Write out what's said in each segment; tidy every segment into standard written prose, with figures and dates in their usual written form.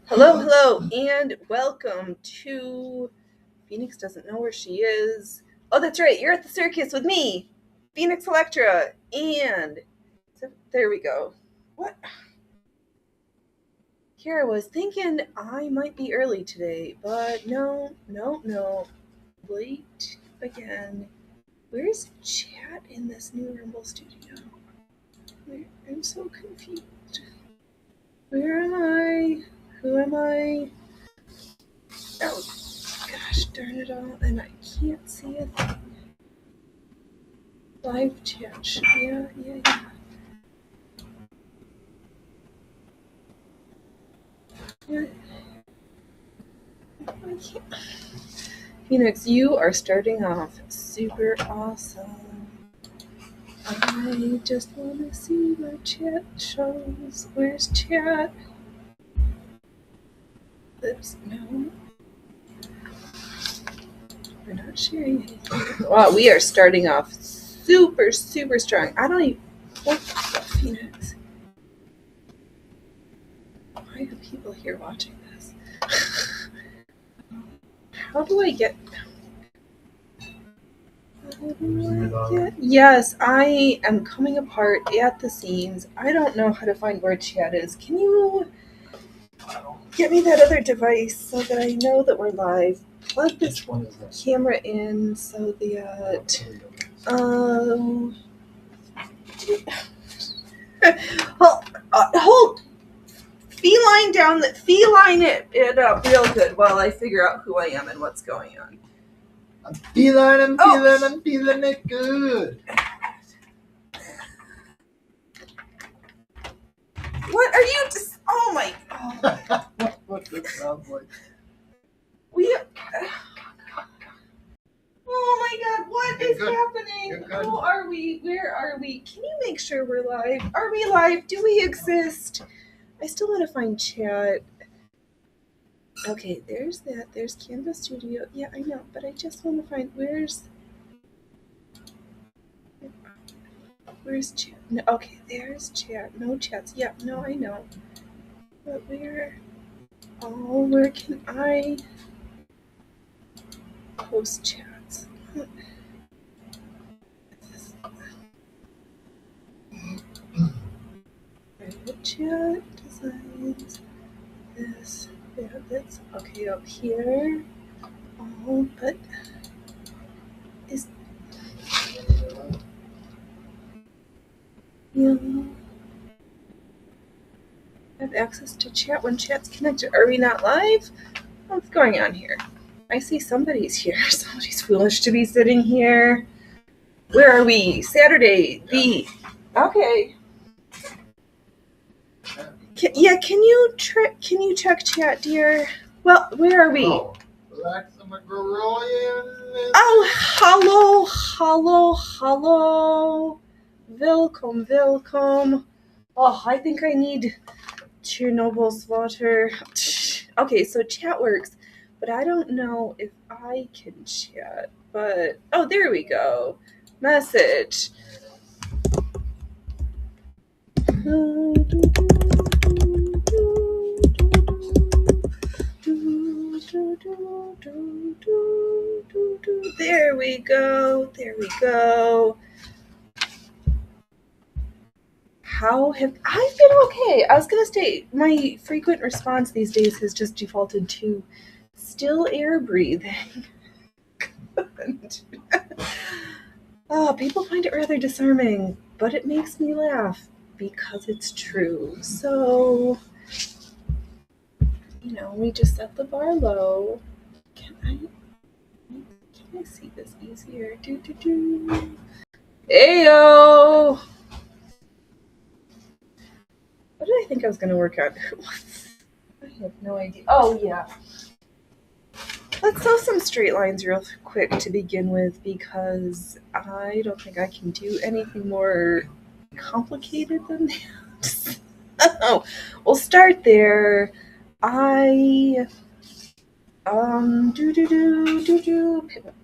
Hello, and welcome to Phoenix doesn't know where she is. Oh, that's right, you're at the circus with me, Phoenix Electra, and there we go. What? Here I was thinking I might be early today, but no. Late again. Where's chat in this new Rumble studio? I'm so confused. Where am I? Who am I? Oh, gosh darn it all, and I can't see a thing. Live chat. Yeah. What? I can't. Phoenix, you are starting off super awesome. I just want to see my chat shows. Where's chat? Oops, no. We're not sharing anything. Wow, we are starting off super strong. I don't even. What the Phoenix? Why are people here watching this? How do I get. Yes, I am coming apart at the seams. I don't know how to find where chat is. Can you get me that other device so that I know that we're live? Plug this camera in so that hold feline down the feline it up real good while I figure out who I am and what's going on. I'm feeling it good. What are you just? Oh my! Oh. What this sounds like? Oh my God! What is happening? You're good. Who are we? Where are we? Can you make sure we're live? Are we live? Do we exist? I still want to find chat. Okay, there's that. There's Canvas Studio. Yeah, I know, but I just want to find where's chat? No, okay, there's chat. No chats. Yeah, no, I know. But where? Oh, where can I post chats? Private chat designs. This. Yeah, that's okay up here. Oh, but is have access to chat when chat's connected. Are we not live? What's going on here? I see somebody's here. Somebody's foolish to be sitting here. Where are we? Saturday. Okay. Can you check chat, dear? Well, where are we? Oh, hello. Welcome. Oh, I think I need Chernobyl's water. Okay, so chat works, but I don't know if I can chat. But, oh, there we go. Message. There we go. How have I've been okay. I was gonna say my frequent response these days has just defaulted to still air breathing. Oh, people find it rather disarming, but it makes me laugh because it's true. So, we just set the bar low. Can I see this easier? Ayo! What did I think I was going to work on? I have no idea. Oh, yeah. Let's sew some straight lines real quick to begin with because I don't think I can do anything more complicated than that. Oh, we'll start there. I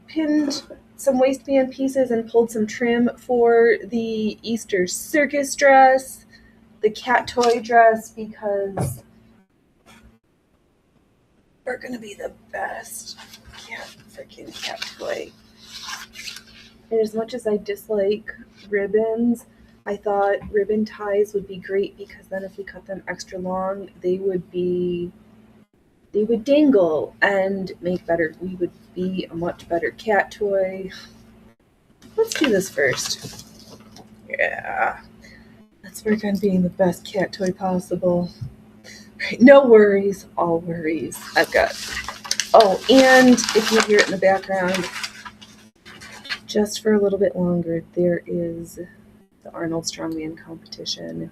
pinned some waistband pieces and pulled some trim for the Easter circus dress, the cat toy dress, because are gonna be the best freaking cat toy. And as much as I dislike ribbons, I thought ribbon ties would be great because then if we cut them extra long, they would dangle and we would be a much better cat toy. Let's do this first. Yeah. Let's work on being the best cat toy possible. Right, no worries, all worries. I've got. Oh, and if you hear it in the background, just for a little bit longer, there is the Arnold Strongman competition.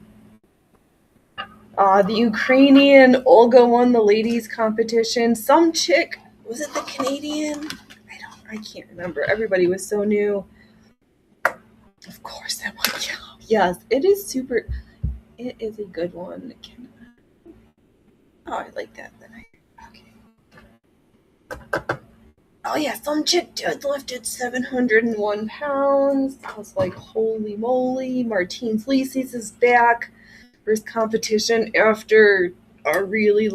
The Ukrainian Olga won the ladies competition. Some chick, was it the Canadian? I can't remember. Everybody was so new. Of course I won. Yes, it is super. It is a good one. Oh, I like that. Okay. Oh yeah, some chick deadlifted 701 pounds. I was like, holy moly! Martins Lisis is back. First competition after a really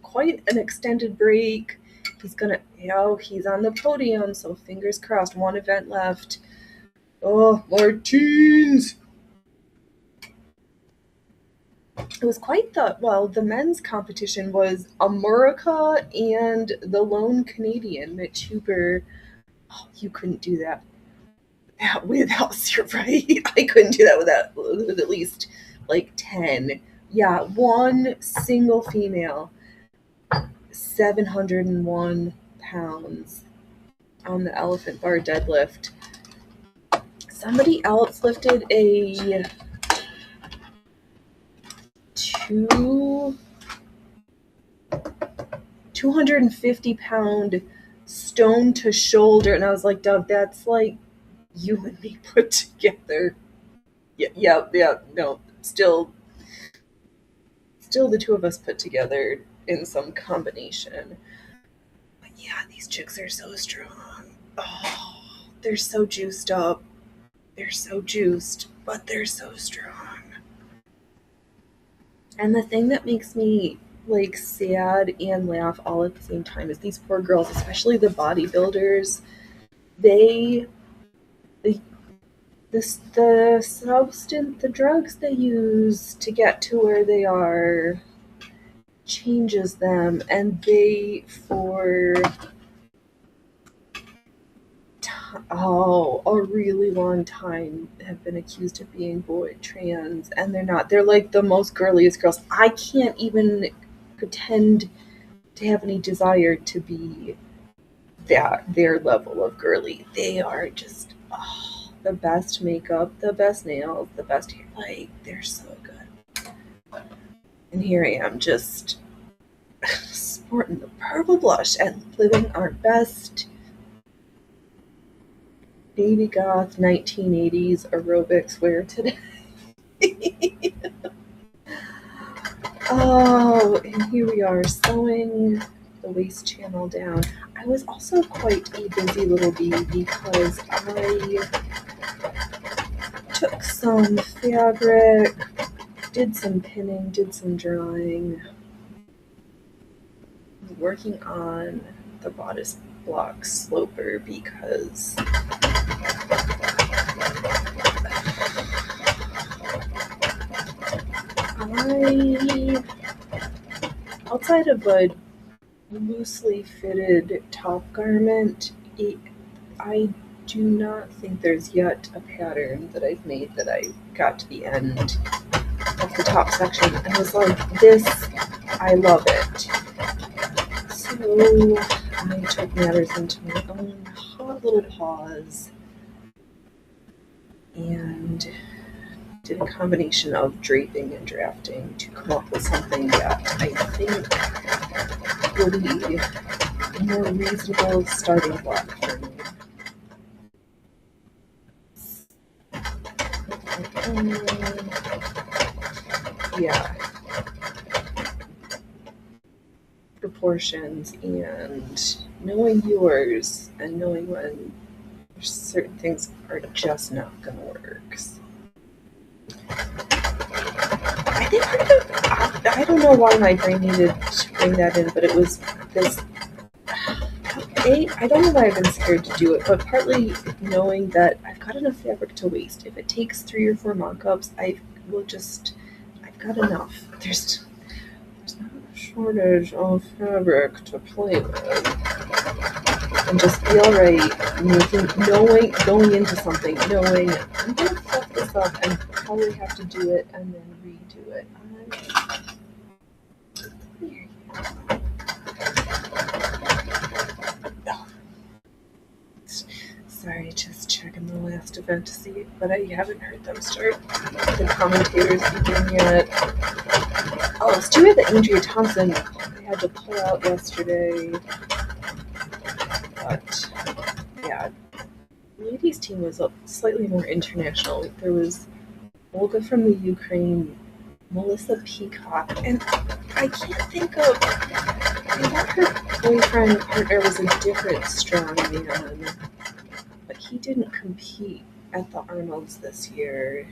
quite an extended break. He's on the podium, so fingers crossed. One event left. Oh, Martins! It was quite the men's competition was America and the lone Canadian, Mitch Huber. Oh, you couldn't do that without, you're right. I couldn't do that with at least like 10. Yeah, one single female, 701 pounds on the elephant bar deadlift. Somebody else lifted a 250-pound stone to shoulder, and I was like, Doug, that's like you and me put together. Yeah, no, still the two of us put together in some combination. But yeah, these chicks are so strong. Oh, they're so juiced up. They're so juiced, but they're so strong. And the thing that makes me like sad and laugh all at the same time is these poor girls, especially the bodybuilders, the drugs they use to get to where they are changes them, and they a really long time have been accused of being boy trans, and they're not. They're like the most girliest girls. I can't even pretend to have any desire to be their level of girly. They are just the best makeup, the best nails, the best hair. Like, they're so good. And here I am just sporting the purple blush and living our best baby goth 1980s aerobics wear today. Oh, and here we are sewing the waist channel down. I was also quite a busy little bee because I took some fabric, did some pinning, did some drawing, working on the bodice block sloper because outside of a loosely fitted top garment, I do not think there's yet a pattern that I've made that I got to the end of the top section and was like, this, I love it. So I took matters into my own hot little paws and did a combination of draping and drafting to come up with something that I think will be a more reasonable starting block for me. Yeah. Proportions and knowing yours and knowing when certain things are just not gonna work. I think I don't know why my brain needed to bring that in, but it was this. I don't know why I've been scared to do it, but partly knowing that I've got enough fabric to waste. If it takes 3 or 4 mock-ups, I've got enough. There's not a shortage of fabric to play with. And just be alright going into something, knowing I'm gonna fuck this up and probably have to do it and then redo it. Sorry, just checking the last event to see, but I haven't heard them start the commentators begin yet. Oh, it's too bad that Andrea Thompson I had to pull out yesterday. But yeah, the ladies' team was slightly more international. There was Olga from the Ukraine, Melissa Peacock, and I can't think of. I thought her boyfriend partner was a different strong man, but he didn't compete at the Arnold's this year.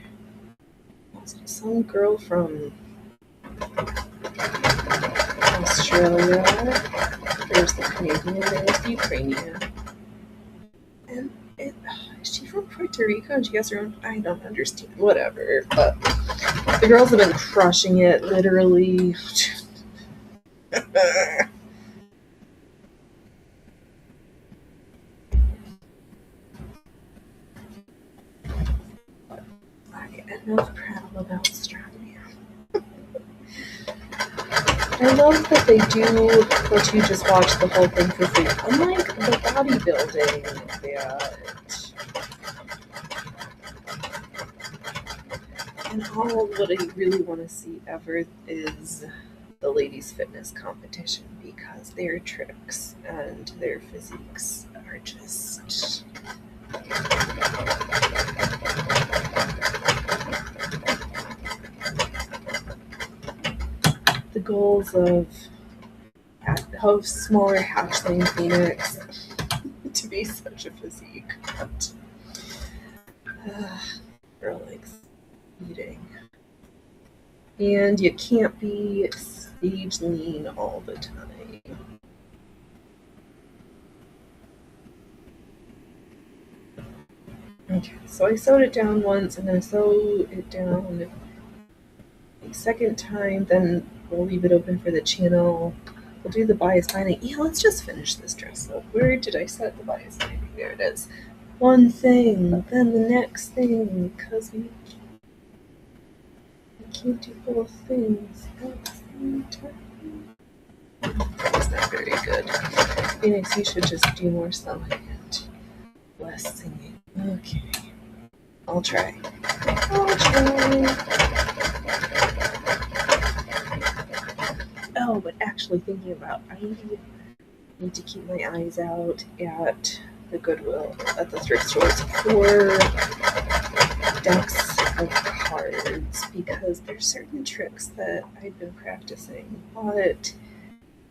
Some girl from Australia. There's the Canadian, there's the Ukrainian. And is she from Puerto Rico and she has her own? I don't understand. Whatever. But the girls have been crushing it, literally. Enough prattle about strongman. I love that they do let you just watch the whole thing for free. Unlike the bodybuilding that. And all what I really want to see ever is the ladies' fitness competition because their tricks and their physiques are just. The goals of smaller hatchling Phoenix to be such a physique, but girl likes eating, and you can't be stage lean all the time. Okay, so I sewed it down once, and then I sew it down a second time, then we'll leave it open for the channel. We'll do the bias binding. Yeah, let's just finish this dress up. Where did I set the bias binding? There it is. One thing, then the next thing, because we can't do both things at the same time. That's not very good. Phoenix, you should just do more sewing and less singing. Okay. I'll try. Oh, but actually thinking about, I need to keep my eyes out at the Goodwill, at the thrift stores for decks of cards, because there's certain tricks that I've been practicing, but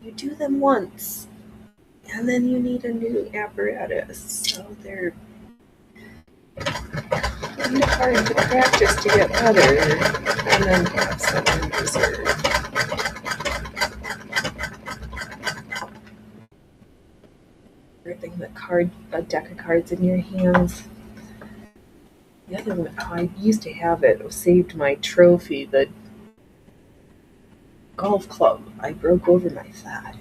you do them once, and then you need a new apparatus, so they're kind of hard to practice to get better, and then have some in reserve. Thing that a deck of cards in your hands. The other one, I used to have it saved my trophy, the golf club. I broke over my thigh.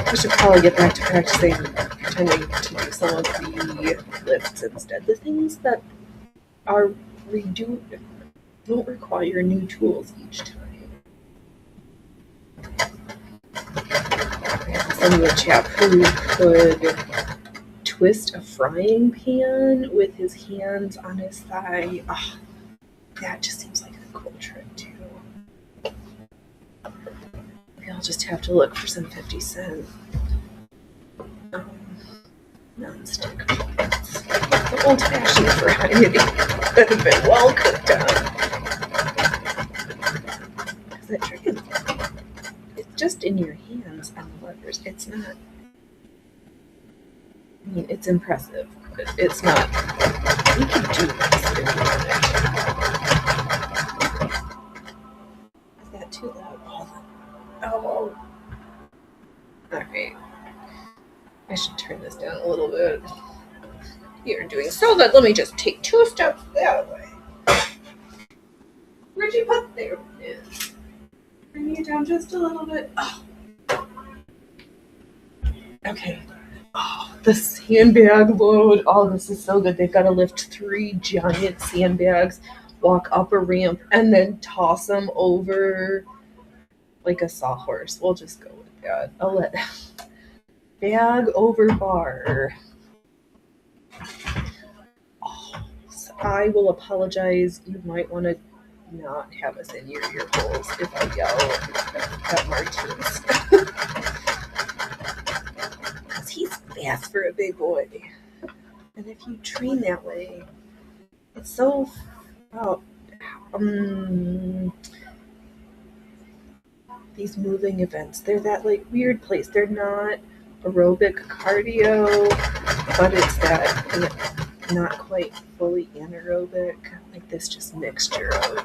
I should probably get back to practicing, pretending to do some of the lifts instead. The things that are don't require new tools each time. I knew a chap who could twist a frying pan with his hands on his thigh. Oh, that just seems like a cool trick too. Maybe I'll just have to look for some 50-cent non-stick pans. The old-fashioned variety that have been well cooked on. Because that trick is just in your hands and the levers. It's not. I mean, it's impressive, but it's not. You can do this if you want it. Is that too I should turn this down a little bit. You're doing so good. Let me just take 2 steps that way. Where'd you put there? Bring it down just a little bit. Oh. Okay. Oh, the sandbag load. Oh, this is so good. They've got to lift 3 giant sandbags, walk up a ramp, and then toss them over like a sawhorse. We'll just go with that. I'll let bag over bar. Oh, so I will apologize. You might want to not have us in your ear holes if I yell at Martins. Because he's fast for a big boy. And if you train that way, it's so... these moving events, they're that like weird place. They're not aerobic cardio, but it's that not quite fully anaerobic, like this just mixture of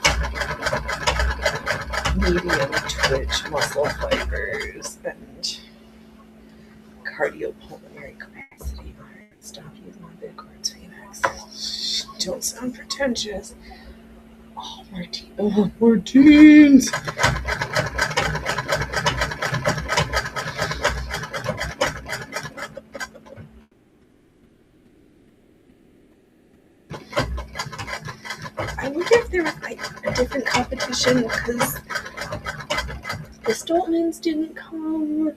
medium twitch muscle fibers and cardiopulmonary capacity. Stop using my big words, Phoenix. Don't sound pretentious. Oh, Martins. I wonder if there was like a different competition because the Stoltmans didn't come.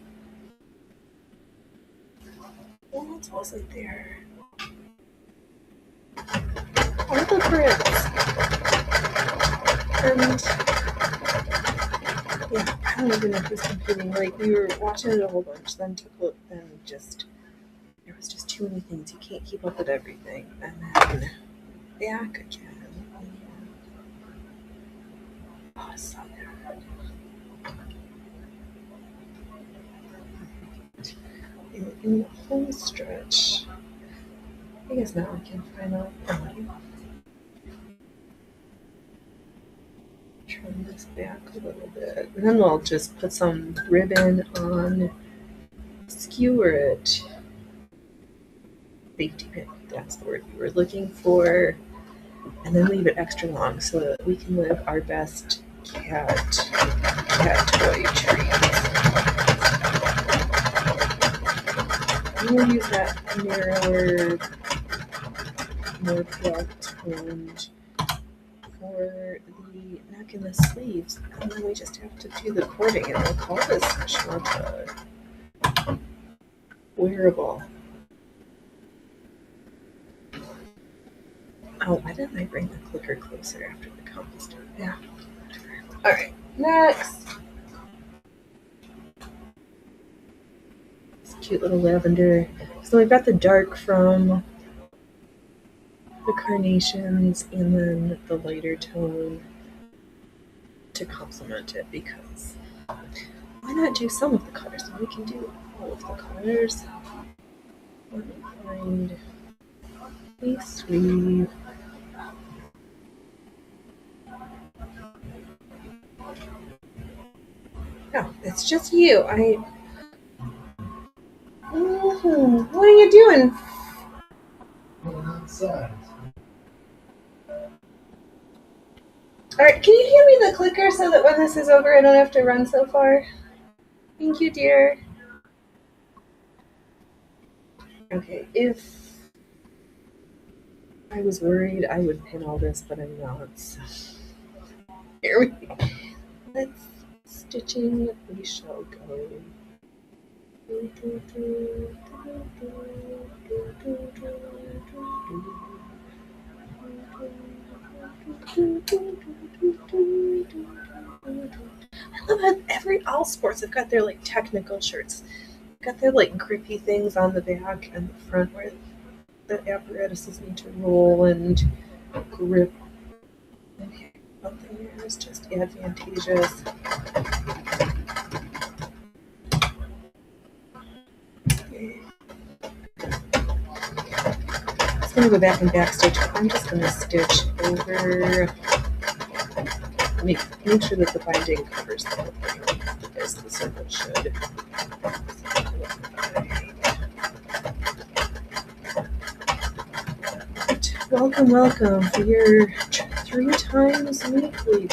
What else wasn't there? All the Brits. And yeah, I don't even know who's competing. Like we were watching it a whole bunch, then took a look, then just there was just too many things. You can't keep up with everything. And then back again. Oh, I saw that. In the home stretch. I guess now I can find out. Trim this back a little bit. And then we'll just put some ribbon on, skewer it. Safety pin, that's the word we were looking for. And then leave it extra long so that we can live our best cat toy dreams. And we'll use that narrower, more pale-toned for the neck and the sleeves. And then we just have to do the cording, and we'll call this Shanta wearable. Oh, why didn't I bring the clicker closer after the composter? Yeah. All right, next. This cute little lavender. So we've got the dark from the carnations and then the lighter tone to complement it, because why not do some of the colors? So we can do all of the colors. Let me find a sleeve. No, it's just you. What are you doing? Going outside. Alright, can you hand me the clicker so that when this is over I don't have to run so far? Thank you, dear. Okay, if I was worried I would pin all this, but I'm not. So. Here we go. Let's stitching we shall go. I love how all sports have got their like technical shirts. Got their like grippy things on the back and the front where the apparatuses need to roll and grip. Okay, something there is just advantageous. Okay. I'm gonna go back and backstitch. I'm just gonna stitch over. Make sure that the binding covers the whole thing, as the circle should. Welcome for your 3 times weekly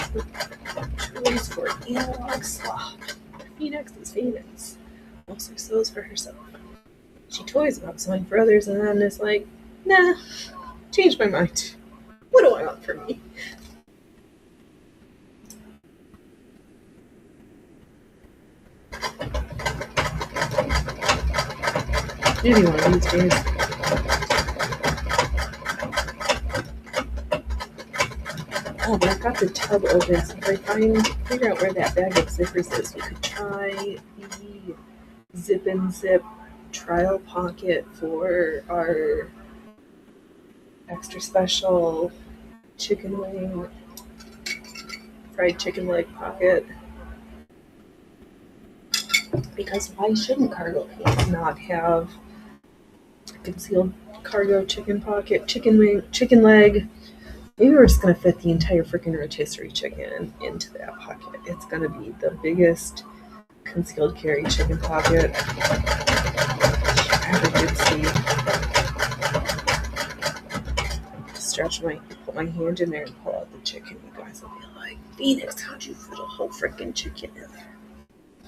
choice for analog slop. Phoenix is Phoenix. Mostly sews for herself. She toys about sewing for others and then is like, nah, changed my mind. What do I want for me? Maybe one of these days. Oh, but I've got the tub open, so if I figure out where that bag of zippers is, we could try the Zip and Zip trial pocket for our extra special chicken wing, fried chicken leg pocket. Because why shouldn't cargo pants not have a concealed cargo chicken pocket, chicken wing, chicken leg? Maybe we're just gonna fit the entire freaking rotisserie chicken into that pocket. It's gonna be the biggest concealed carry chicken pocket I ever did see. Put my hand in there and pull out the chicken. You guys will be like, Phoenix, how'd you fit a whole freaking chicken in there?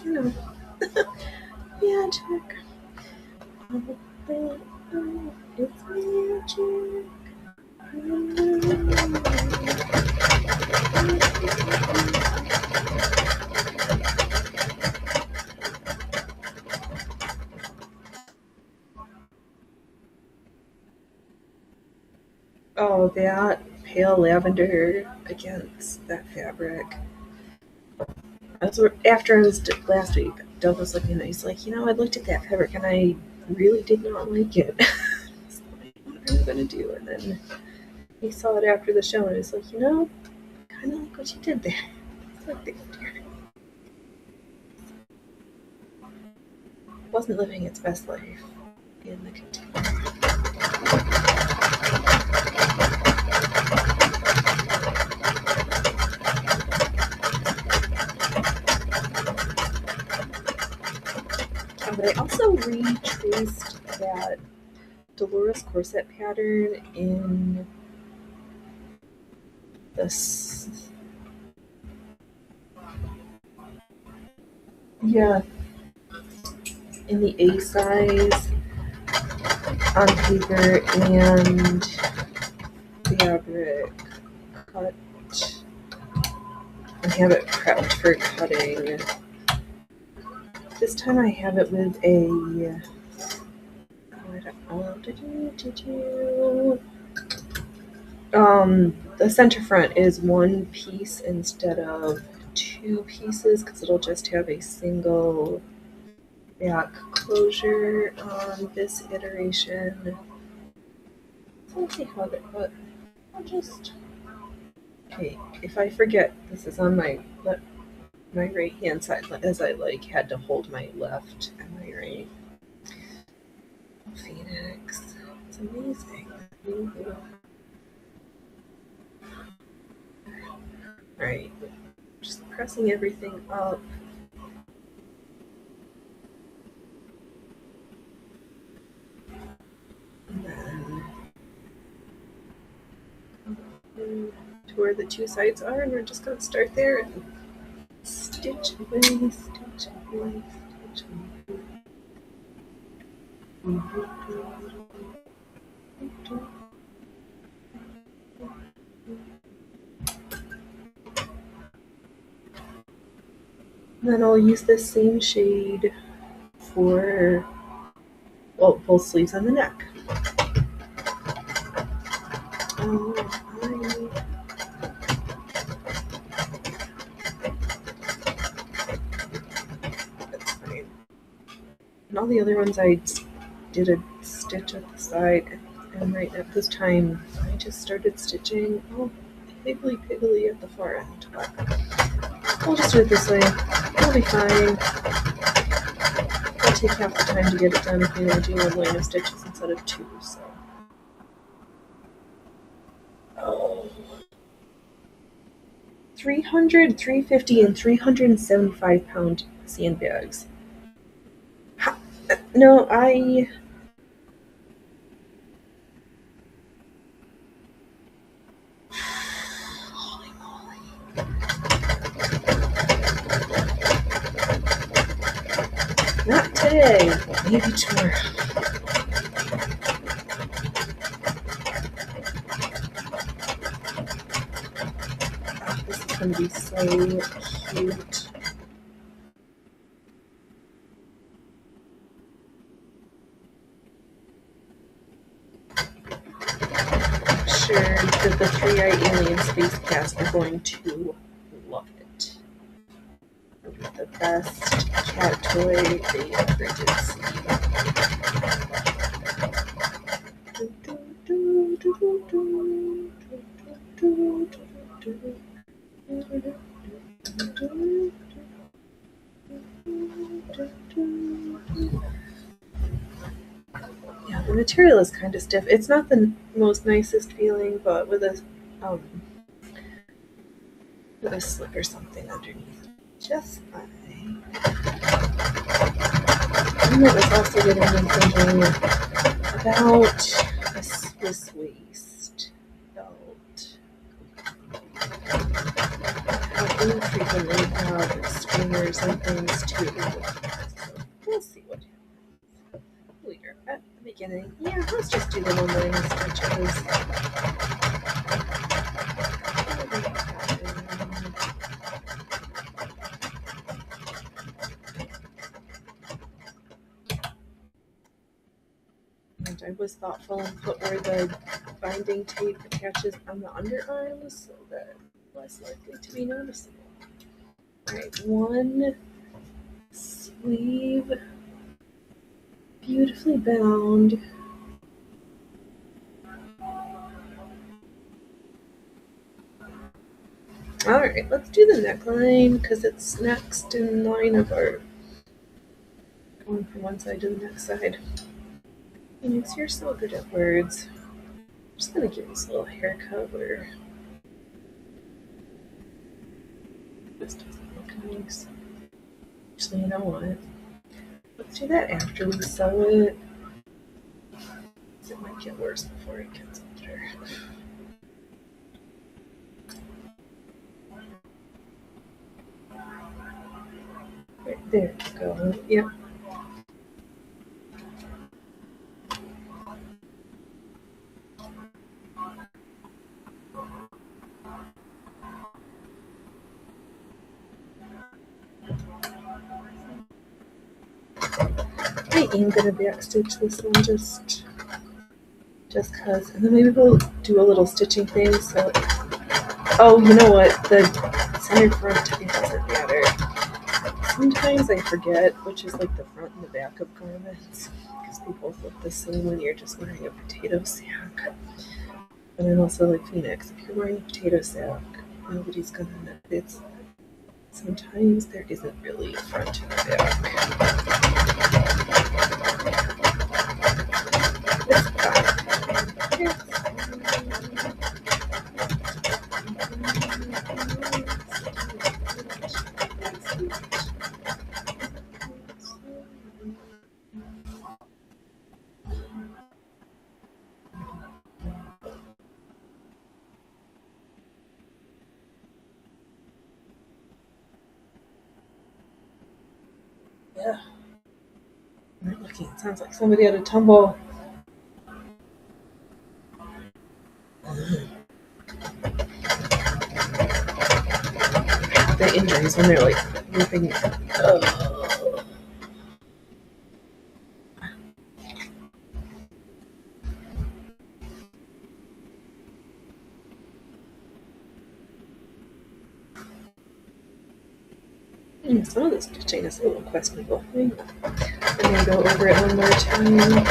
You know, magic. It's magic. Oh, that pale lavender against that fabric. After I was last week, Doug was looking at it. He's like, I looked at that fabric and I really did not like it. So what am I gonna do? And then he saw it after the show and he's like, kind of like what you did there. It's like the wasn't living its best life in the container. But I also retraced that Dolores corset pattern in this. Yeah, in the A size on paper and fabric cut and have it prepped for cutting. This time I have it with a the center front is one piece instead of 2 pieces because it'll just have a single back closure on this iteration. So let's see how that, but I'll just, okay, if I forget, this is on my right hand side as I had to hold my left and my right. Phoenix, it's amazing. Alright, just pressing everything up. And then to where the 2 sides are, and we're just going to start there and stitch away, stitch away, stitch away. Then I'll use this same shade for, full sleeves on the neck. That's fine. And all the other ones I did a stitch at the side, and right at this time I just started stitching piggly at the far end. But we'll just do it this way. It'll be fine. It'll take half the time to get it done if you want to do 1 line of stitches instead of 2. So. 300, 350, and 375-pound sandbags. No, today, maybe tomorrow. Oh, this is going to be so cute. Sure that the 3i Alien Space Cast are going to love it. The best cat toy they ever did see. Yeah, the material is kind of stiff. It's not the most nicest feeling, but with a slip or something underneath, just fine. And it was also getting me thinking about a Swiss waist belt. I do frequently have stringers and things too. So we'll see what happens. Later at the beginning. Yeah, let's just do the one line stitches. And I was thoughtful and put where the binding tape attaches on the underarms so that it's less likely to be noticeable. Alright, one sleeve, beautifully bound. Alright, let's do the neckline because it's next in line of our going from one side to the next side. Phoenix, you're so good at words. I'm just gonna give this little haircut where this doesn't look nice. Actually, you know what? Let's do that after we sew it. It might get worse before it gets better. Right, there we go. Yep. I am gonna backstitch this one just cause, and then maybe we'll do a little stitching thing. So, oh, you know what? The center front it doesn't matter. Sometimes I forget which is like the front and the back of garments because they both look the same when you're just wearing a potato sack. And then also like Phoenix, if you're wearing a potato sack, nobody's gonna know. It's sometimes there isn't really a front and a back. It's fine. It's yeah. Right, looking, it sounds like somebody had a tumble. The injuries when they're like ripping. Some of the stitching is a little questionable. I'm gonna go over it one more time.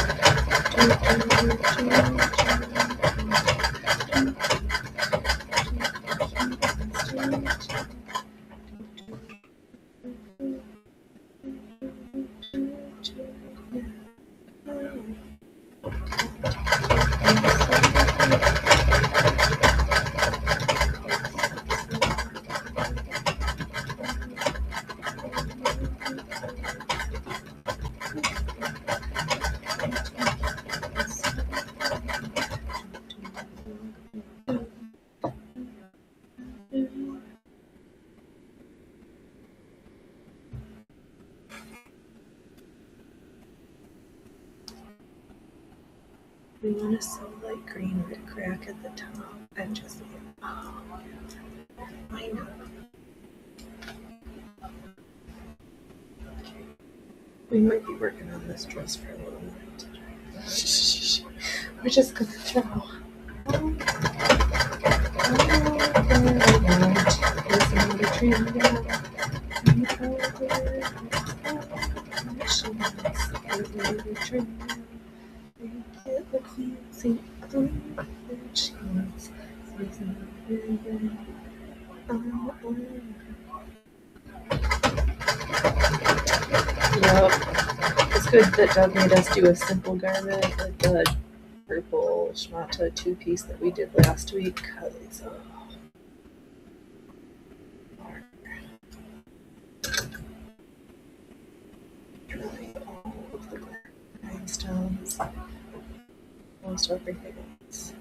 We want a so light green with a crack at the top and just, oh, I know. We might be working on this dress for a little bit. We're just gonna throw. Yep. It's good that Doug made us do a simple garment like the purple schmata two-piece that we did last week. Cause drawing all of the rhinestones, almost everything else.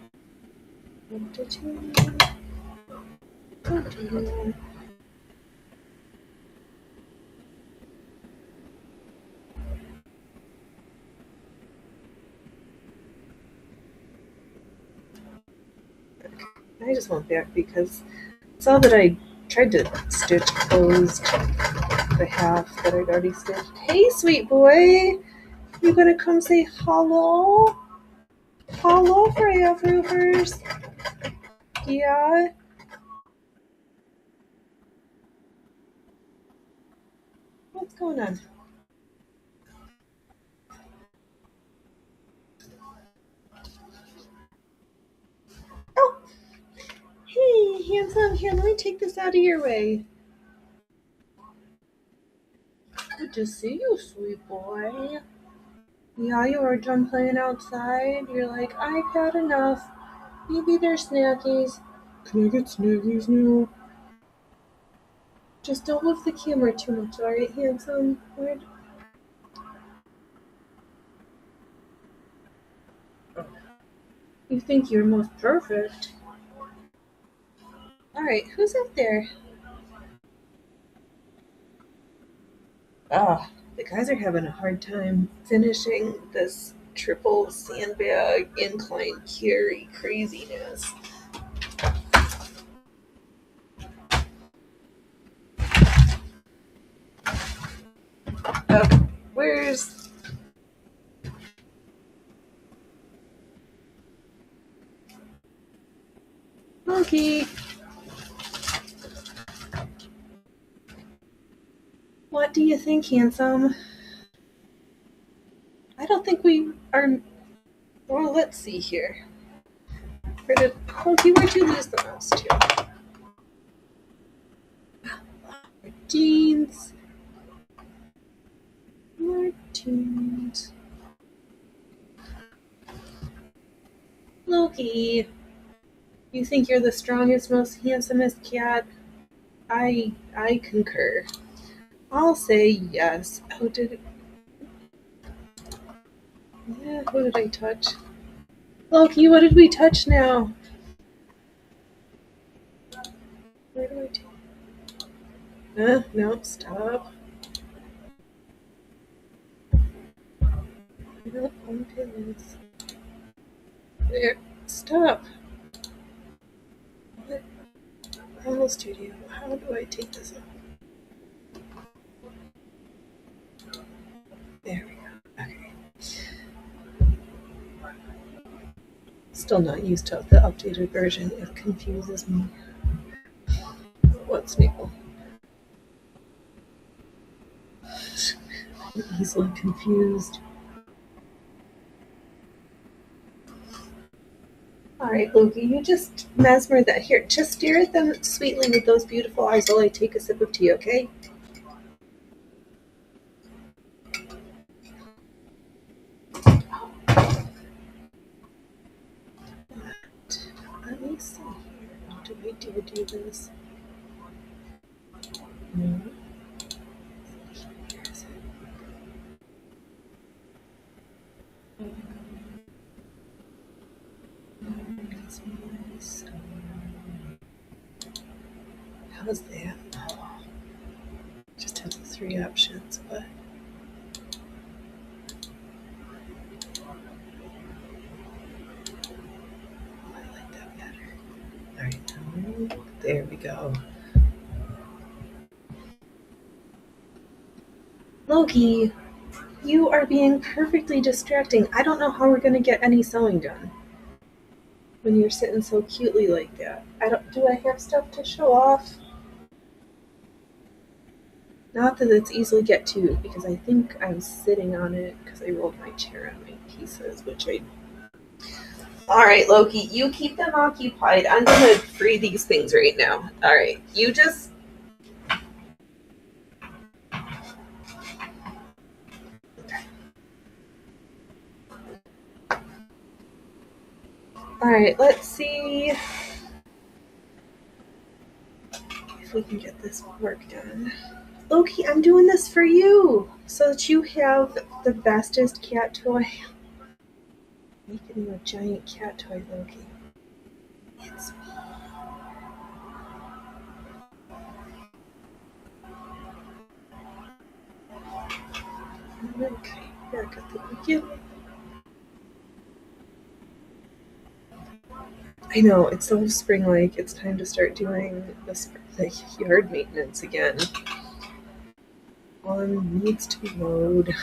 I just went back because I saw that I tried to stitch closed the half that I'd already stitched. Hey, sweet boy! You gonna come say hello? Hello, Freya Roofers! Yeah? What's going on? Oh! Hey, handsome, here, let me take this out of your way. Good to see you, sweet boy. Yeah, you were done playing outside. You're like, I've had enough. Maybe there's snackies. Can I get snackies now? Just don't move the camera too much, alright, handsome? Where'd... You think you're most perfect. Alright, who's up there? Ah, the guys are having a hard time finishing this triple sandbag incline carry craziness. Where's... Monkey? What do you think, handsome? I don't think we are... Well, let's see here. Where did... Monkey, where'd you lose the mouse to? Jeans. Martins. Loki. You think you're the strongest, most handsomest cat? I concur. I'll say yes. Oh, did... Yeah, what did I touch? Loki, what did we touch now? Where do I take... no, stop. No, pins. There, stop. What? Rumble Studio, how do I take this off? There we go. Okay. Still not used to the updated version. It confuses me. What's new? I'm easily confused. Alright, Loki, you just mesmer that. Here, just stare at them sweetly with those beautiful eyes while I take a sip of tea, okay? Let me see here. How do I do this? No. Here is it. How's that? Oh, just have the three options, but There we go. Loki, you are being perfectly distracting. I don't know how we're going to get any sewing done when you're sitting so cutely like that. Do I have stuff to show off? Not that it's easily get to, because I think I'm sitting on it because I rolled my chair on my pieces, which I... Alright, Loki, you keep them occupied. I'm going to free these things right now. Alright, you just... Alright, let's see if we can get this work done. Loki, I'm doing this for you, so that you have the bestest cat toy. Making you a giant cat toy, Loki. It's me. Okay, back at the beginning. I know, it's so spring-like. It's time to start doing the yard maintenance again. One needs to be mowed.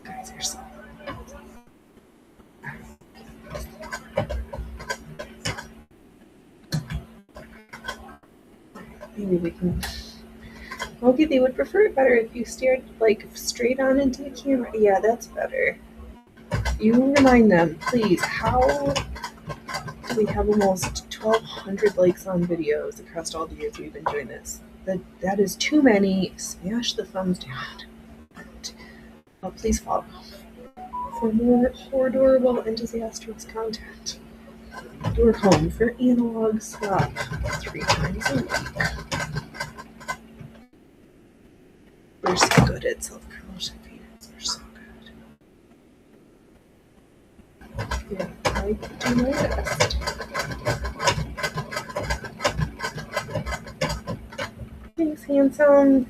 Guys are so... Maybe we can... Loki, they would prefer it better if you stared, like, straight on into the camera. Yeah, that's better. You remind them, please, how do we have almost 1,200 likes on videos across all the years we've been doing this? That is too many. Smash the thumbs down. And, please follow for more horrible and disastrous content. You're home for analog stuff 3 times a week. We're so good at self-promotion, Phoenix. We're so good. Yeah, I do my best. Thanks, handsome.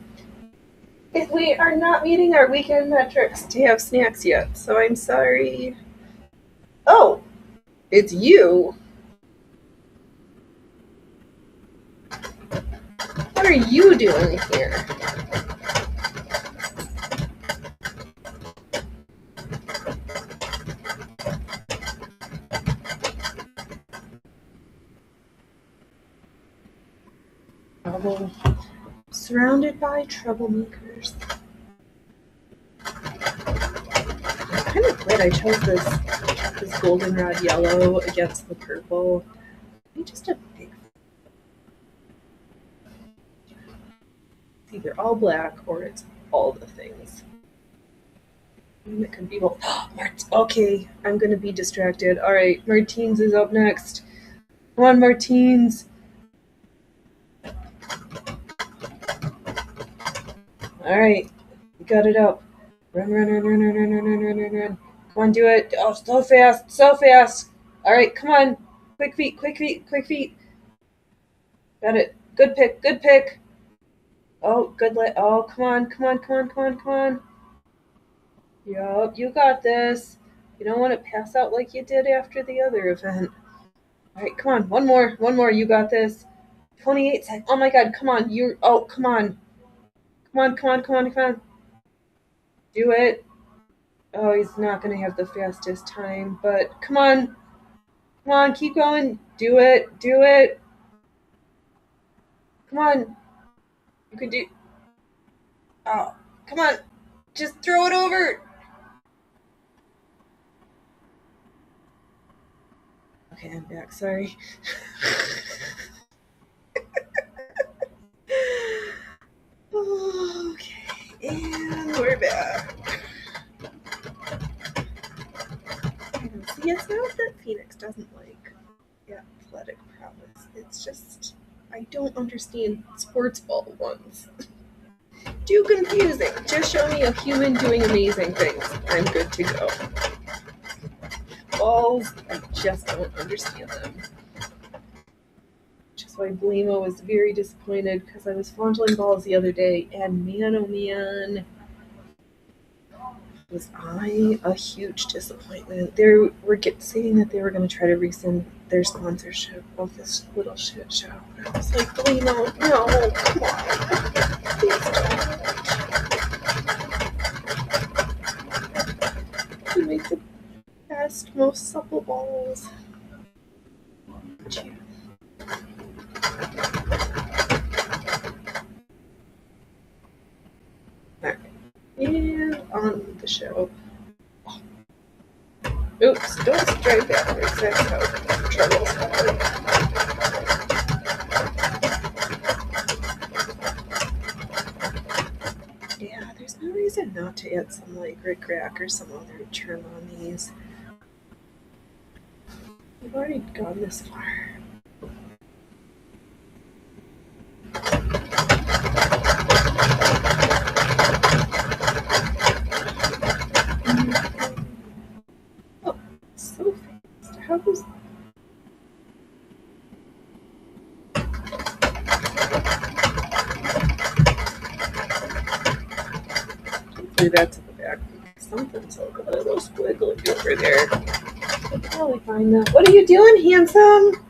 We are not meeting our weekend metrics to have snacks yet, so I'm sorry. Oh, it's you. What are you doing here? Trouble. Surrounded by troublemakers. I'm kind of glad I chose this goldenrod yellow against the purple. Maybe just a big... It's either all black or it's all the things. It could be both. Okay, I'm gonna be distracted. Alright, Martins is up next. Come on, Martins. Alright, you got it up. Run. Come on, do it. Oh, so fast. Alright, come on. Quick feet. Got it. Good pick. Oh, good oh, come on. Yup, you got this. You don't want to pass out like you did after the other event. Alright, come on. One more. You got this. 28 seconds. Oh my god, come on. Come on. Come on. Do it. Oh, he's not going to have the fastest time, but come on, keep going. Do it. Come on. You can do... Oh, come on. Just throw it over. Okay, I'm back. Sorry. Okay, and we're back. See, it's not that Phoenix doesn't like athletic prowess. It's just, I don't understand sports ball ones. Too confusing. Just show me a human doing amazing things. I'm good to go. Balls, I just don't understand them. That's why Blemo was very disappointed because I was fondling balls the other day, and man, oh man, was I a huge disappointment. They were saying that they were going to try to rescind their sponsorship of this little shit show. And I was like, Blemo, no, come on, please don't. You make the best, most supple balls. Cheers. Alright, and on with the show. Oops, don't drive backwards. That's how troubles happen. Yeah, there's no reason not to add some like Rick Rack or some other trim on these. We've already gone this far. Oh, so fast. How was... Hopefully that's in the back. Something's a little squiggly over there. I'll probably find that. What are you doing, handsome?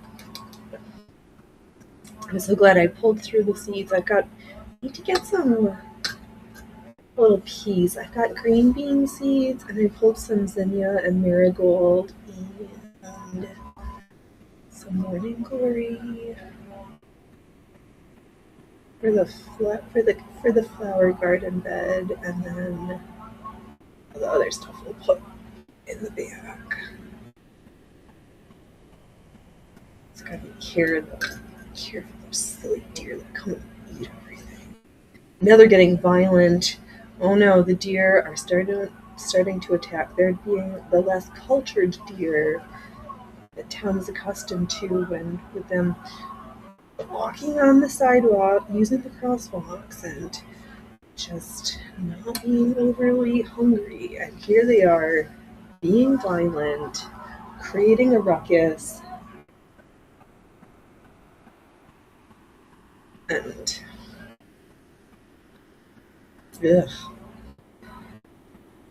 I'm so glad I pulled through the seeds. I need to get some little peas. I've got green bean seeds, and I pulled some zinnia and marigold and some morning glory for the flower garden bed, and then the other stuff we'll put in the back. It's gotta be careful of those silly deer that come and eat everything. Now they're getting violent. Oh no, the deer are starting to attack. They're being the less cultured deer that Tom is accustomed to with them walking on the sidewalk, using the crosswalks, and just not being overly hungry. And here they are, being violent, creating a ruckus, and ugh.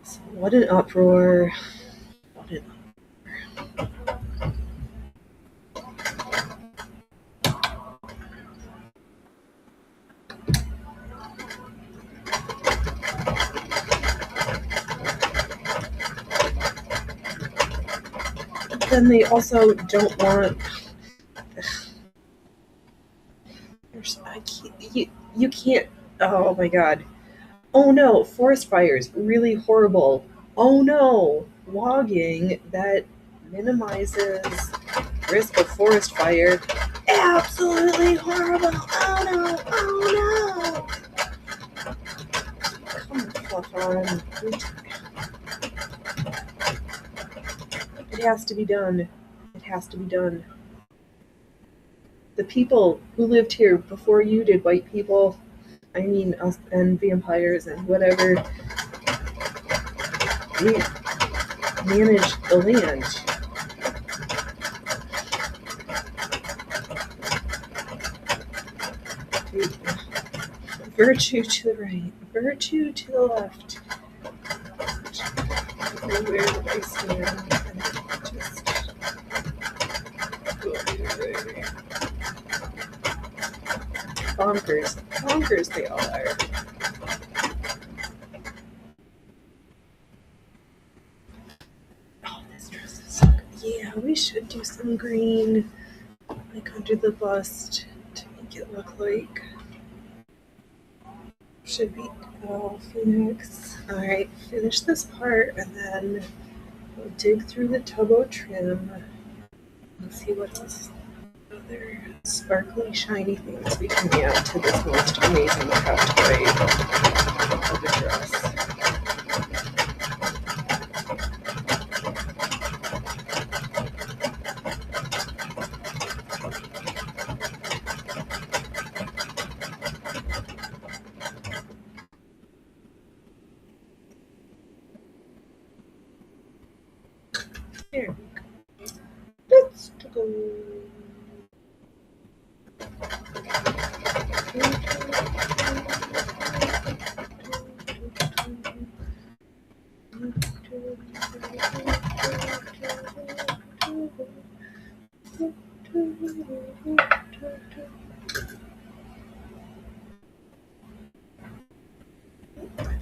So what an uproar. What an Then they also don't want... You can't... Oh my god. Oh no, forest fires, really horrible. Oh no, logging that minimizes risk of forest fire, absolutely horrible. Oh no, oh no. Come on. It has to be done. It has to be done. The people who lived here before you did, white people, I mean us and vampires and whatever, they manage the land. Virtue to the right, virtue to the left. Everywhere that I stand, and just bonkers. Bonkers they all are. Oh, this dress is so good. Yeah, we should do some green, like under the bust, to make it look like... Should be... Oh, Phoenix. Alright, finish this part, and then we'll dig through the tubbo trim and see what else other sparkly, shiny things we can add to this most amazing craft toy of a dress. There we go. Let's go. I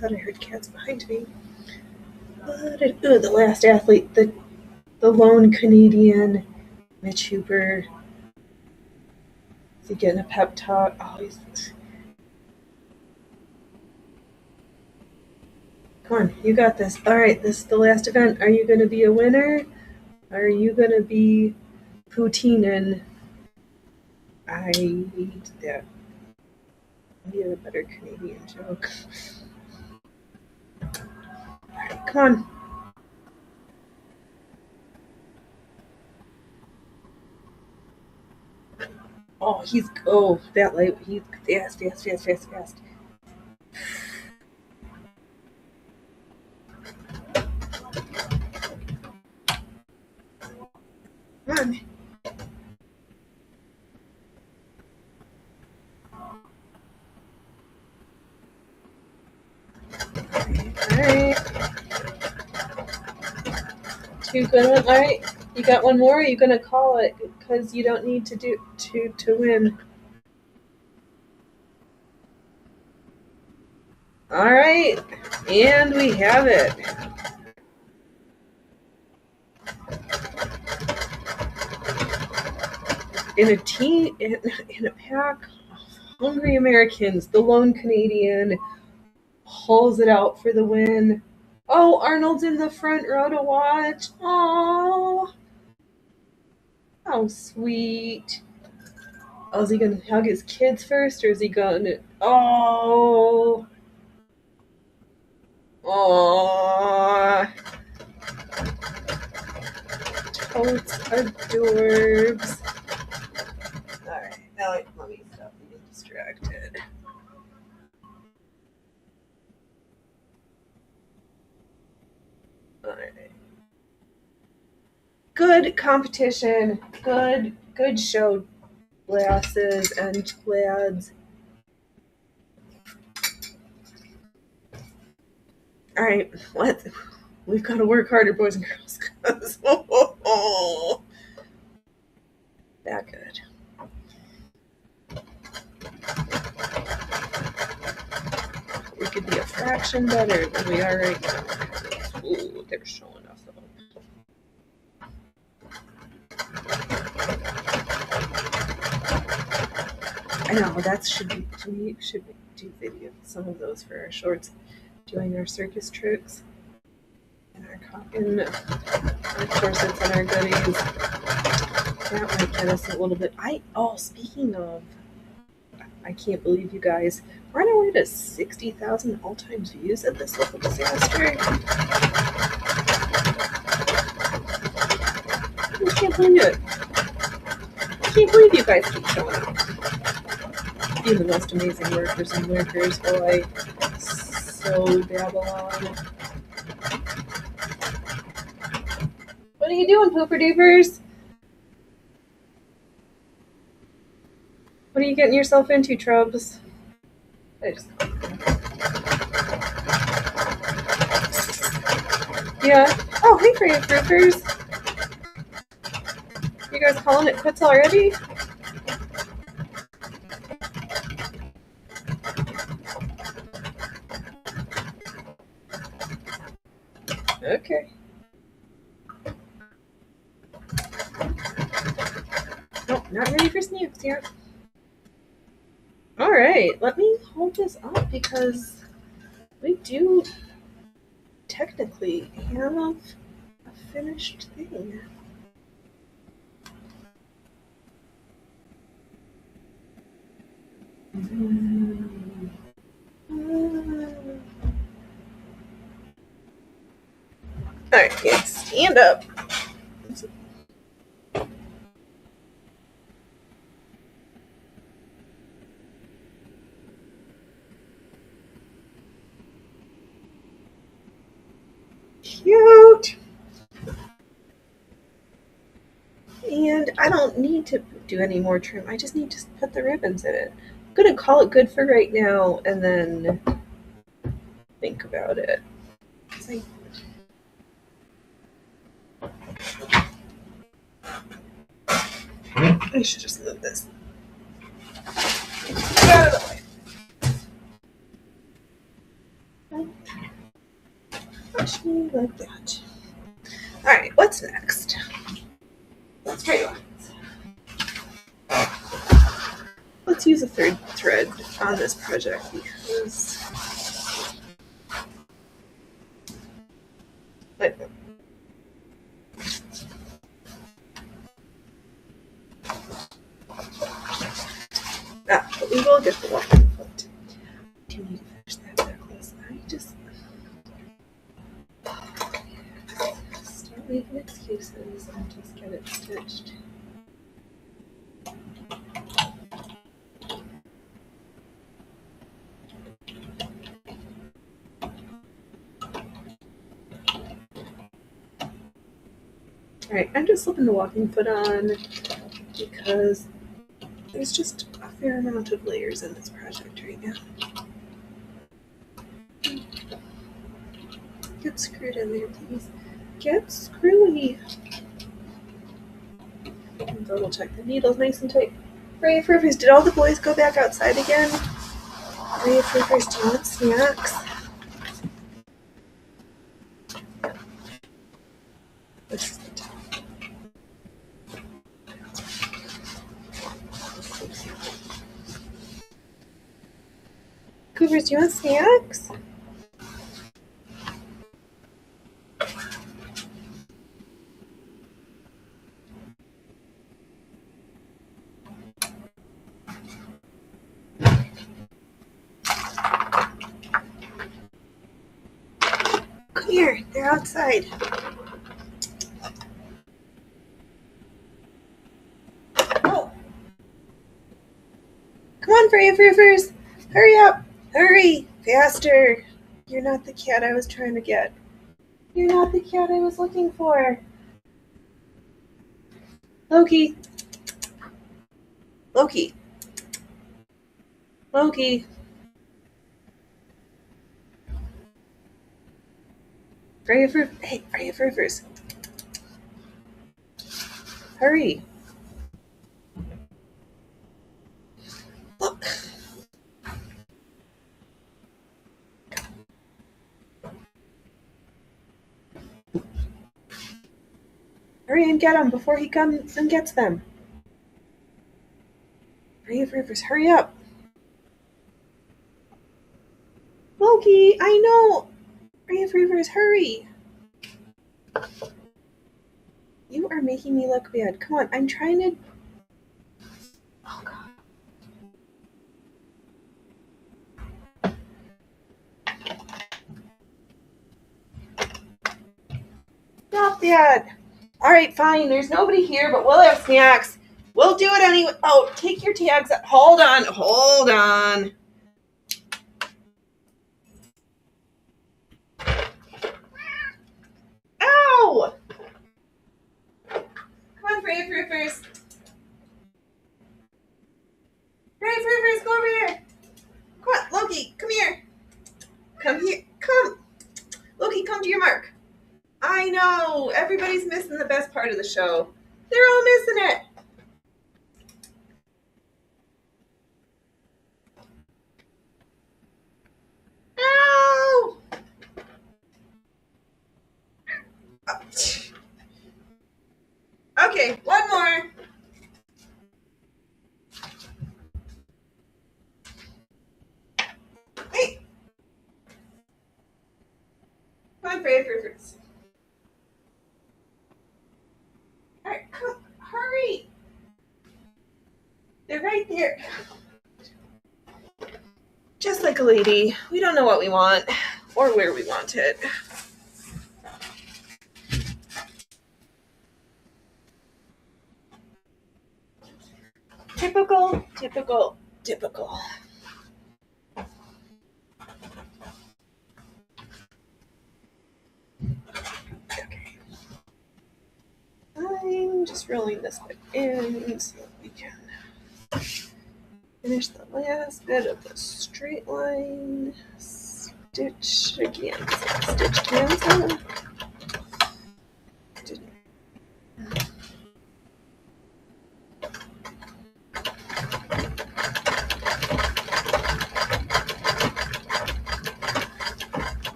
thought I heard cats behind me. The last athlete, the lone Canadian, Mitch Hooper. Is he getting a pep talk? Oh, come on, you got this. All right, this is the last event. Are you going to be a winner? Are you going to be Poutine? I need that. I need a better Canadian joke. All right, come on. Oh, that light. He's fast. Come on. Alright. Two good ones. Alright. You got one more? Or are you gonna call it? Because you don't need to win. Alright. And we have it. In a team, in a pack of hungry Americans, the lone Canadian pulls it out for the win. Oh, Arnold's in the front row to watch. Oh, how sweet. Oh, is he gonna hug his kids first, or is he gonna? Oh, totes adorbs. All right, now let me stop being distracted. All right. Good competition. Good show, lasses and lads. All right, we've got to work harder, boys and girls. That good. We could be a fraction better than we are right now. Ooh, they're showing us up. I know we should do video some of those for our shorts, doing our circus tricks and our corsets and our goodies. That might get us a little bit. Speaking of, I can't believe you guys. We're on our way to 60,000 all-time views at this local disaster. I can't believe it. I can't believe you guys keep showing up. Being the most amazing workers and lurkers, boy. So Babylon. What are you doing, pooper doopers? What are you getting yourself into, Trubs? Yeah. Oh, hey, Free Proofers. You guys calling it quits already? Okay. Oh, not ready for snoops here. All right, let me hold this up because we do technically have a finished thing. All right, kids, stand up. Cute. And I don't need to do any more trim. I just need to put the ribbons in it. I'm going to call it good for right now and then think about it. I should just move this. Get out of the way. Push me like that. Alright, what's next? Straight lines. Let's use a third thread on this project because but we will get the walking foot. Do you need to finish that necklace? I just stop making excuses and just get it stitched. Alright, I'm just slipping the walking foot on because there's just a fair amount of layers in this project right now. Get screwed in there, please. Get screwy. And double check the needles nice and tight. Ray of Rivers, did all the boys go back outside again? Ray of Rivers, do you want snacks? This is the top. Coopers, do you want snacks? Come here, they're outside. Oh. Come on, Ray of Rivers. Hurry up. Hurry. Faster. You're not the cat I was trying to get. You're not the cat I was looking for. Loki. Loki. Loki. Ray of Rivers. Hey, Ray of Rivers. Hurry. Look. Hurry and get him before he comes and gets them. Ray of Rivers, hurry up. Loki, I know. Ray of Rivers, hurry. You are making me look bad. Come on, I'm trying to... Oh, God. Stop that. All right, fine. There's nobody here, but we'll have snacks. We'll do it anyway. Oh, take your tags up. Hold on. Hold on. Ow! Come on, Ray of Rivers. Ray of Rivers, go over here. Come on, Loki, come here. Come here. Come. Loki, come to your mark. I know. Everybody's missing the best part of the show. They're all missing it. Ow! Okay, one more. Hey. Come on, Ray of Rivers. All right, come. Hurry. They're right there. Just like a lady, we don't know what we want or where we want it. Typical, typical, typical. Okay. I'm just rolling this bit in so that we can finish the last bit of the straight line. Stitch again. Stitch cancel.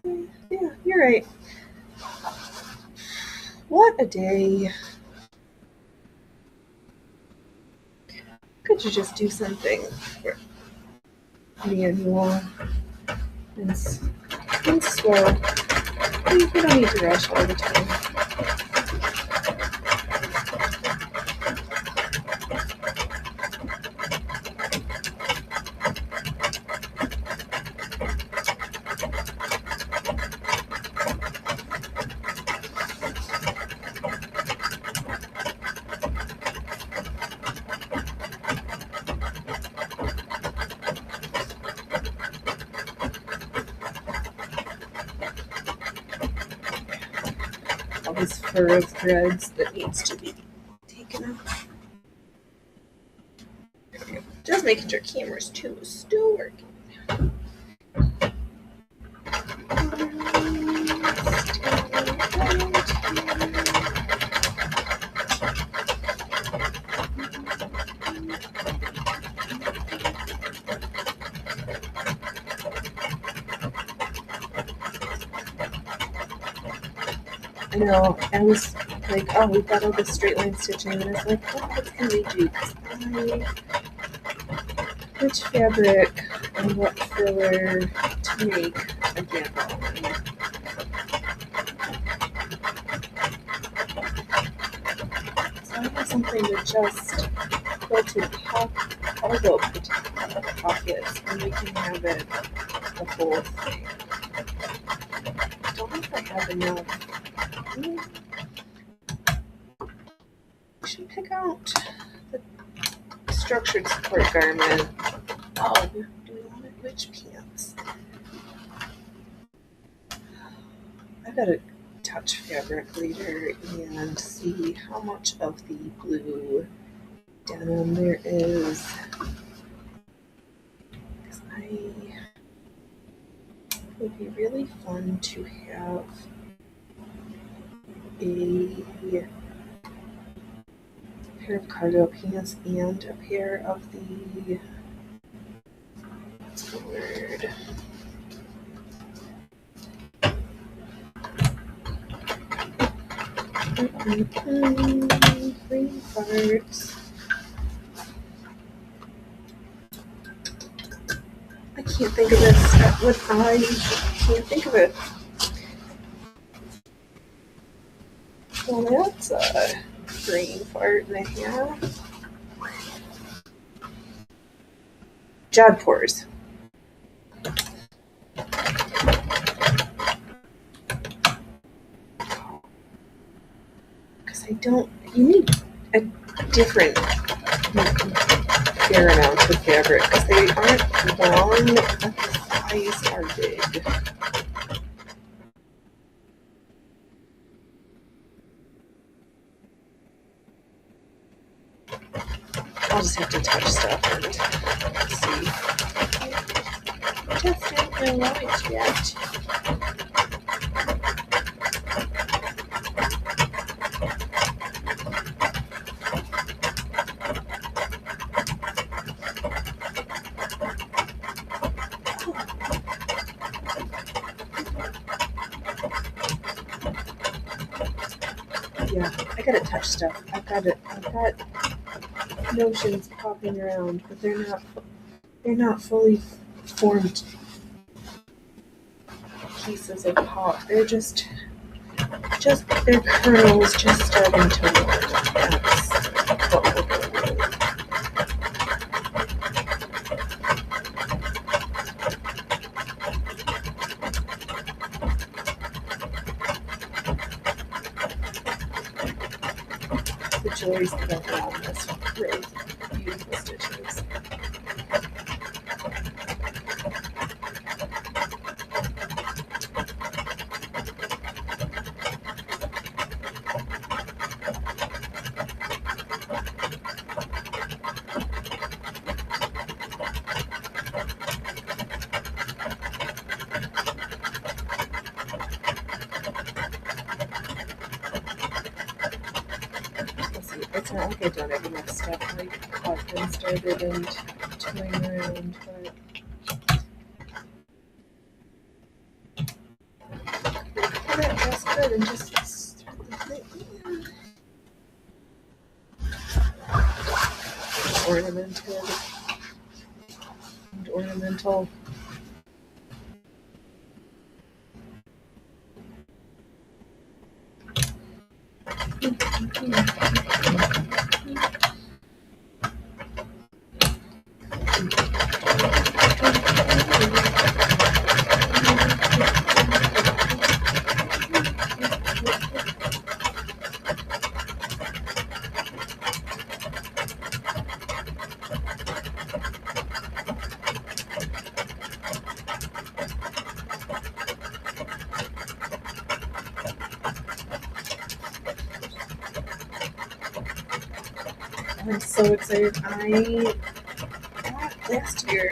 Yeah, you're right. What a day. Could you just do something manual and slow? You don't need to rush all the time. All this fur of threads that needs to be taken off. Just making sure cameras 2 is still working. I know, I was like, oh, we've got all this straight line stitching, and I was like, what can we do? Which fabric and what filler to make a gamble? So I have something to just quilted cargo pockets, and we can have it the whole thing. I don't know if I have enough. I should pick out the structured support garment. Oh, do we want it? Which pants? I've got to touch fabric later and see how much of the blue denim there is. It would be really fun to have a pair of cargo pants and a pair of the, what's the word? Green parts. I can't think of this. I can't think of it. Well, that's a green part and a half. Jodhpurs. Because you need a different fair amount of fabric because they aren't long, but the thighs are big. I'll just have to touch stuff and see. Just don't know what yet. Yeah, I gotta touch stuff. I've got notions popping around, but they're not fully formed pieces of pop. They're just their kernels just starting to work. That's what we're going with. The joys that are around this really beautiful stitches. It's not like I don't have enough stuff like I've been started and toying around, but Good, and just start the thing. Ornamental. I'm so excited. Last year,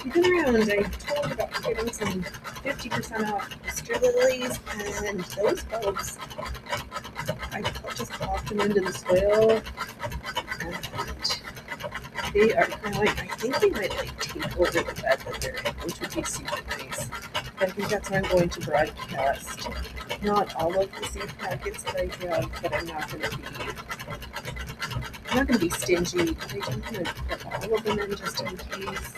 you've been around, I told you about getting some 50% off Easter lilies, and those bulbs, I just plopped them into the soil, and they are growing. I think they might take over the bed that they're in, which would be super nice. But I think that's why I'm going to broadcast not all of the seed packets that I have, but I'm not going to be stingy, but I'm going to put all of them in just in case.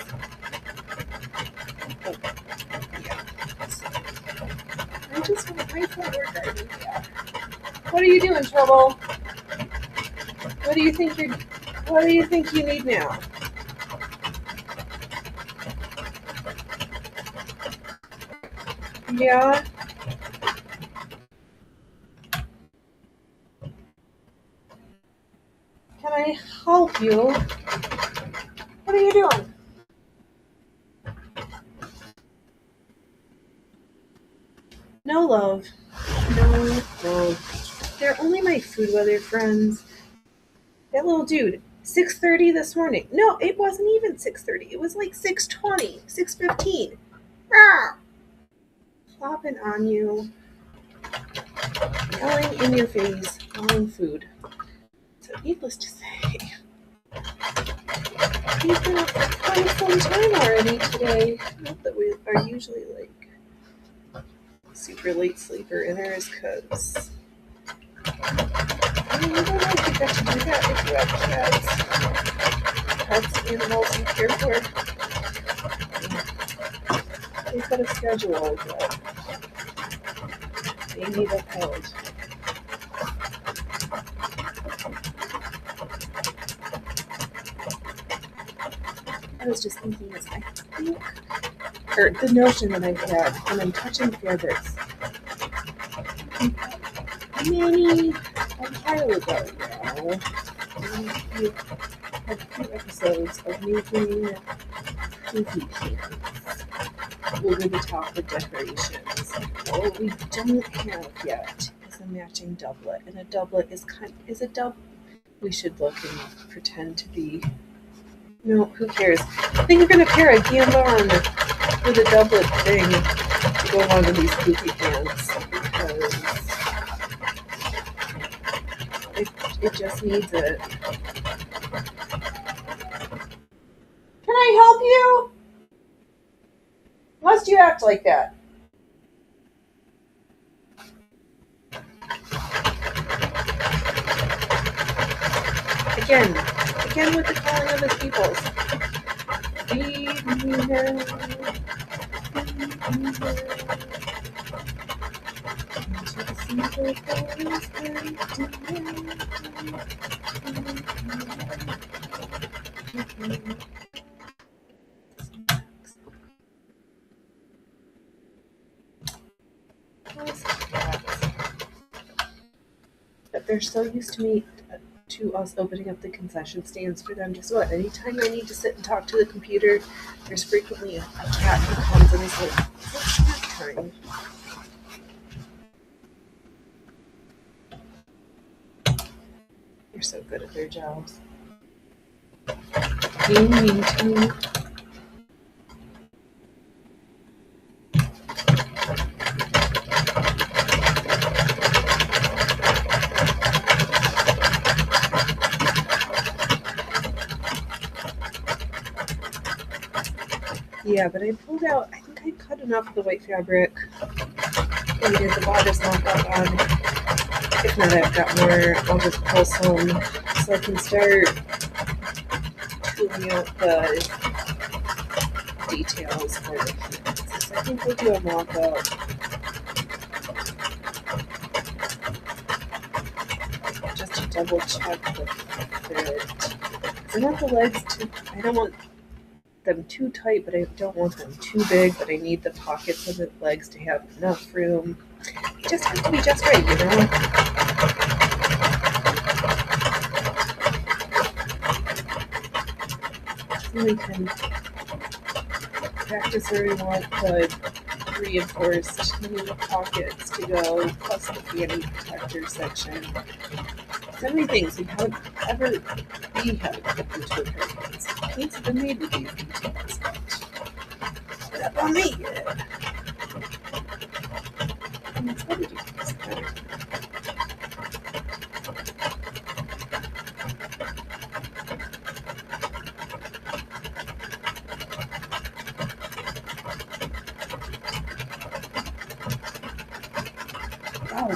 But, yeah. I just want my flower garden. Yeah. What are you doing, Trouble? What do you think you need now? Yeah. Can I help you? What are you doing? No love. No love. They're only my food weather friends. That little dude, 6:30 this morning. No, it wasn't even 6:30. It was like 6:20, 6:15. Ah! Flopping on you. Yelling in your face, calling food. So needless to say, he's been up for quite some time already today. Not that we are usually like super late sleeper inners, because I don't know if you get to do that if you have pets, animals you care for. They've got a schedule that they need upheld. I was just thinking this, I think, or the notion that I've had when I'm touching fabrics, a while ago now, we had 2 episodes of making poofy pants over the top of decorations. What we don't have yet is a matching doublet, and a doublet is a double. We should look and pretend to be. No, who cares? I think we're gonna pair a gambon with a doublet thing to go along with these poofy pants, because it just needs it. Can I help you? Must you act like that? Again with the calling of his peoples. Feed me now. But they're so used to us opening up the concession stands for them. Just what? Anytime I need to sit and talk to the computer, there's frequently a cat who comes and is like, "It's snack time." They're so good at their jobs. Being mean to me. Yeah, but I pulled out, I think I cut enough of the white fabric needed the bodice mock-up on. If not, I've got more. I'll just pull some so I can start tooling out the details for the hands. So I think we'll do a mock-up. Just to double check the fit. I want the legs to, I don't want them too tight, but I don't want them too big, but I need the pockets of the legs to have enough room. It just has to be just right, you know? So we can practice where we want the reinforced mini pockets to go, plus the fanny protector section. So many things we haven't put into a pair of pants. Pants have been made with these details, but not on me yet. And it's hard to do this better. Wow,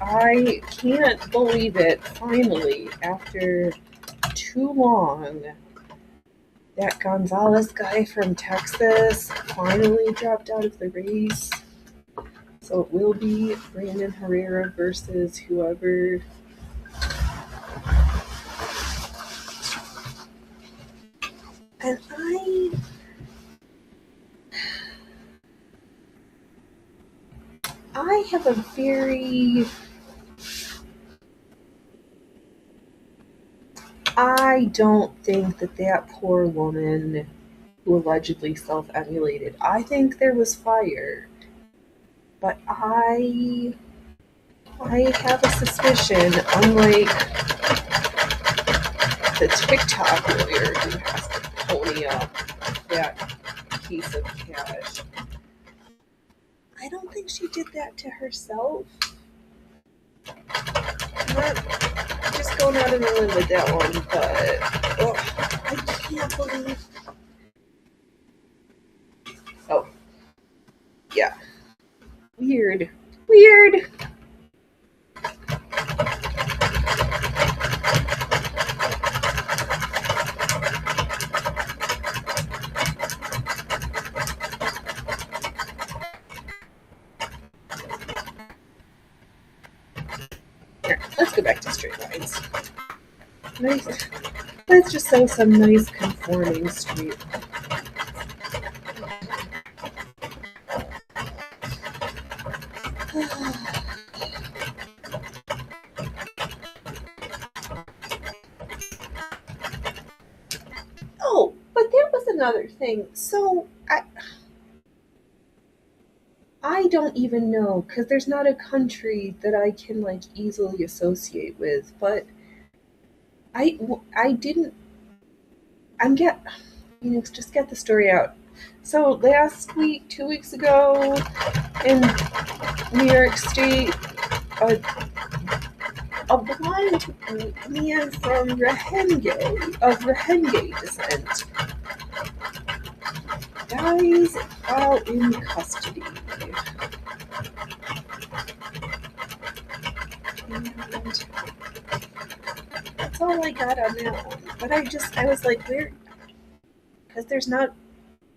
I can't believe it, finally, after too long, that Gonzalez guy from Texas finally dropped out of the race. So it will be Brandon Herrera versus whoever. And I have a very... I don't think that poor woman who allegedly self-emulated, I think there was fire. But I have a suspicion, unlike the TikTok lawyer who has to pony up that piece of cash, I don't think she did that to herself. I'm not just going out on a limb with that one, but I can't believe. Oh, yeah. Weird. Here, let's go back to straight lines. Nice. Let's just sew some nice conforming straight lines. Oh, but there was another thing. So I don't even know, because there's not a country that I can like easily associate with. But I didn't. Just get the story out. So last week, 2 weeks ago, in New York State, a blind man from of Rohingya descent, dies while in custody. And that's all I got on that one. But I was like, where? Because there's not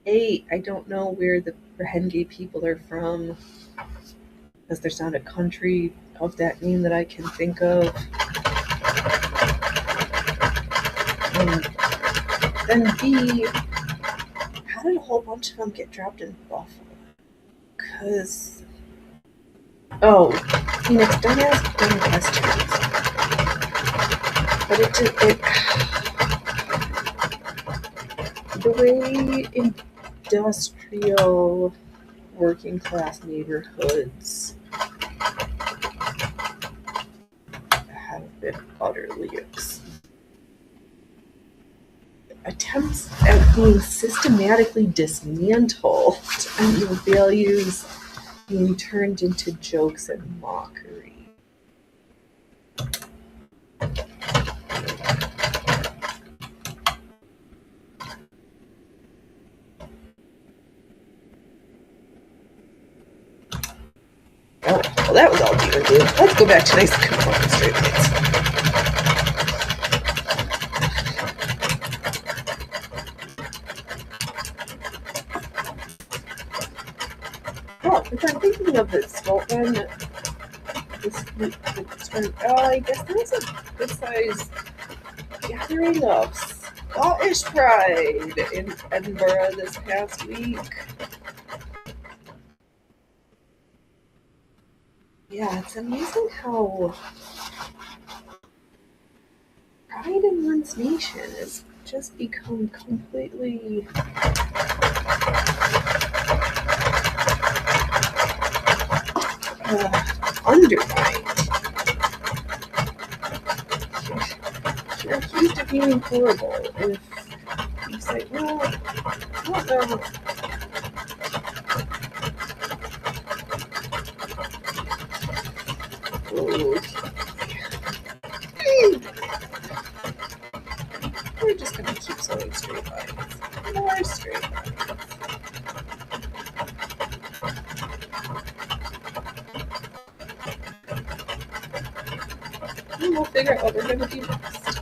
I don't know where the Rohingya people are from, because there's not a country of that name that I can think of. And then B, how did a whole bunch of them get dropped in Buffalo? Because, Phoenix, don't ask dumb questions. But the way industrial working class neighborhoods have been utterly attempts at being systematically dismantled and your values being turned into jokes and mockery. Well, that was all doom and gloom. Let's go back to nice conforming straight lines. Oh, if I'm thinking of this, well then, I guess there's a good size gathering of Scottish pride in Edinburgh this past week. Yeah, it's amazing how pride in one's nation has just become completely undermined. You're accused of being horrible if you say, well, I don't know. We're just going to keep sewing straight lines. More straight lines. And we'll figure out what we're going to do next.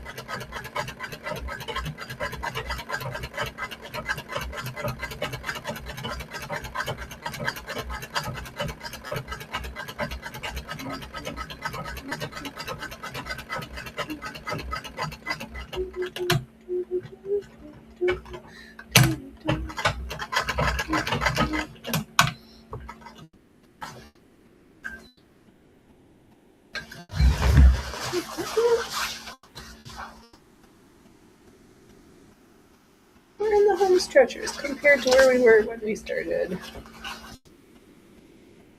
We're in the home stretchers compared to where we were when we started.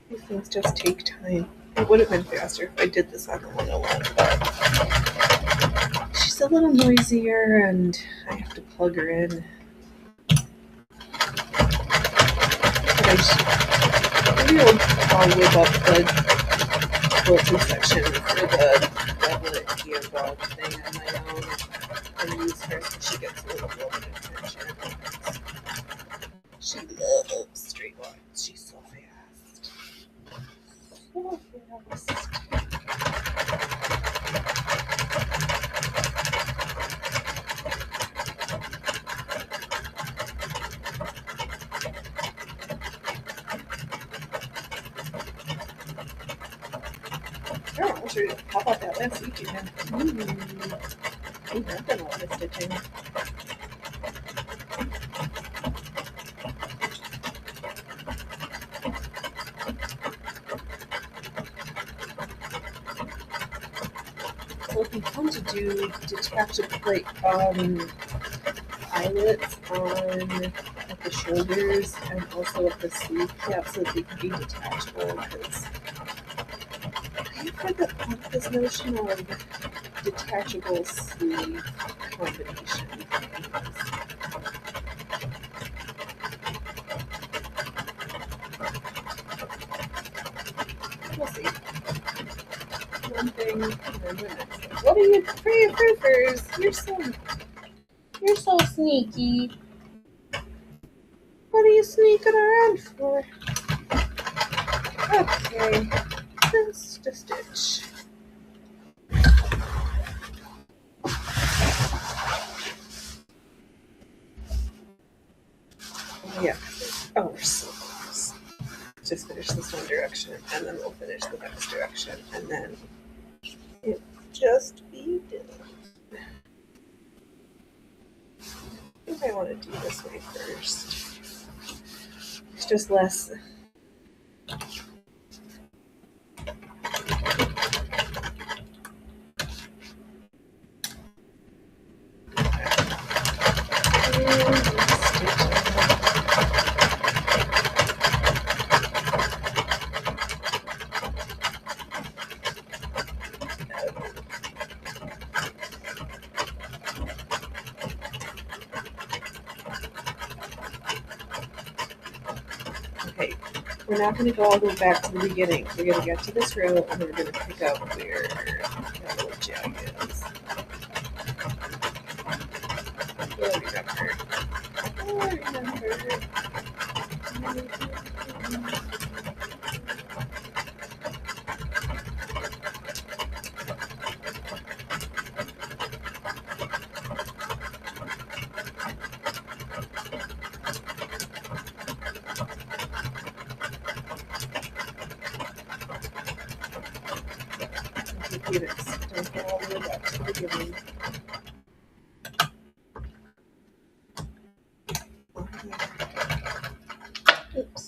These things just take time. It would have been faster if I did this on the 101, but she's a little noisier and I have to plug her in. But maybe I'll whip up the quilted section for the doublet gearbog thing on my own and use her so she gets a little bit of attention. She loves straight lines. She's so fast. So fast. Oh, I'll show you. How about that last week again? Ooh, that's been a lot of stitching. So it'd be fun to do detachable eyelets on at the shoulders and also at the sleeve cap so that they can be detachable because I've heard this notion of detachable sleeve combination. We'll see. One thing and then the next thing. What are you proofers? You're so sneaky. What are you sneaking around for? Okay. Just a stitch. Yeah. Oh, we're so close. Just finish this one direction, and then we'll finish the next direction, and then it just be done. I think I want to do this way first. It's just less. Okay, we're not going to go all the way back to the beginning. We're going to get to this row and we're going to pick up where that little jag is. We'll remember. Phoenix. Don't go all the way back to the beginning. Oops.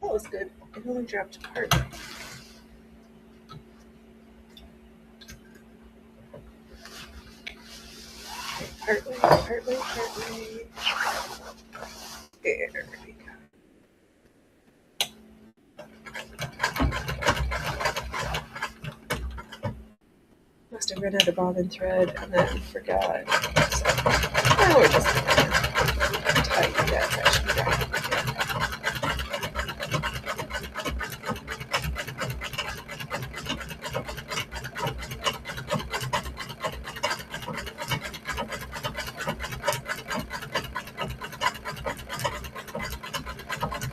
That was good. It only dropped part. Partway. There we go. Must have run out of bobbin thread and then forgot. So now we're just gonna tighten that section down again.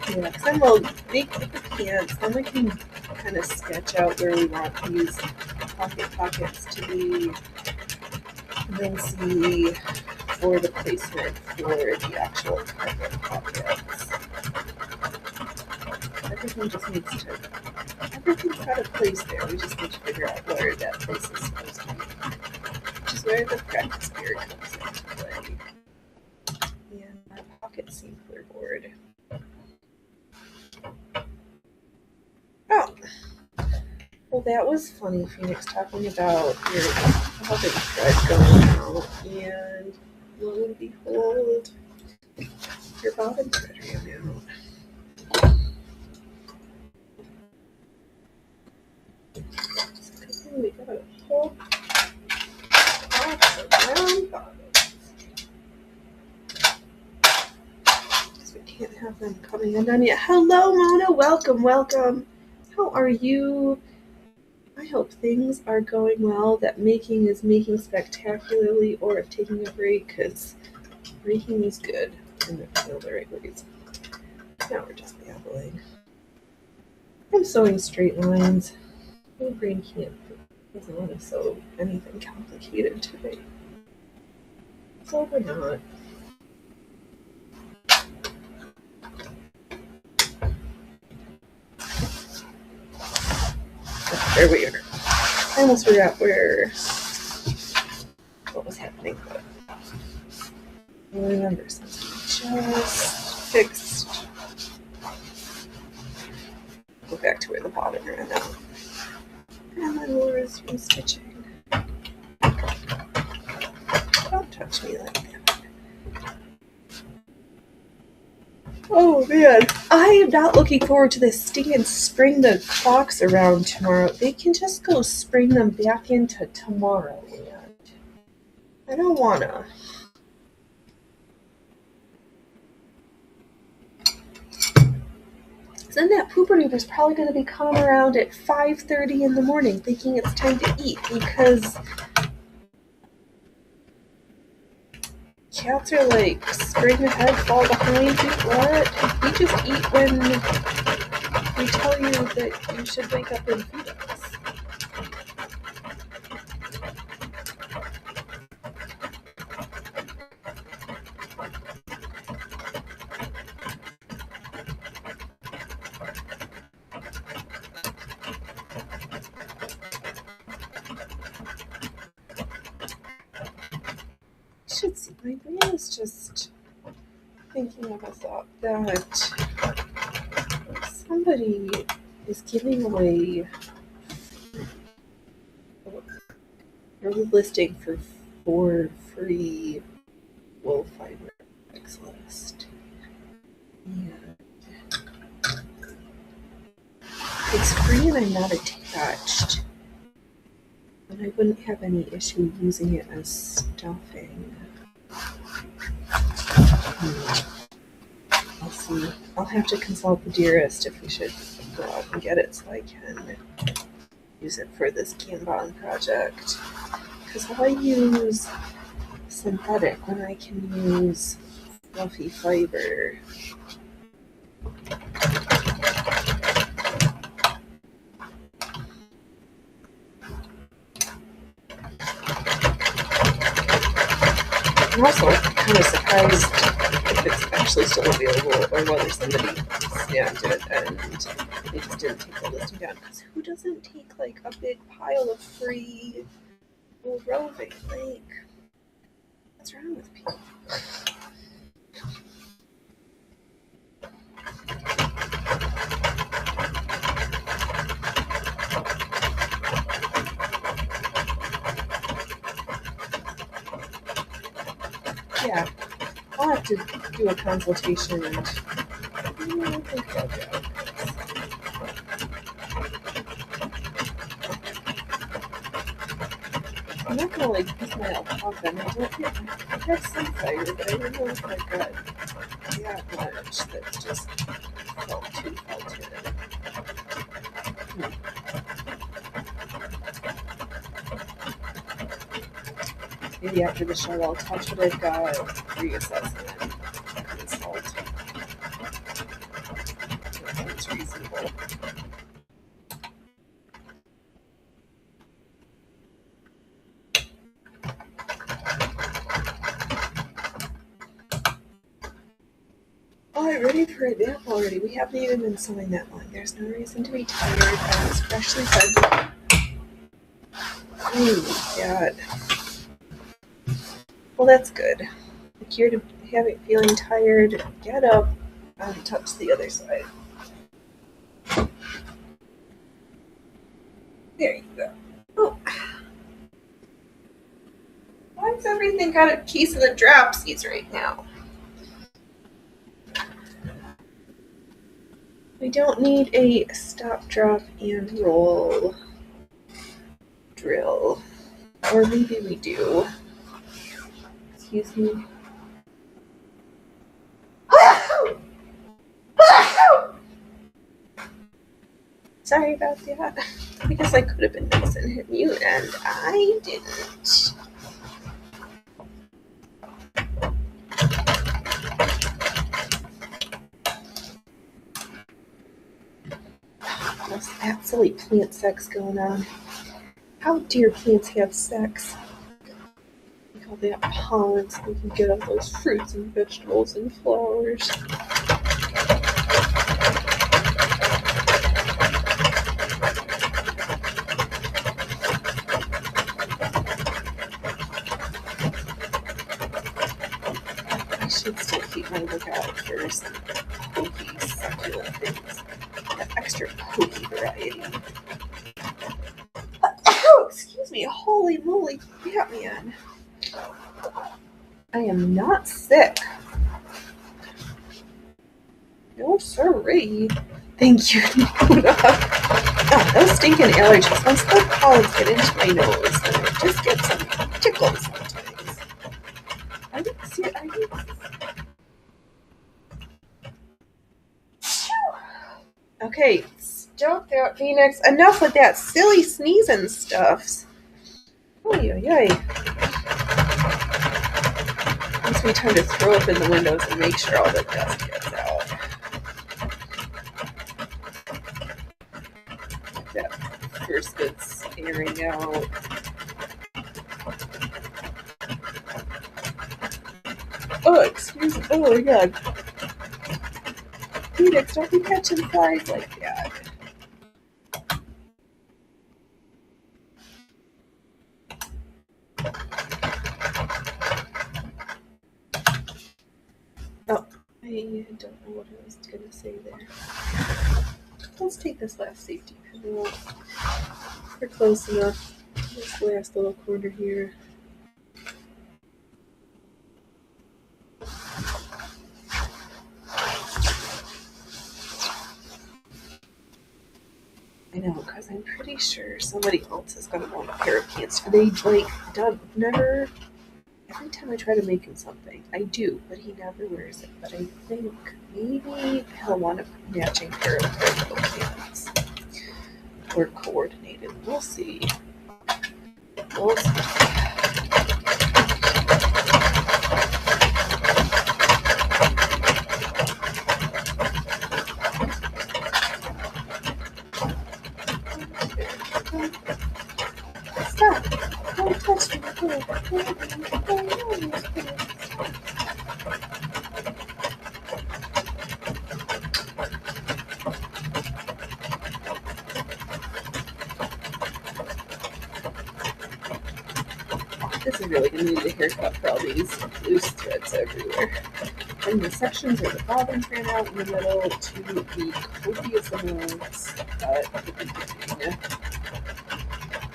Yeah, because then we'll make the pants, then we can kind of sketch out where we want these pockets to be, and then see for the placement for the actual carpet pockets. Everything's got a place there, we just need to figure out where that place is supposed to be, which is where the practice gear comes into play. And our pocket seam clear board. Oh, well, that was funny, Phoenix, talking about your bobbin thread going out, and lo and behold, your bobbin thread ran out. So we got a whole box of round bobbins. Because we can't have them coming undone yet. Hello, Mona. Welcome. How are you? I hope things are going well, that making is making spectacularly, or if taking a break, because breaking is good in the right ways. Now we're just babbling. I'm sewing straight lines. My brain doesn't want to sew anything complicated today. So we're not. There we are. I almost forgot what was happening, but I remember something. Just fixed. Go back to where the bobbin ran out. And then we'll resume stitching. Don't touch me like that. Oh man, I am not looking forward to this stinking spring the clocks around tomorrow. They can just go spring them back into tomorrow. I don't wanna. Then that pooper duper's probably going to be coming around at 5:30 in the morning thinking it's time to eat, because cats are like spring ahead, fall behind. What? We just eat when we tell you that you should wake up and feed us. My brain is just thinking of a thought that somebody is giving away a listing for 4 free wool fiber Craigslist. And it's free and I'm not attached. And I wouldn't have any issue using it as stuffing. I'll see. I'll have to consult the dearest if we should go out and get it so I can use it for this Kanban project. Because why use synthetic when I can use fluffy fiber? I'm also kind of surprised if it's actually still available or whether somebody snagged it and they just didn't take the listing down. Because who doesn't take like a big pile of free roving? Like, what's wrong with people? Yeah, I'll have to do a consultation and think about that. I'm not gonna like use my alpaca, and I have some fire, but I don't know if I've got that much that just felt too felted. Maybe after the show I'll touch what I've got, reassess it, and consult. That sounds reasonable. Alright, ready for a nap already. We haven't even been sewing that long. There's no reason to be tired. I was freshly fed. Oh my god. Well, that's good. If you're feeling tired, get up and touch the other side. There you go. Oh. Why's everything got a piece of the dropsies right now? We don't need a stop, drop, and roll drill. Or maybe we do. Excuse me. Sorry about that. I guess I could have been nice and hit mute, and I didn't. What's that silly plant sex going on? How dare plants have sex? We call that pollen so we can get all those fruits and vegetables and flowers. I should still keep my lookout for some pokey succulent things. That extra pokey variety. Oh, excuse me. Holy moly, Batman. I am not sick. No, sorry. Thank you, Luna. Oh, those stinking allergies. Once the pollens get into my nose, then I just get some tickles sometimes. Are you? Okay, stop that, Phoenix. Enough with that silly sneezing stuff. Oy, oy, oy. Gives me time to throw open the windows and make sure all the dust gets out. That first bit's airing out. Oh, excuse me. Oh my god. Phoenix, don't be catching flies like that. Oh, I don't know what I was going to say there. Let's take this last safety pin out. We're close enough. This last little corner here. I know, because I'm pretty sure somebody else is going to want a pair of pants. They, never... Every time I try to make him something, I do, but he never wears it. But I think maybe he'll want a matching pair of little pants. Or coordinated. We'll see. We'll see. Stop! Don't touch me. This is really going to need a haircut for all these loose threads everywhere. And the sections where the bobbins ran out in the middle to the copious amounts at the beginning.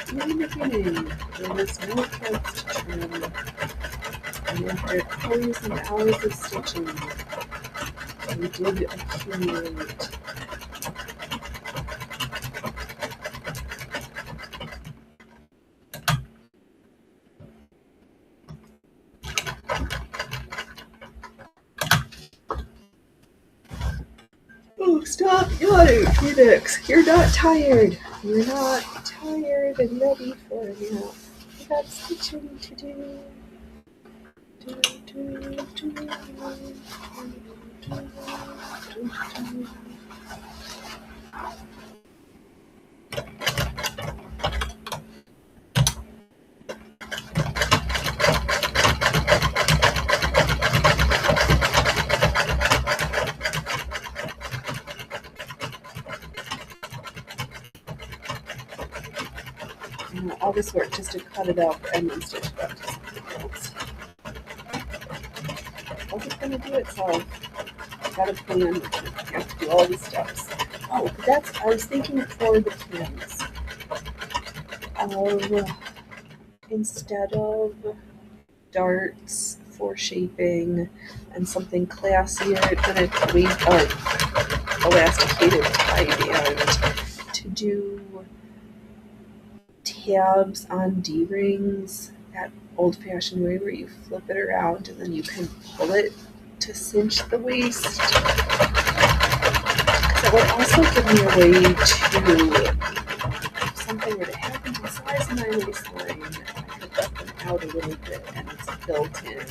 In the beginning, there was no threads to trim, and after hours and hours of stitching, we did accumulate. Oh, stop yawning, Phoenix. You're not tired. You're not tired and ready for it now. We got stitching to do. All this work just to cut it up and then stitch it up to something else. How's it going to do itself? I've got a plan. You have to do all these steps. Oh, but I was thinking for the pins. Instead of darts for shaping and something classier than a elasticated tie band, to do tabs on D-rings, that old-fashioned way where you flip it around and then you can pull it to cinch the waist. That would also give me a way to, if something were to happen to the size of my waistline, I could let them out a little bit and it's built in.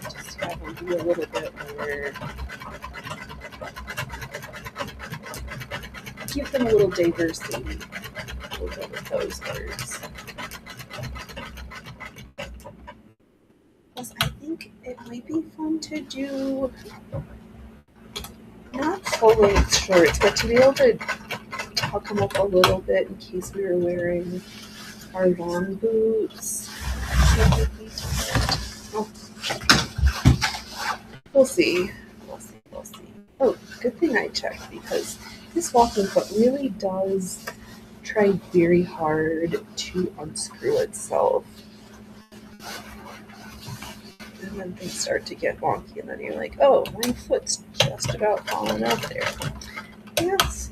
Just have them be a little bit more, give them a little diversity. We'll go with those words. Plus, I think it might be fun to do not full-length shorts, but to be able to tuck them up a little bit in case we were wearing our long boots. Oh. We'll see. Oh, good thing I checked because this walking foot really does try very hard to unscrew itself. And then things start to get wonky and then you're like, oh, my foot's just about falling out there. Yes.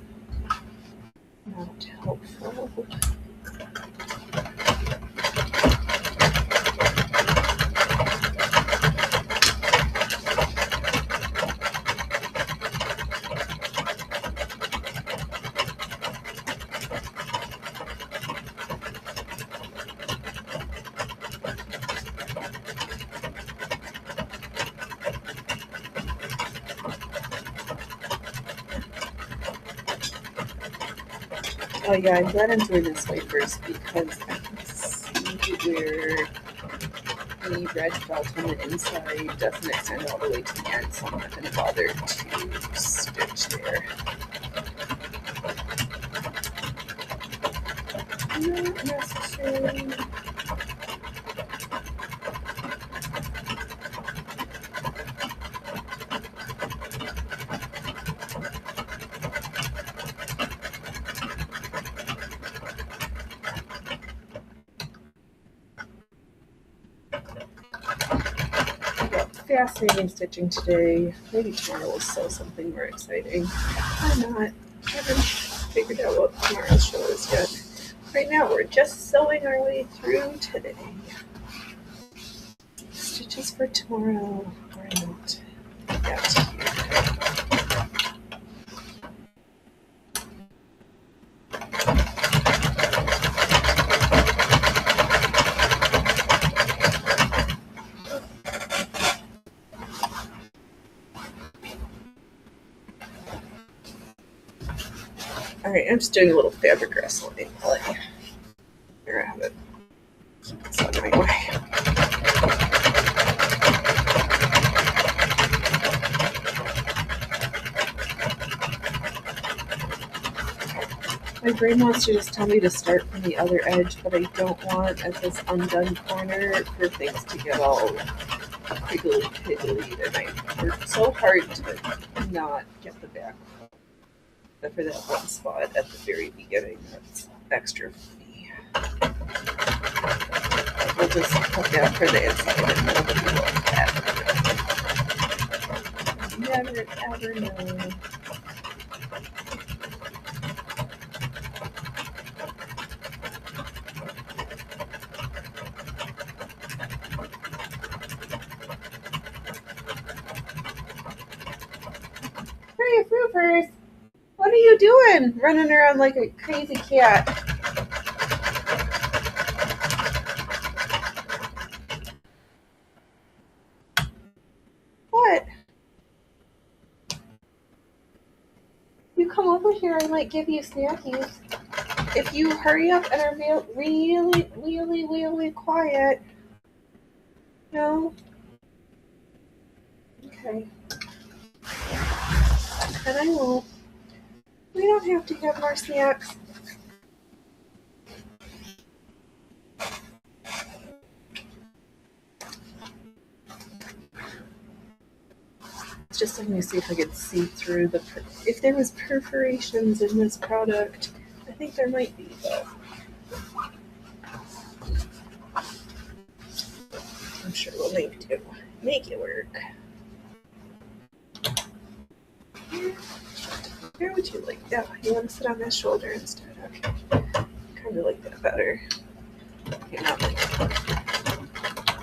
Not helpful. Oh yeah, I'm glad I'm doing this way first because I can see where the red felt on the inside doesn't extend all the way to the end, so I'm not going to bother to stitch there. Not necessary. Fascinating stitching today. Maybe tomorrow will sew something more exciting. I'm not. I haven't figured out what tomorrow's show is yet. Right now we're just sewing our way through today. Stitches for tomorrow or not yet. Alright, I'm just doing a little fabric wrestling. Here I have it. It's on my way. My brain wants to just tell me to start from the other edge, but I don't want at this undone corner for things to get all piggly, and I worked so hard to not get the back for that one spot at the very beginning. That's extra for me. We'll just cut that for the inside and nobody will ever know. Hey, Roofers! What are you doing? Running around like a crazy cat. What? You come over here, I might give you snackies. If you hurry up and are really quiet. No? Okay. Then I won't. We don't have to have more snacks. It's just let me see if I can see through the. If there was perforations in this product, I think there might be, but I'm sure we'll make it work. Where would you like that? You want to sit on that shoulder instead? Okay. Kind of like that better. Okay, not like that.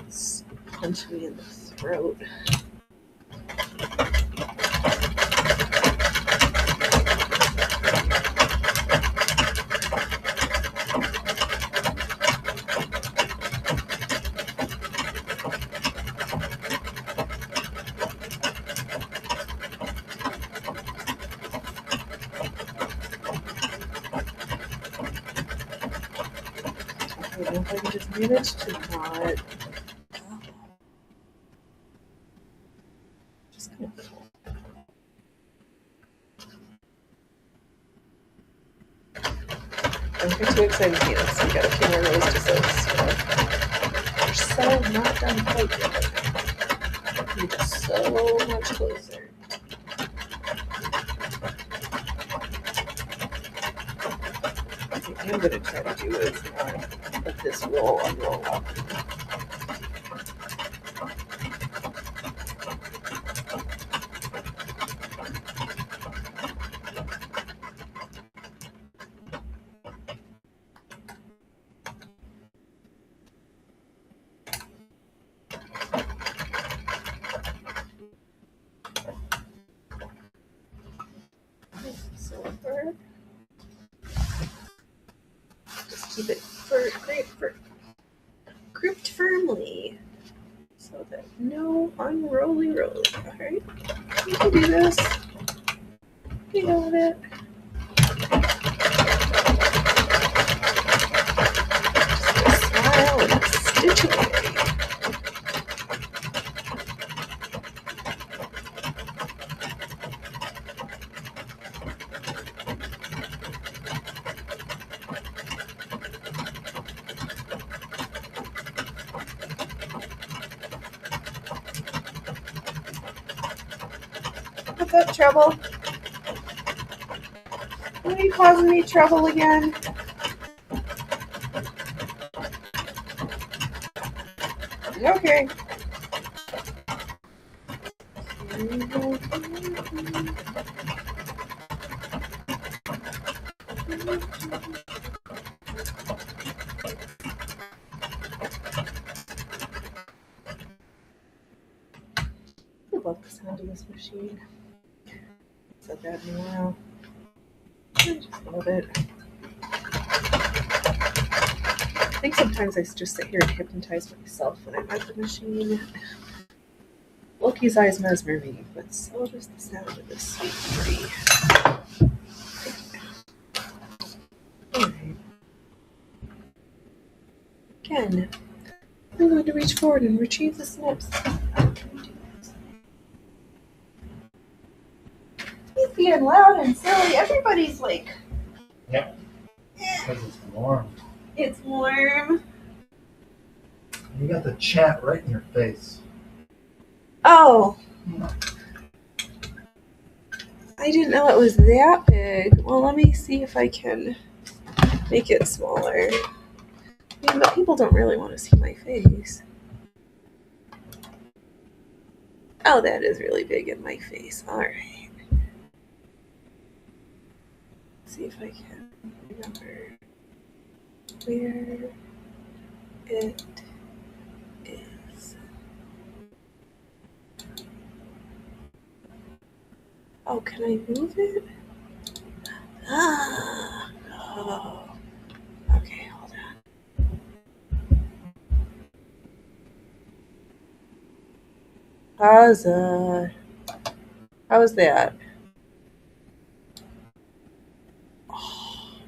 It's punch me in the throat. I don't know if I can just manage to not. Just kind of. Don't get too excited, Venus. We got a few more rows to sew. We're so not done quite yet. We're just so much closer. What I'm going to try to do is not let this roll unroll up. Silver. Just keep it gripped firmly so that no unrolly rolly. Alright, you can do this. You got it. Just smile and stitch away. What's up, Trouble? Why are you causing me trouble again? Okay. I love the sound of this machine. Said that in a while. I just love it. I think sometimes I just sit here and hypnotize myself when I'm at the machine. Loki's eyes mesmer me, but so does the sound of this sweet tree. Alright. Again, I'm going to reach forward and retrieve the snips. He's being loud and silly. Everybody's like Because it's warm. It's warm. You got the chat right in your face. Oh. I didn't know it was that big. Well, let me see if I can make it smaller. I mean, but people don't really want to see my face. Oh, that is really big in my face. Alright. See if I can remember where it is. Oh, can I move it? Ah. Oh. Okay, hold on. How's that? Oh,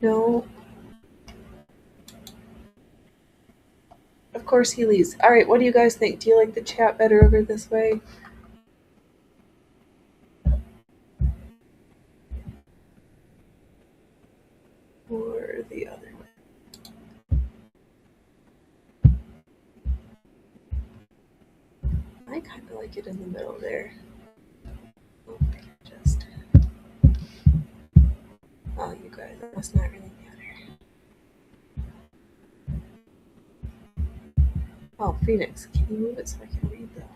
no. Of course he leaves. Alright, what do you guys think? Do you like the chat better over this way? Or the other way? I kind of like it in the middle there. Oh, I can just... Oh, you guys, that's not really matter. Oh, Phoenix, can you move it so I can read though?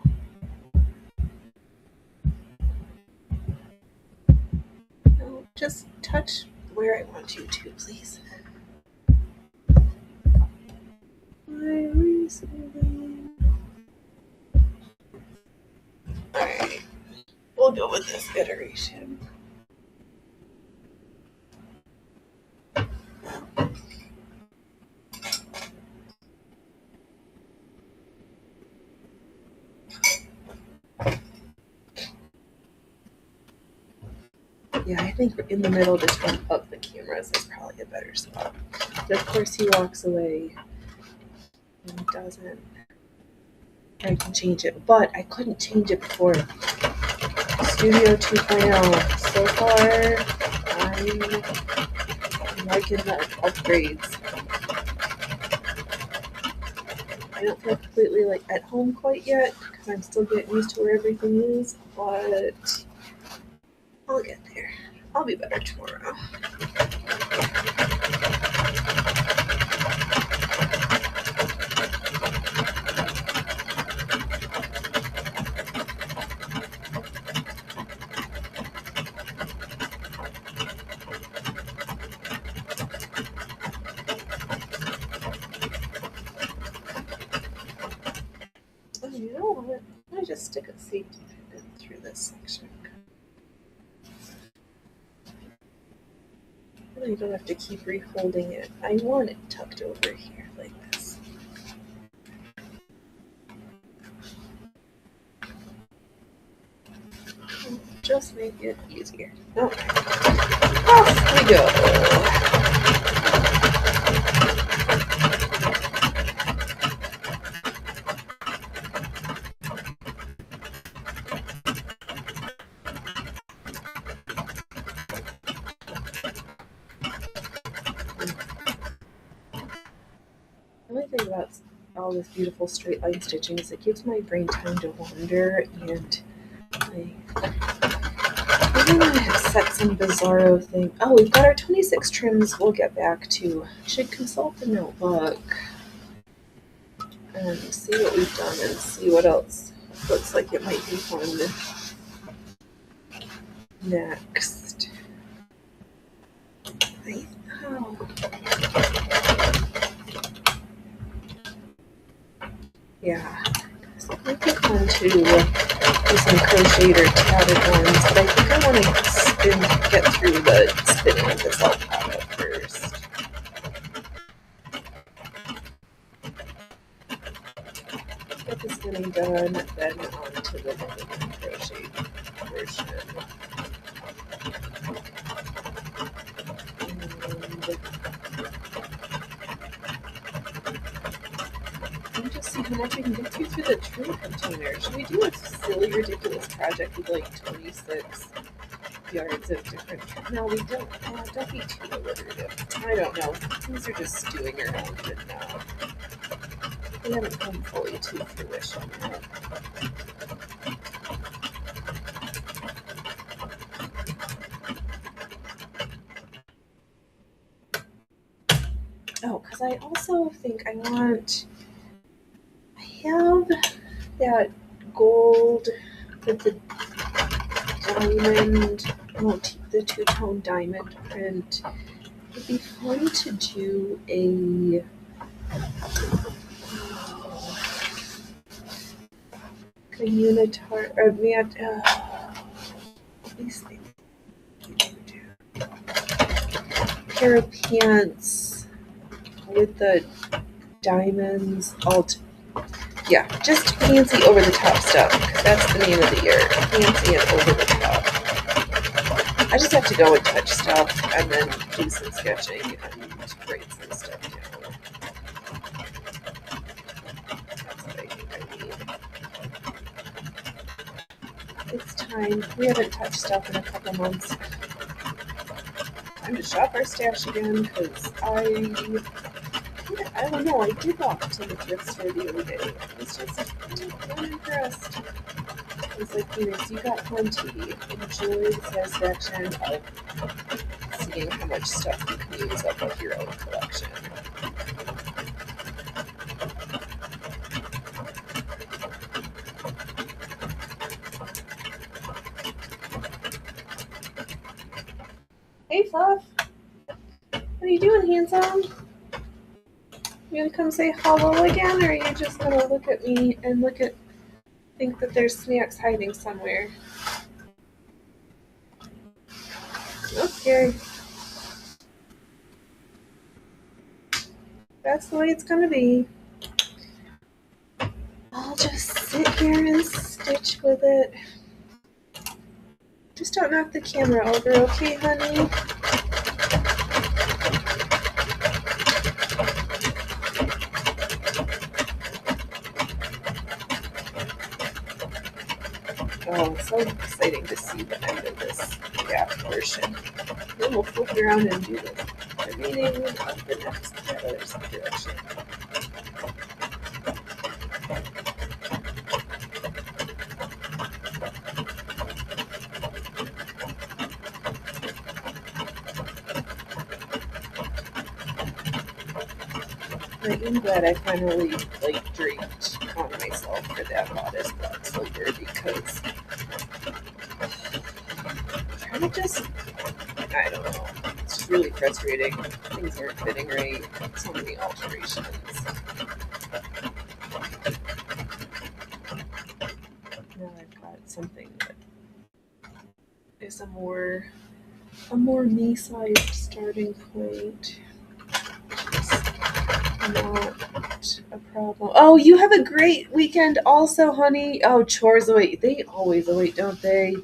No, just touch where I want you to, please. Alright, we'll go with this iteration. Yeah, I think in the middle to turn up the cameras is probably a better spot. But of course he walks away and doesn't. I can change it, but I couldn't change it before Studio 2.0. So far, I'm liking the upgrades. I don't feel completely like at home quite yet because I'm still getting used to where everything is, but I'll get there. I'll be better tomorrow. Oh, you know what? Let me just stick a safety pin through this section. Then you don't have to keep refolding it. I want it tucked over here like this. Just make it easier. Okay. Off we go. The only thing about all this beautiful straight line stitching is it gives my brain time to wander, and I want to set some bizarro thing. Oh, we've got our 26 trims we'll get back to. Should consult the notebook and see what we've done and see what else looks like it might be fun next. Yeah, I think I want to do some crocheted or tatted ones, but I think I want to get through the spinning of this alpaca first. Get the spinning done, then on to the crochet version. And just see how much I can get through the trim container. Should we do a silly, ridiculous project with like 26 yards of different. No, we don't. Don't be too alliterative. I don't know. Things are just stewing around, and they haven't come fully to fruition yet. Oh, because I also think I have that gold with the diamond, the two-tone diamond print. It'd be fun to do a unitar or these things. Pair of pants with the diamonds yeah, just fancy over the top stuff, because that's the name of the year. Fancy and over the top. I just have to go and touch stuff and then do some sketching and write some stuff down. That's what I think I need. It's time. We haven't touched stuff in a couple months. Time to shop our stash again, because I don't know, I did walk to the thrift store the other day. I was just unimpressed. I was like, Venus, you got plenty. Enjoy the satisfaction of seeing how much stuff you can use up of your own collection. Hey, Fluff. What are you doing, handsome? You gonna come say hello again, or are you just gonna look at me and think that there's snacks hiding somewhere? Okay. That's the way it's gonna be. I'll just sit here and stitch with it. Just don't knock the camera over, okay, honey? Oh, it's so exciting to see the end of this gap portion. Then we'll flip around and do the remaining of the next other direction. I'm glad I finally draped on myself for that modest black silver, because trying to just, I don't know, it's just really frustrating. Things aren't fitting right. So many alterations. Now I've got something that is a more me-sized starting point. Not a problem. Oh, you have a great weekend also, honey. Oh, chores await. They always await, don't they?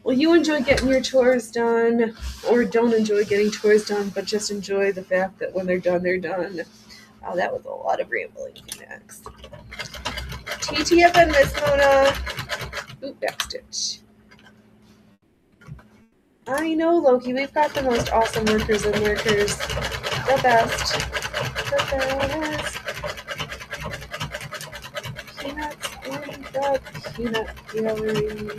Well, you enjoy getting your chores done, or don't enjoy getting chores done, but just enjoy the fact that when they're done, they're done. Oh, that was a lot of rambling. Next. TTFN, Miss Mona. Oop, backstitch. I know, Loki. We've got the most awesome workers and lurkers. The best. Peanuts in the peanut gallery. I'm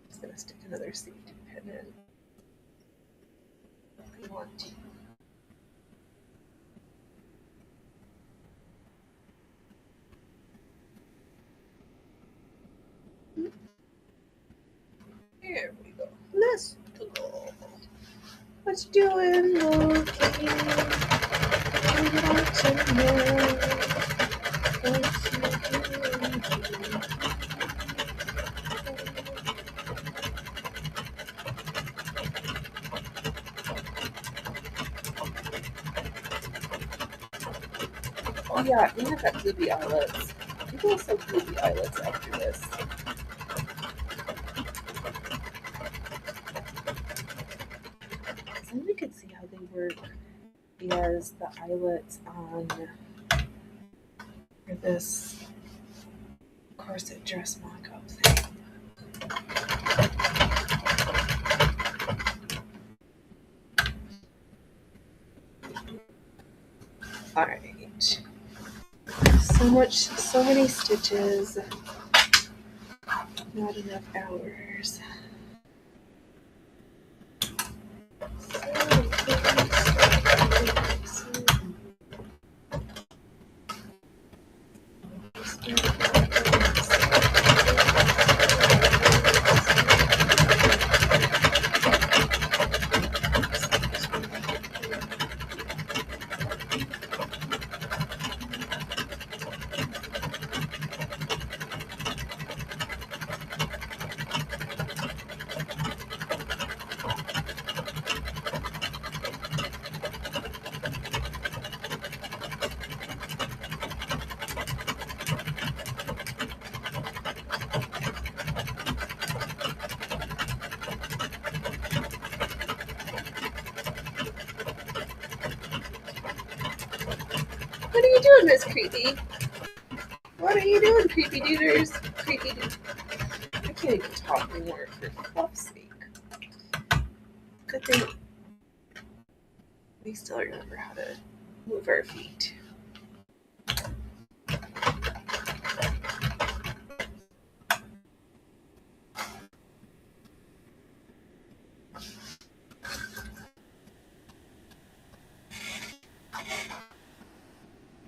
just gonna stick another safety pin in. I want to. There we go. Let's go. What you doing, Loki? I want to know what you doing. Oh yeah, and I've got gloopy eyelets. Maybe I'll sew gloopy eyelets after this. work as the eyelets on for this corset dress mock-up thing. Alright. So many stitches. Not enough hours. What are you doing, Miss Creepy? What are you doing, Creepy Dooders? Creepy Dooders. I can't even talk anymore for fluff's sake. Good thing we still remember how to move our feet.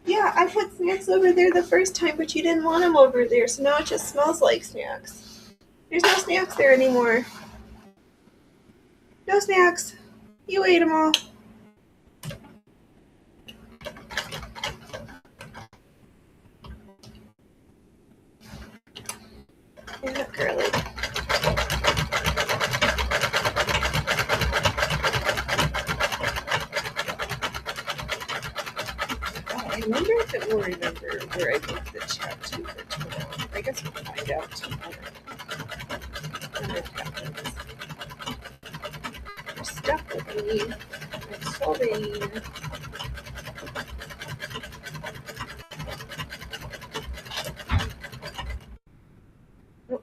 Yeah, I put snacks over there the first time, but you didn't want them over there, so now it just smells like snacks. There's no snacks there anymore. No snacks. You ate them all. Yeah, girly. I wonder if it will remember where I moved the chat to for tomorrow. I guess we'll find out tomorrow. When it happens. You're stuck with me. I'm solving. Oh.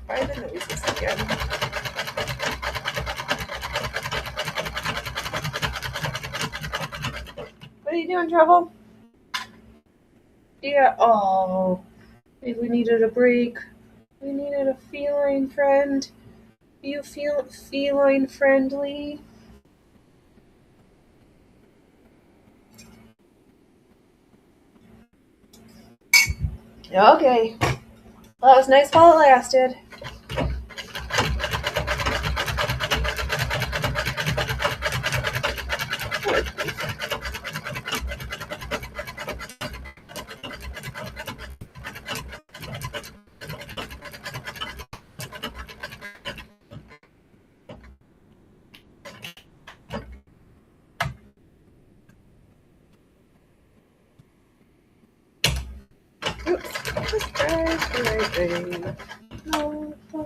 By the noises again. What are you doing, Trouble? Yeah, oh. Maybe we needed a break. We needed a feline friend. You feel feline friendly? Okay. Well, that was nice while it lasted. Oops, just drive the right way. No, oh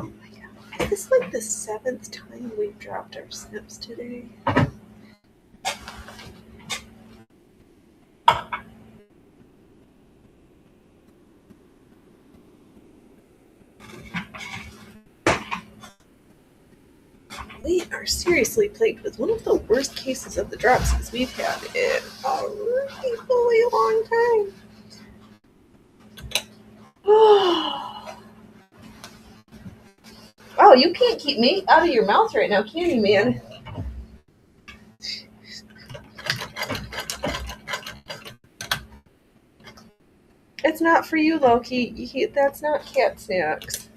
my god. Is this like the 7th time we've dropped our snips today? We are seriously plagued with one of the worst cases of the dropsies we've had in a really long time. Oh, you can't keep me out of your mouth right now, can you, man? It's not for you, Loki. That's not cat snacks.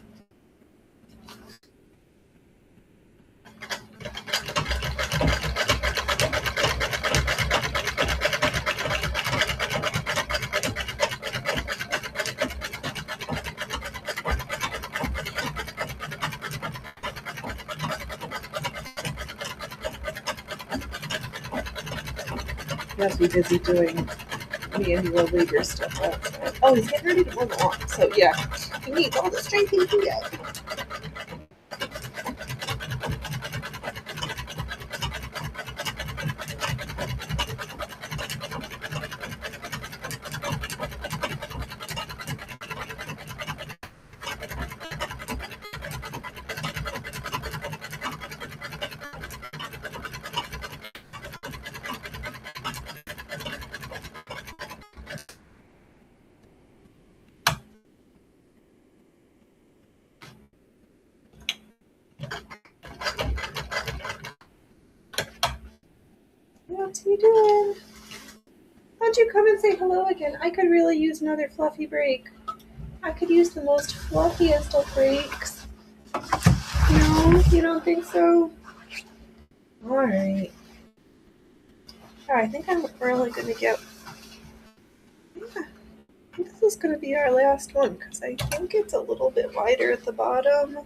You have to be busy doing manual labor stuff outside. Oh, he's getting ready to mow the lawn. So yeah, he needs all the strength he can get. What's he doing? Why don't you come and say hello again? I could really use another fluffy break. I could use the most fluffiest of breaks. No, you don't think so? Alright. I think I'm really gonna get... Yeah, this is gonna be our last one, because I think it's a little bit wider at the bottom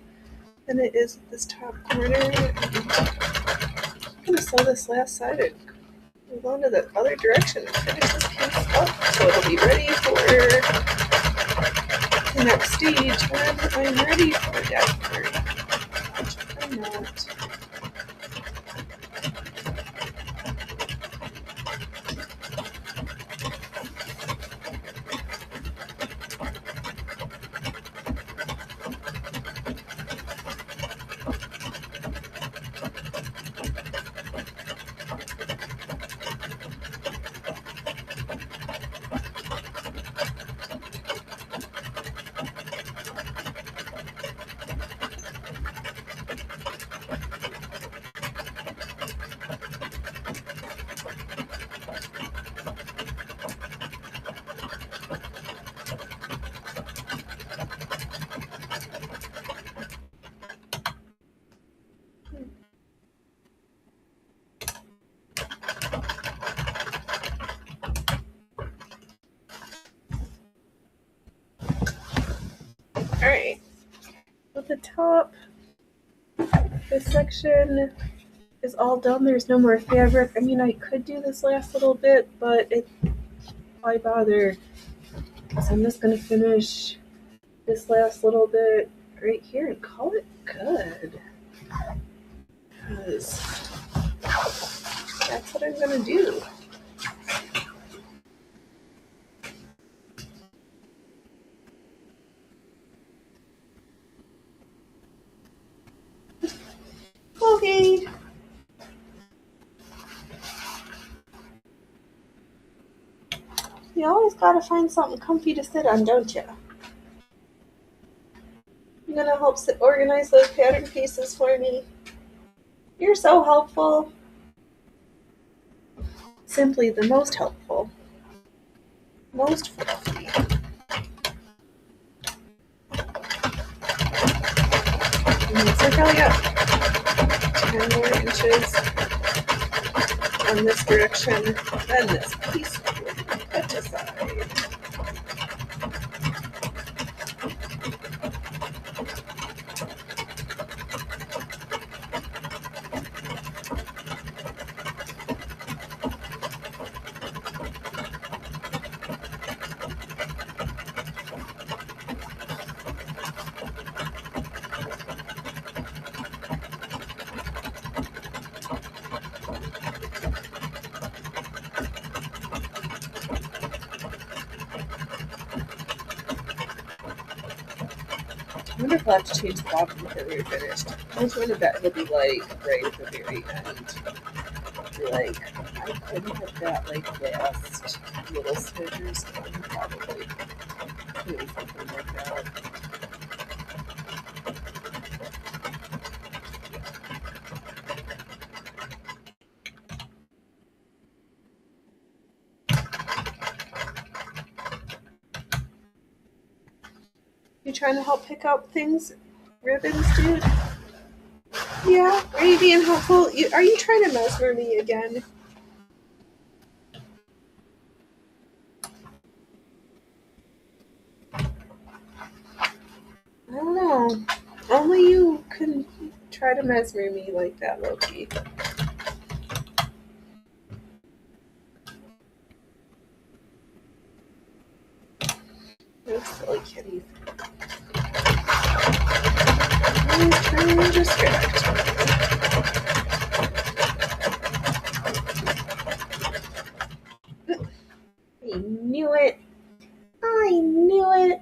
than it is at this top corner. I'm gonna sew this last side and move on to the other direction and finish this piece up so it'll be ready for the next stage when I'm ready for that part, which I'm not. Alright, at the top, this section is all done. There's no more fabric. I mean, I could do this last little bit, but why bother? So I'm just going to finish this last little bit right here and call it good. Because that's what I'm going to do. Okay. You always gotta find something comfy to sit on, don't you? You're gonna help organize those pattern pieces for me. You're so helpful. Simply the most helpful. Most fluffy. And looks like I got 10 more inches on this direction, then this piece will be put aside. I wonder if I'll have to change the bottom before we're finished. I was wondering that it'll be like right at the very end. Like, I couldn't have got like last little smidgers done, probably. Doing something like that. You trying to help pick out things? Ribbons, dude? Yeah? Are you being helpful? Are you trying to mesmer me again? I don't know. Only you can try to mesmer me like that, Loki. Those silly kitties. Always trying to distract. I knew it. I knew it.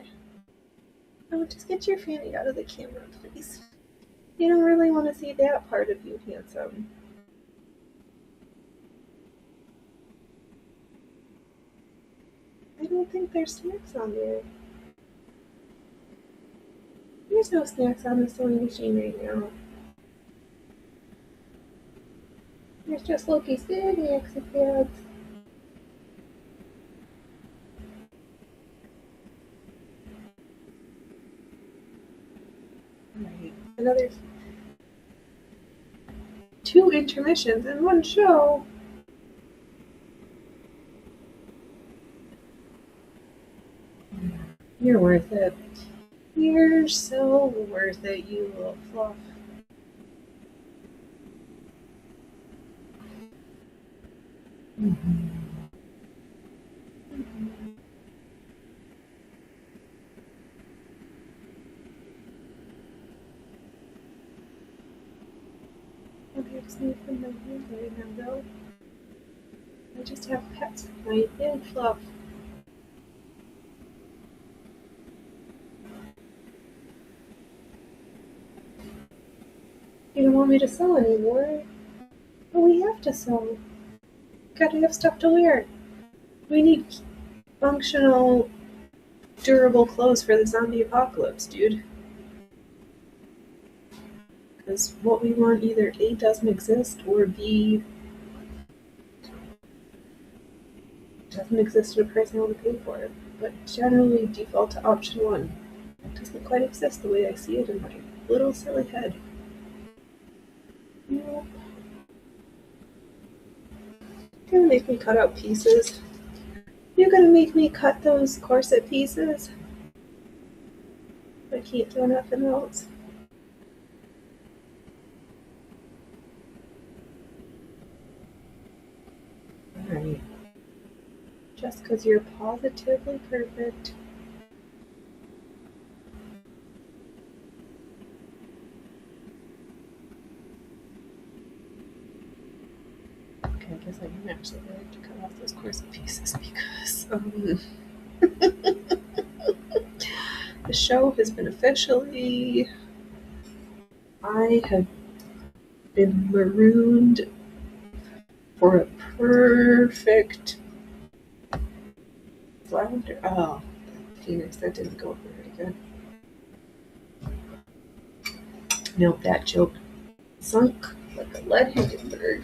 Oh, just get your fanny out of the camera, please. You don't really want to see that part of you, handsome. I don't think there's snacks on there. There's no snacks on the sewing machine right now. There's just Loki's snacks and pads. Alright, another 2 intermissions in one show. You're worth it. You're so worth it, you little fluff. Okay, I just need to put my hands right now, though. I just have pets for my thin fluff. You don't want me to sew anymore? But we have to sew. Gotta have stuff to wear. We need functional, durable clothes for the zombie apocalypse, dude. Because what we want either A, doesn't exist, or B, doesn't exist at a price I want to pay for it. But generally default to option 1. It doesn't quite exist the way I see it in my little silly head. Nope. You're gonna make me cut out pieces. You're gonna make me cut those corset pieces. I can't do nothing else. Alright. Just because you're positively perfect. Okay, I guess I am actually going to cut off those corset pieces because the show has been officially. I have been marooned for a perfect flounder. Oh, Phoenix, that didn't go very good. Nope, that joke sunk like a lead Hindenburg.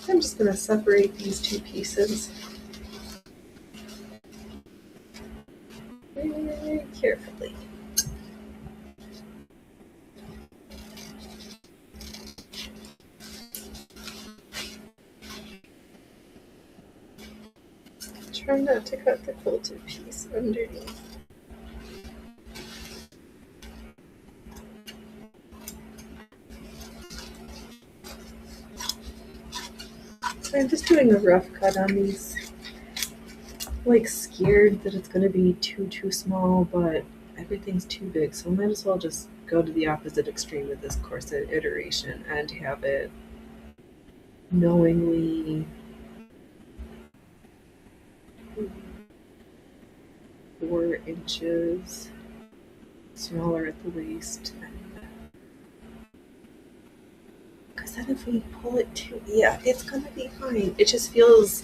I'm just going to separate these 2 pieces very carefully. Try not to cut the quilted piece underneath. So I'm just doing a rough cut on these. Like scared that it's going to be too small, but everything's too big, so I might as well just go to the opposite extreme with this corset iteration and have it knowingly 4 inches smaller at the waist. Because then if we pull it too, yeah, it's going to be fine. It just feels,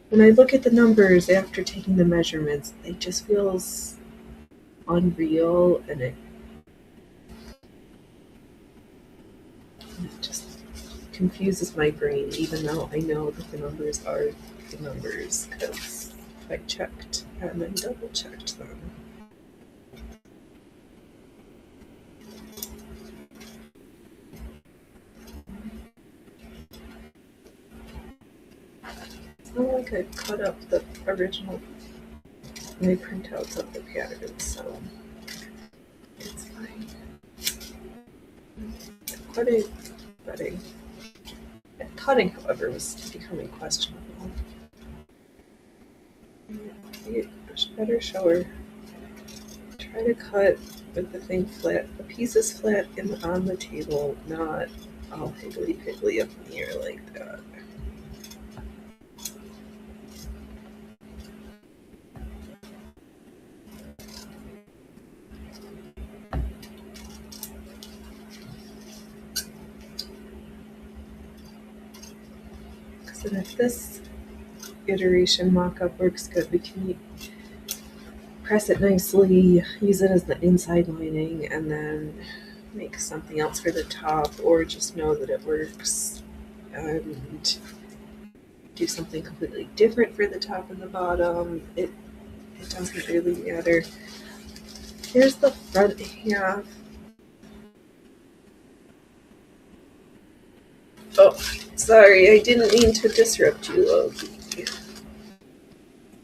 when I look at the numbers after taking the measurements, it just feels unreal, and it just confuses my brain, even though I know that the numbers are the numbers, because I checked and then double checked them. So like I cut up the original my printouts of the patterns, so it's fine. Cutting, however, was becoming questionable. You better show her. Try to cut with the thing flat. The piece is flat and on the table, not all higgly-piggly up in the air like that. So if this iteration mock-up works good, we can press it nicely, use it as the inside lining, and then make something else for the top, or just know that it works and do something completely different for the top and the bottom. It doesn't really matter. Here's the front half. Oh, sorry, I didn't mean to disrupt you, Loki.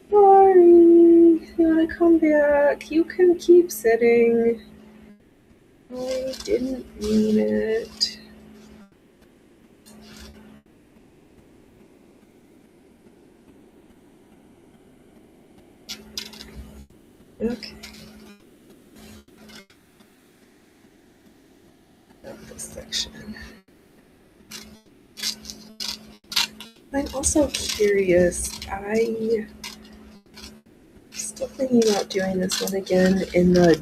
Sorry, you wanna come back? You can keep sitting. I didn't mean it. Okay. Not this section. I'm also curious. I'm still thinking about doing this one again in the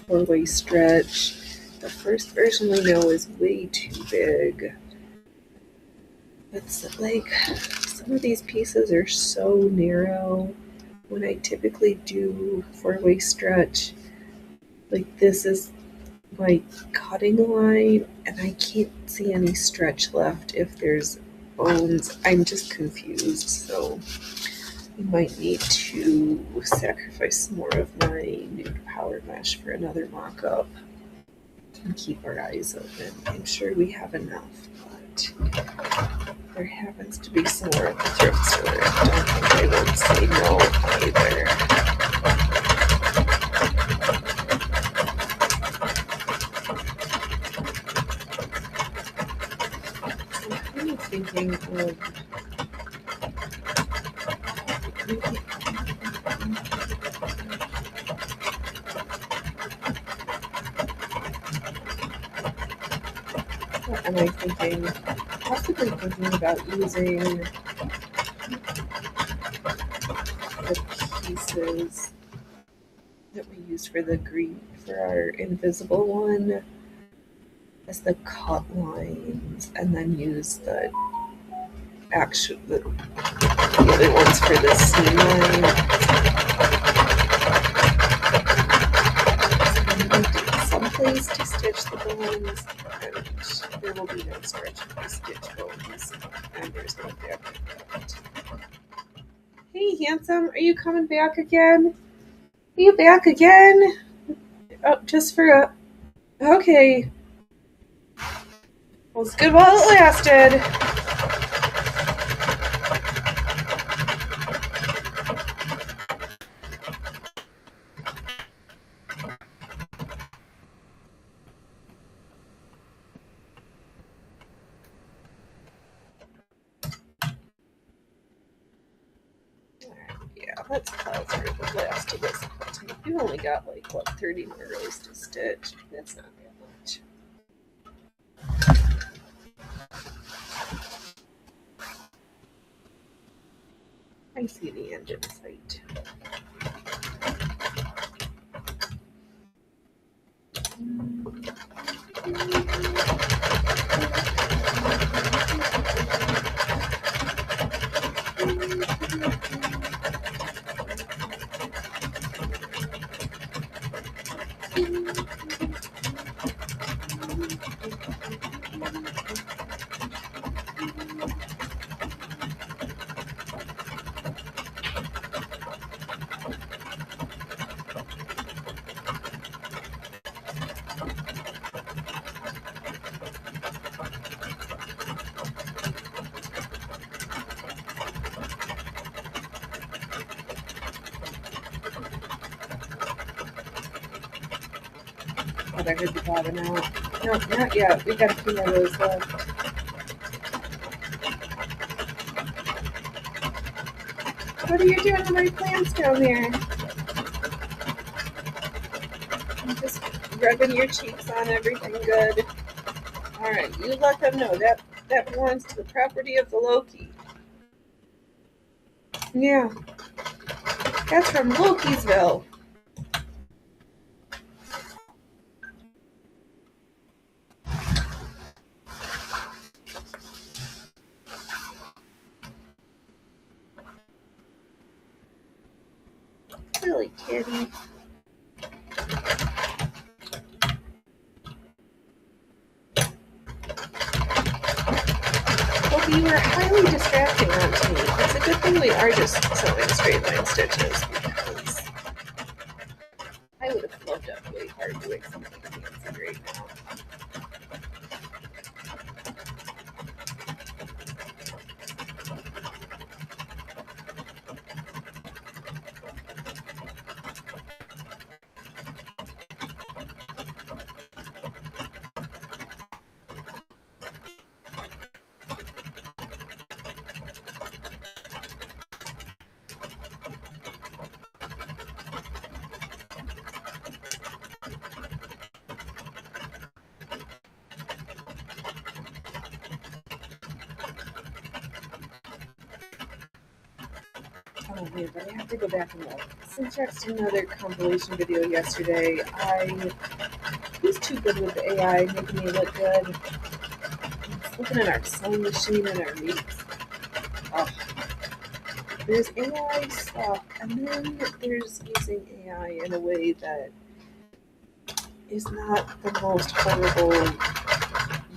4-way stretch. The first version we know is way too big. It's like some of these pieces are so narrow. When I typically do 4-way stretch, like this is my cutting line, and I can't see any stretch left if there's bones. I'm just confused, so we might need to sacrifice more of my nude power mesh for another mock-up and keep our eyes open. I'm sure we have enough, but there happens to be some more at the thrift store. I don't think I would say no either. I'm thinking of what am I thinking? Possibly thinking about using the pieces that we used for the green for our invisible one as the cut lines, and then use the other ones for the seam line. So I'm going to some place to stitch the bones, and there will be no stretch if we stitch bones, and there's no fabric cut. Hey, handsome, are you coming back again? Are you back again? Oh, just for a... Okay. Well, it's good while it lasted. Yeah, let's pause for the last of this. We've only got like, what, 30 more rows to stitch. That's not that much. I see the end in sight. I heard the bobbing out. No, not yet. We got a few more of those left. What are you doing to my plants down there? I'm just rubbing your cheeks on everything good. Alright, you let them know that belongs to the property of the Loki. Yeah. That's from Lokisville. Silly kitty. Well, you were highly distracting onto me. It's a good thing we are just sewing straight line stitches because I would have loved up really hard doing something fancy right now. Oh man, but I have to go back and look. Since I watched another compilation video yesterday, he's too good with the AI, making me look good. I'm looking at our sewing machine and our meats. Oh. There's AI stuff, and then there's using AI in a way that is not the most horrible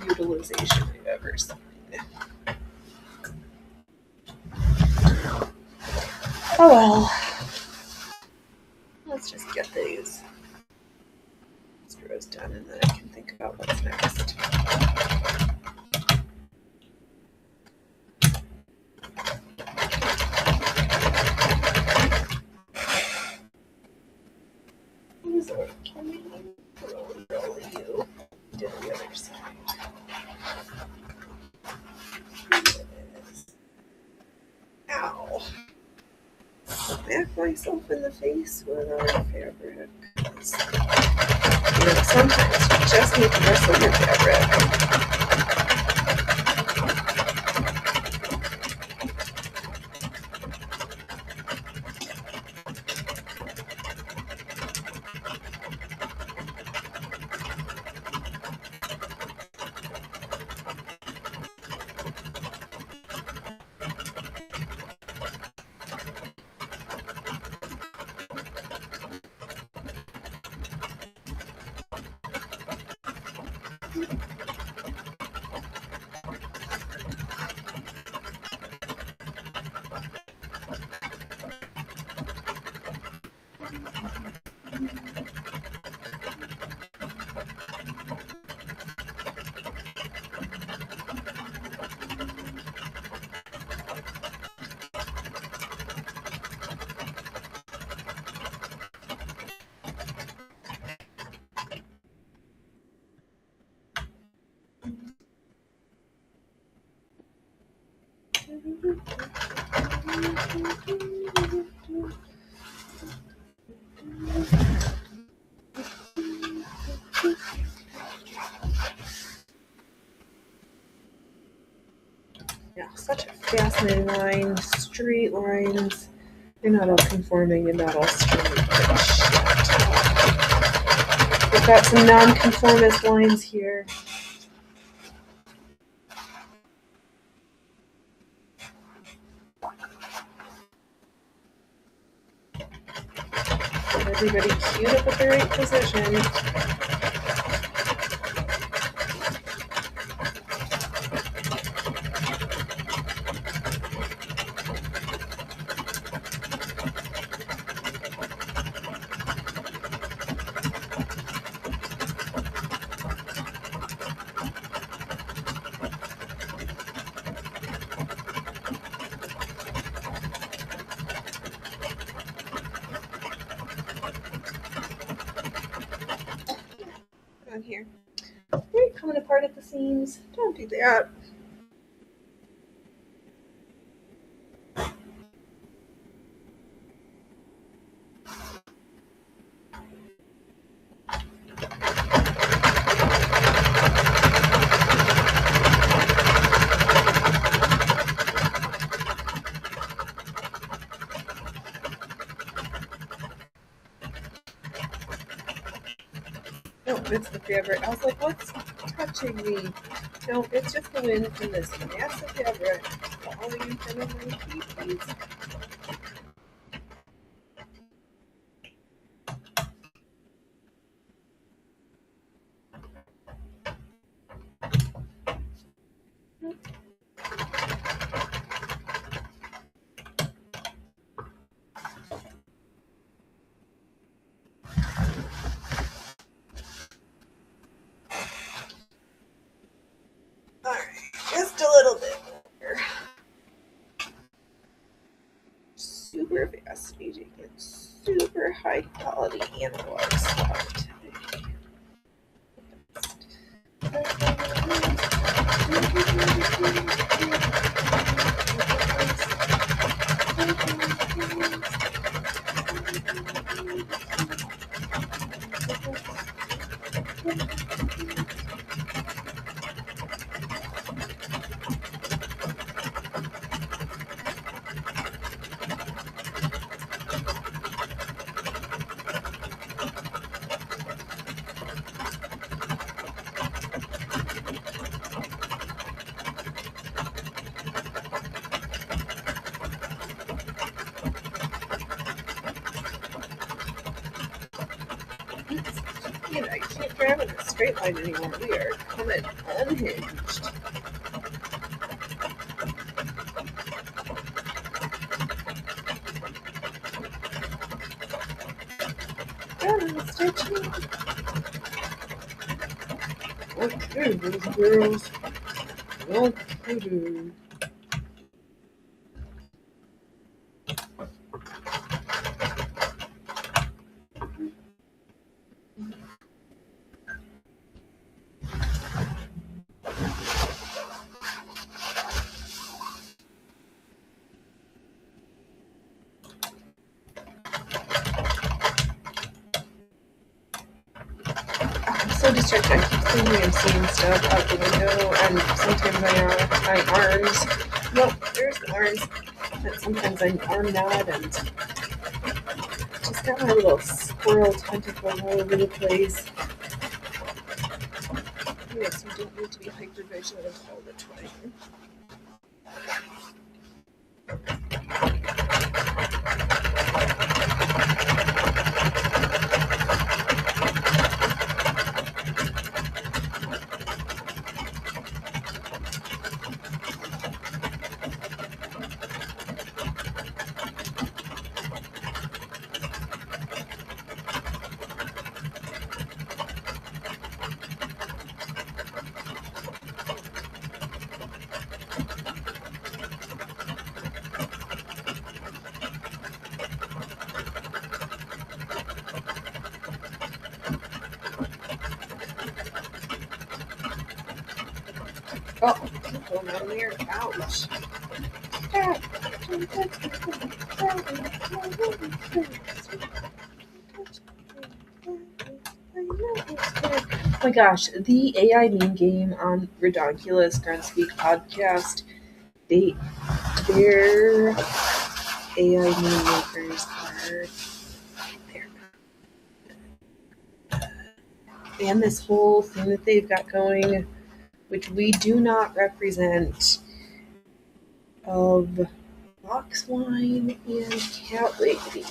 utilization I've ever seen. Oh well. Let's just get these rows done and then I can think about what's next. Can we roll you to the other side? Ow. Smack myself in the face with our fabric. You know, sometimes you just need to wrestle your fabric. Yeah, such a fascinating line. Straight lines. You're not all conforming, you're not all straight. We've got some non-conformist lines here. Everybody queued up at the right position. Are you coming apart at the seams? Don't do that. No, it's the fabric. I was like, what's touching me? No, it's just the wind from this massive fabric falling in front of my feet. Alright, just a little bit more. Super fascinating and super high quality analog stuff today. I can't drive in a straight line anymore. We are coming unhinged. Stitching. Okay, those girls. Well, do. So distracted. I keep thinking I'm seeing stuff out the window, and sometimes my arms. Nope, there's the arms. And sometimes I'm arm not, and just got my little squirrel tentacle all over the place. Yes, you don't need to be hyper vigilant all the time. Oh, going on there. Ouch. Oh my gosh, the AI meme game on Redonkulous Grunspeak podcast, their AI meme makers are there. And this whole thing that they've got going, which we do not represent, of box wine and cat lady.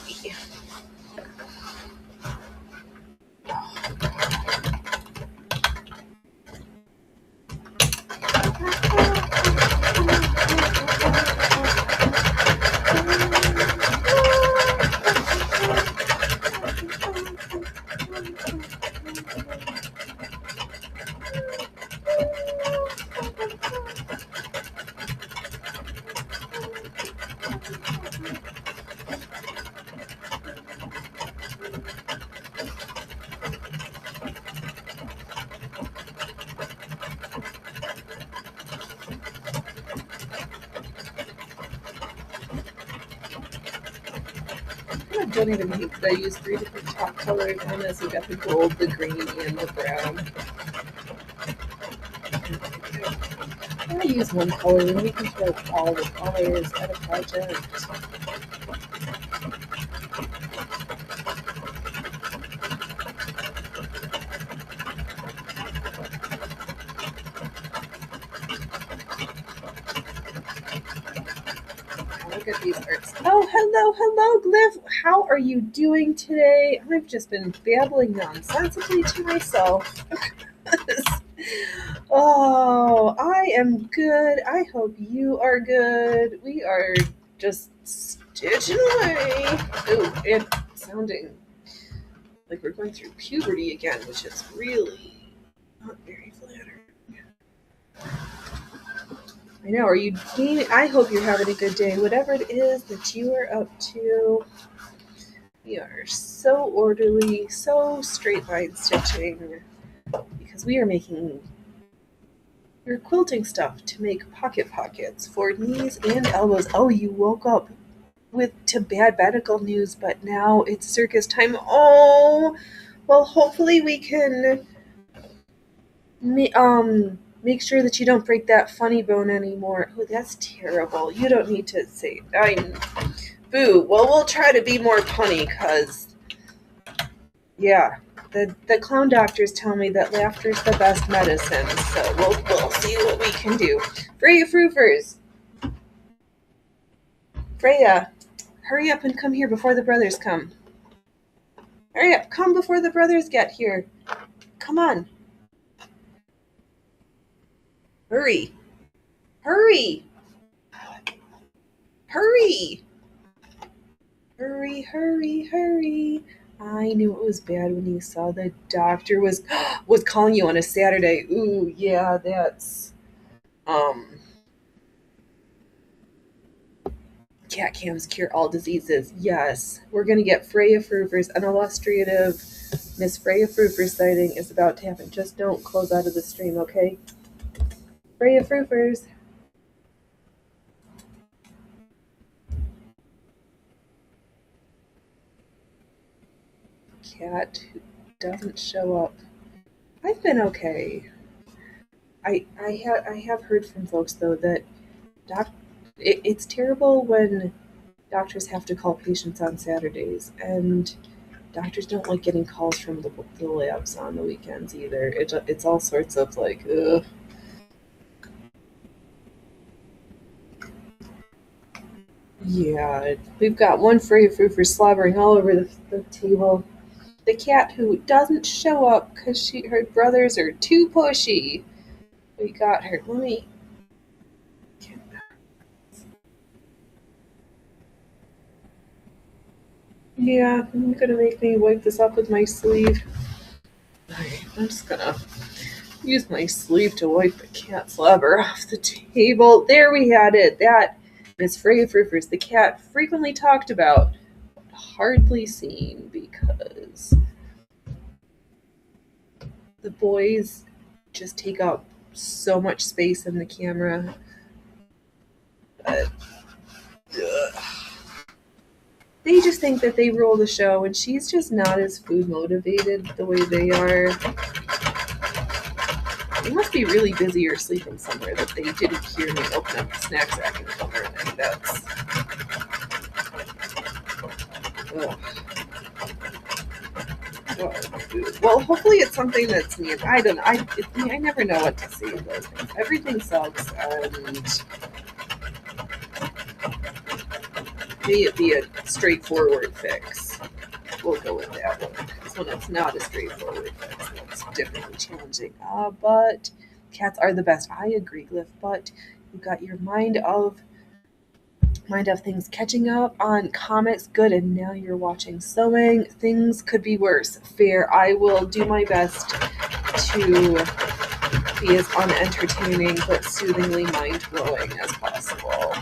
don't even hate that I used 3 different top colors on this. We got the gold, the green, and the brown. I use one color and we can throw all the colors at a project. Look at these arts. Oh, hello, Glyph. How are you doing today? I've just been babbling nonsensically to myself. Oh, I am good. I hope you are good. We are just stitching away. Ooh, and sounding like we're going through puberty again, which is really not very flattering. I know. Are you gaming? I hope you're having a good day. Whatever it is that you are up to, we are so orderly, so straight line stitching because we're quilting stuff to make pockets for knees and elbows. Oh, you woke up to bad medical news, but now it's circus time. Oh, well, hopefully we can make sure that you don't break that funny bone anymore. Oh, that's terrible. You don't need to say. Boo. Well, we'll try to be more punny, cause yeah, the clown doctors tell me that laughter's the best medicine. So we'll see what we can do. Freya Froofers. Freya, hurry up and come here before the brothers come. Hurry up, come before the brothers get here. Come on. Hurry. Hurry. Hurry. Hurry, hurry, hurry. I knew it was bad when you saw the doctor was calling you on a Saturday. Ooh, yeah, that's cat cams cure all diseases. Yes. We're gonna get Freya Froofers. An illustrative Miss Freya Froofer sighting is about to happen. Just don't close out of the stream, okay? Freya Froofers. Cat who doesn't show up. I've been okay. I have heard from folks though that it's terrible when doctors have to call patients on Saturdays, and doctors don't like getting calls from the labs on the weekends either. It's all sorts of like, ugh. Yeah, we've got one Freya Froofer slobbering all over the table. The cat who doesn't show up because her brothers are too pushy. We got her. Let me. Yeah, I'm gonna make me wipe this up with my sleeve. Alright, I'm just gonna use my sleeve to wipe the cat slobber off the table. There we had it. That is Freya Froofers, the cat frequently talked about, but hardly seen because the boys just take up so much space in the camera. But they just think that they rule the show, and she's just not as food motivated the way they are. They must be really busy or sleeping somewhere that they didn't hear me open up the snack rack and come in, and that's. Ugh. Well, hopefully it's something that's near. I don't know. I never know what to say in those things. Everything sucks, and may it be a straightforward fix. We'll go with that one. Because when it's not a straightforward fix, that's definitely challenging. But cats are the best. I agree, Glyph. But you got your mind of things catching up on comics. Good, and now you're watching sewing. Things could be worse. Fair. I will do my best to be as unentertaining but soothingly mind-blowing as possible.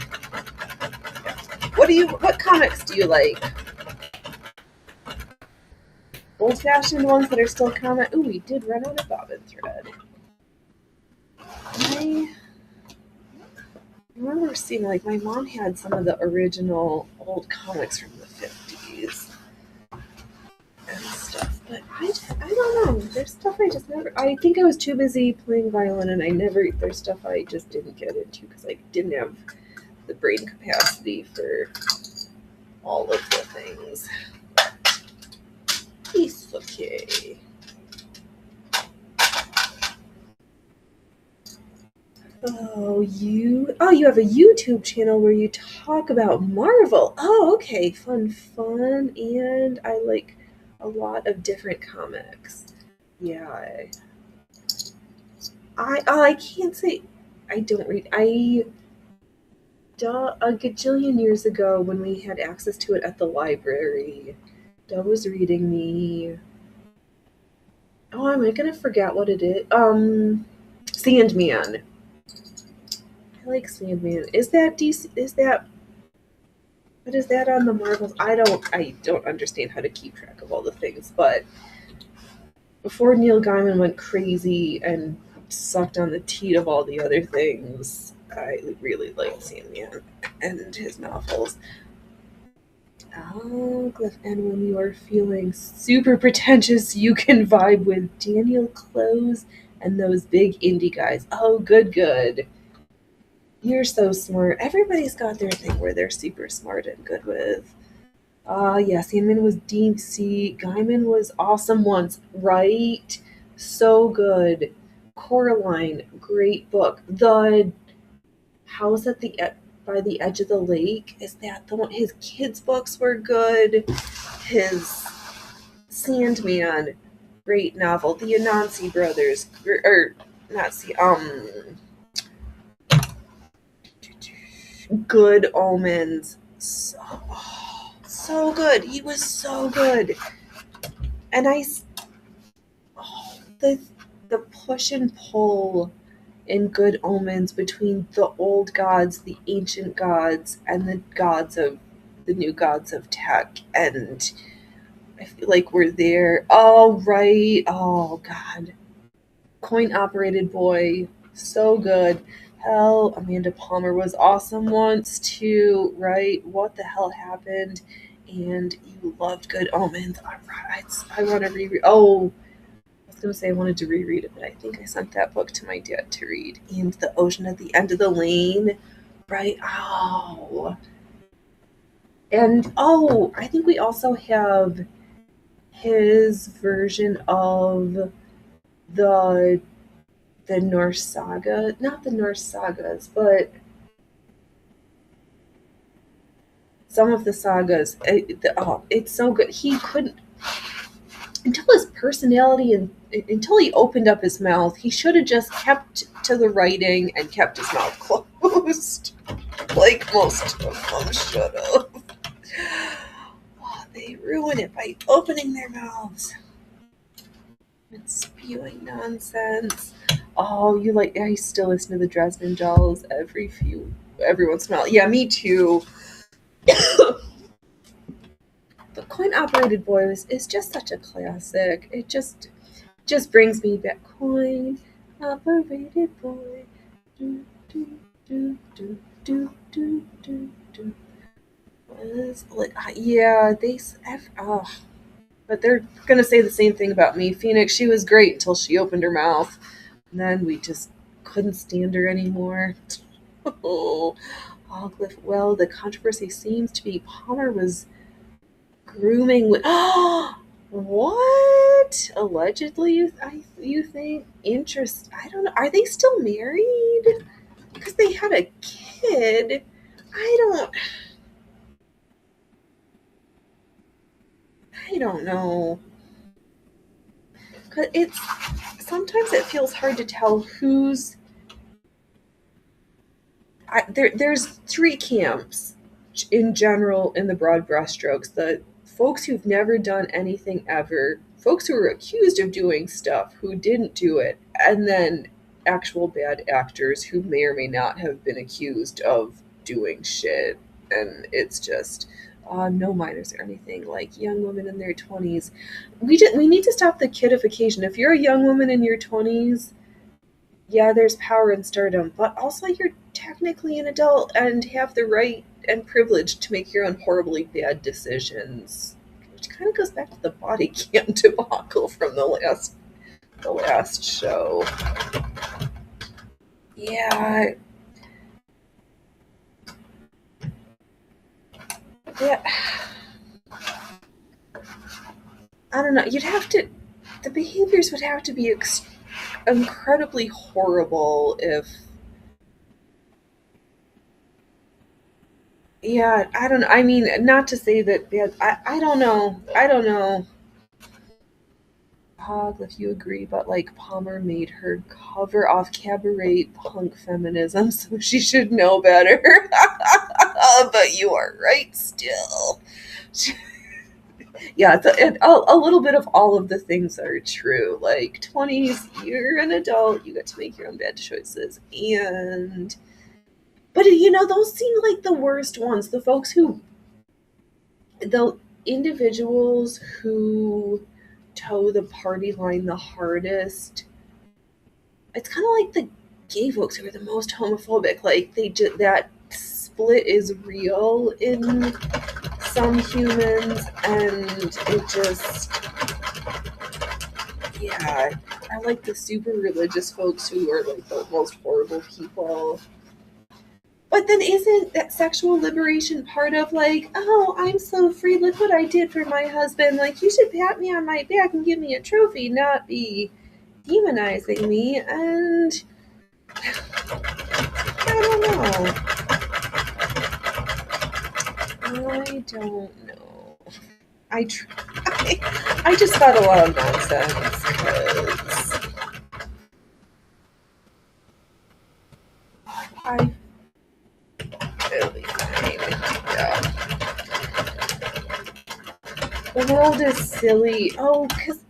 What comics do you like? Old-fashioned ones that are still comic. Ooh, we did run out of bobbin thread. I remember seeing, like, my mom had some of the original old comics from the 50s. I don't know. There's stuff I just never. I think I was too busy playing violin, and I never. There's stuff I just didn't get into because I didn't have the brain capacity for all of the things. It's okay. Oh, you have a YouTube channel where you talk about Marvel. Oh, okay, fun, and I like a lot of different comics. Yeah, I can't say I don't read. A gajillion years ago when we had access to it at the library, Doug was reading me. Oh, am I gonna forget what it is? Sandman. I like Sandman. Is that DC? Is that what is that on the Marvels? I don't understand how to keep track of all the things, but before Neil Gaiman went crazy and sucked on the teat of all the other things, I really liked Sandman and his novels. Oh, Glyph, and when you are feeling super pretentious, you can vibe with Daniel Close and those big indie guys. Oh, good. You're so smart. Everybody's got their thing where they're super smart and good with. Yeah, Sandman was DC. Gaiman was awesome once, right? So good. Coraline, great book. The House at the by the Edge of the Lake, is that the one? His kids' books were good. His Sandman, great novel. The Anansi brothers, or not see, Good Omens. So good. He was so good. And the push and pull in Good Omens between the old gods, the ancient gods, and the new gods of tech, and I feel like we're there. Oh right. Oh god. Coin operated boy. So good. Hell, Amanda Palmer was awesome once too, right? What the hell happened? And you loved Good Omens. I want to reread. Oh, I was going to say I wanted to reread it, but I think I sent that book to my dad to read. And The Ocean at the End of the Lane, right? Oh. And I think we also have his version of the Norse saga, not the Norse sagas, but some of the sagas. It's so good. He couldn't until his personality and until he opened up his mouth. He should have just kept to the writing and kept his mouth closed, like most of them should have. Oh, they ruin it by opening their mouths and spewing nonsense. Oh, I still listen to the Dresden Dolls every once in a while. Yeah, me too. The Coin Operated Boy is just such a classic. It just brings me back. Coin Operated Boy. Do, do, do, do, do, do, do, do. Yeah, but they're gonna say the same thing about me. Phoenix, she was great until she opened her mouth. And then we just couldn't stand her anymore. Oh, Glyph. Well, the controversy seems to be Palmer was grooming with. What? Allegedly, you think? I don't know. Are they still married? Because they had a kid. I don't know. Cause sometimes it feels hard to tell who's. There's three camps in general in the broad brushstrokes: the folks who've never done anything ever, folks who are accused of doing stuff who didn't do it, and then actual bad actors who may or may not have been accused of doing shit. And it's just no minors or anything, like young women in their 20s. We need to stop the kidification. If you're a young woman in your 20s, yeah, there's power in stardom, but also you're technically an adult and have the right and privilege to make your own horribly bad decisions. kind of goes back to the body cam debacle from the last show. Yeah. Yeah. I don't know. The behaviors would have to be incredibly horrible if. Yeah, I don't know. I mean, not to say that. Yeah, I don't know. I don't know. Hog, if you agree, but like Palmer made her cover off cabaret punk feminism, so she should know better. But you are right still. Yeah, a little bit of all of the things are true. Like 20s, you're an adult, you get to make your own bad choices. But those seem like the worst ones. The individuals who toe the party line the hardest. It's kind of like the gay folks who are the most homophobic. Like that split is real in some humans, and it just, yeah, I like the super religious folks who are like the most horrible people. But then isn't that sexual liberation part of like, oh, I'm so free, look what I did for my husband, like you should pat me on my back and give me a trophy, not be demonizing me? And I don't know. I don't know. I just thought a lot of nonsense because I really fine. Yeah. The world is silly. Oh, because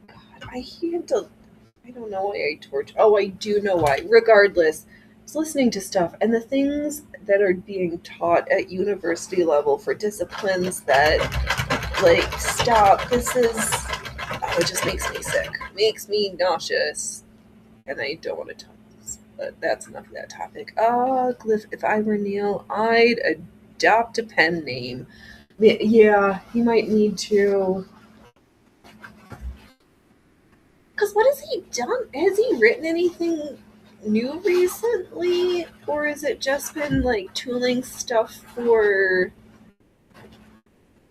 God, I don't know why I torture. Oh, I do know why. Regardless, I was listening to stuff, and the things that are being taught at university level for disciplines that, like, stop. It just makes me sick. Makes me nauseous. And I don't want to talk this, but that's enough of that topic. Glyph, if I were Neil, I'd adopt a pen name. Yeah, he might need to. Because what has he done? Has he written anything new recently? Or has it just been, like, tooling stuff for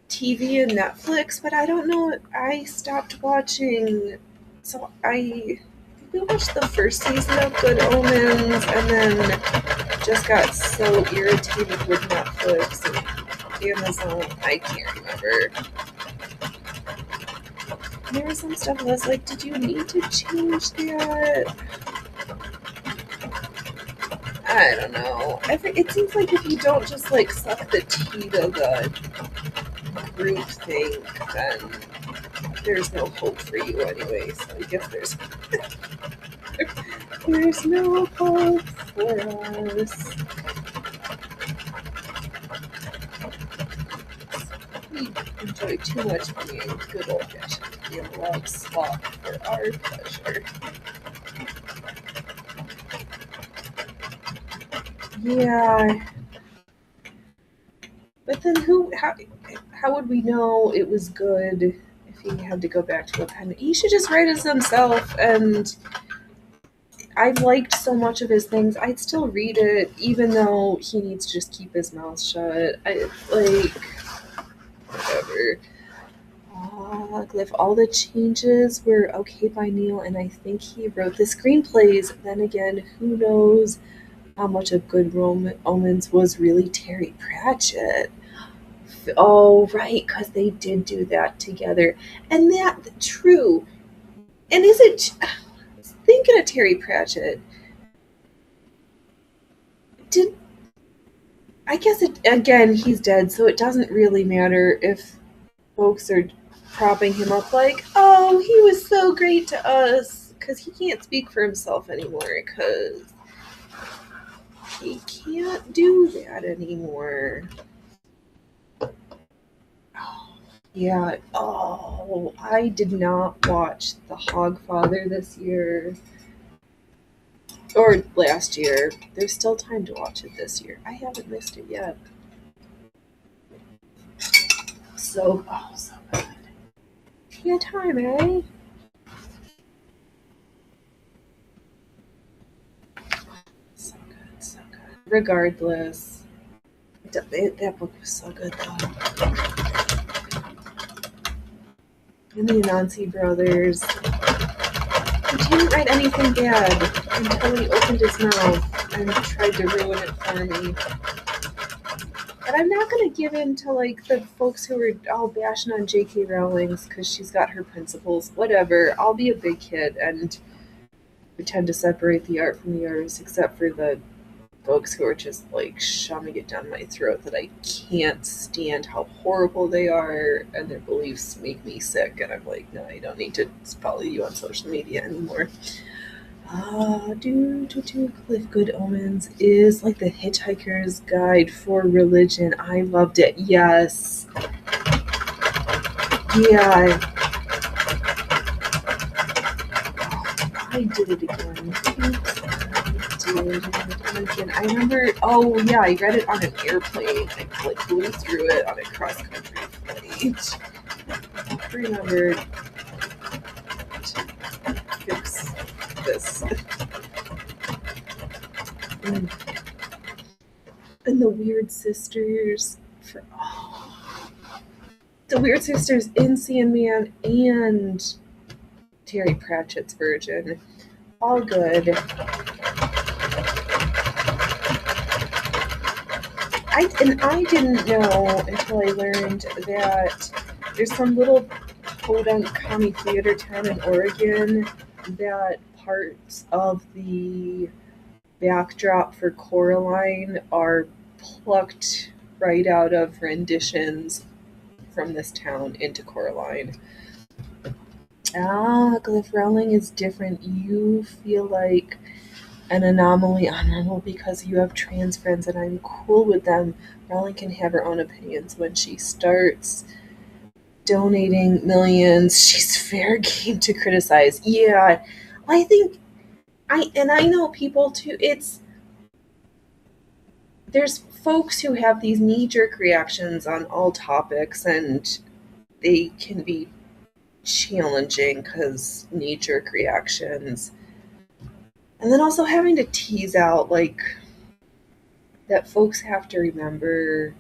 TV and Netflix? But I don't know. I stopped watching. So we watched the first season of Good Omens and then just got so irritated with Netflix and Amazon. I can't remember. There was some stuff I was like, did you need to change that? I don't know. It seems like if you don't just like suck the teat of the group thing, then there's no hope for you anyway. So I guess there's no hope for us. We enjoy too much being good old fashioned analog slop for our pleasure. Yeah. But then how would we know it was good if he had to go back to a pen? He should just write it himself, and I've liked so much of his things. I'd still read it, even though he needs to just keep his mouth shut. Whatever. Glyph, all the changes were okay by Neil, and I think he wrote the screenplays. Then again, who knows how much of Good Omens was really Terry Pratchett. Oh, right, because they did do that together. And true. And is it, thinking of Terry Pratchett, I guess again, he's dead, so it doesn't really matter if folks are propping him up like, oh, he was so great to us, because he can't speak for himself anymore, because he can't do that anymore. Yeah. Oh, I did not watch The Hogfather this year. Or last year. There's still time to watch it this year. I haven't missed it yet. So good. Tea time, eh? So good, so good. Regardless, that book was so good, though. And the Anansi brothers. He didn't write anything bad until he opened his mouth and tried to ruin it for me. But I'm not going to give in to like the folks who are all bashing on J.K. Rowling's because she's got her principles. Whatever. I'll be a big kid and pretend to separate the art from the artist, except for the folks who are just like shoving it down my throat that I can't stand how horrible they are and their beliefs make me sick. And I'm like, no, I don't need to follow you on social media anymore. Cliff Good Omens is like the Hitchhiker's Guide for Religion. I loved it. Yes. Yeah. I did it again. I remember, I read it on an airplane. I like flew through it on a cross-country flight. I remembered to fix this. And the Weird Sisters the Weird Sisters in Sandman and Terry Pratchett's version. All good. I didn't know until I learned that there's some little podunk commie theater town in Oregon that parts of the backdrop for Coraline are plucked right out of renditions from this town into Coraline. Cliff Rowling is different. You feel like an anomaly on Rumble because you have trans friends and I'm cool with them. Rowling can have her own opinions. When she starts donating millions, she's fair game to criticize. Yeah, I think I know people too. There's folks who have these knee-jerk reactions on all topics and they can be challenging because knee-jerk reactions. And then also having to tease out, like, that folks have to remember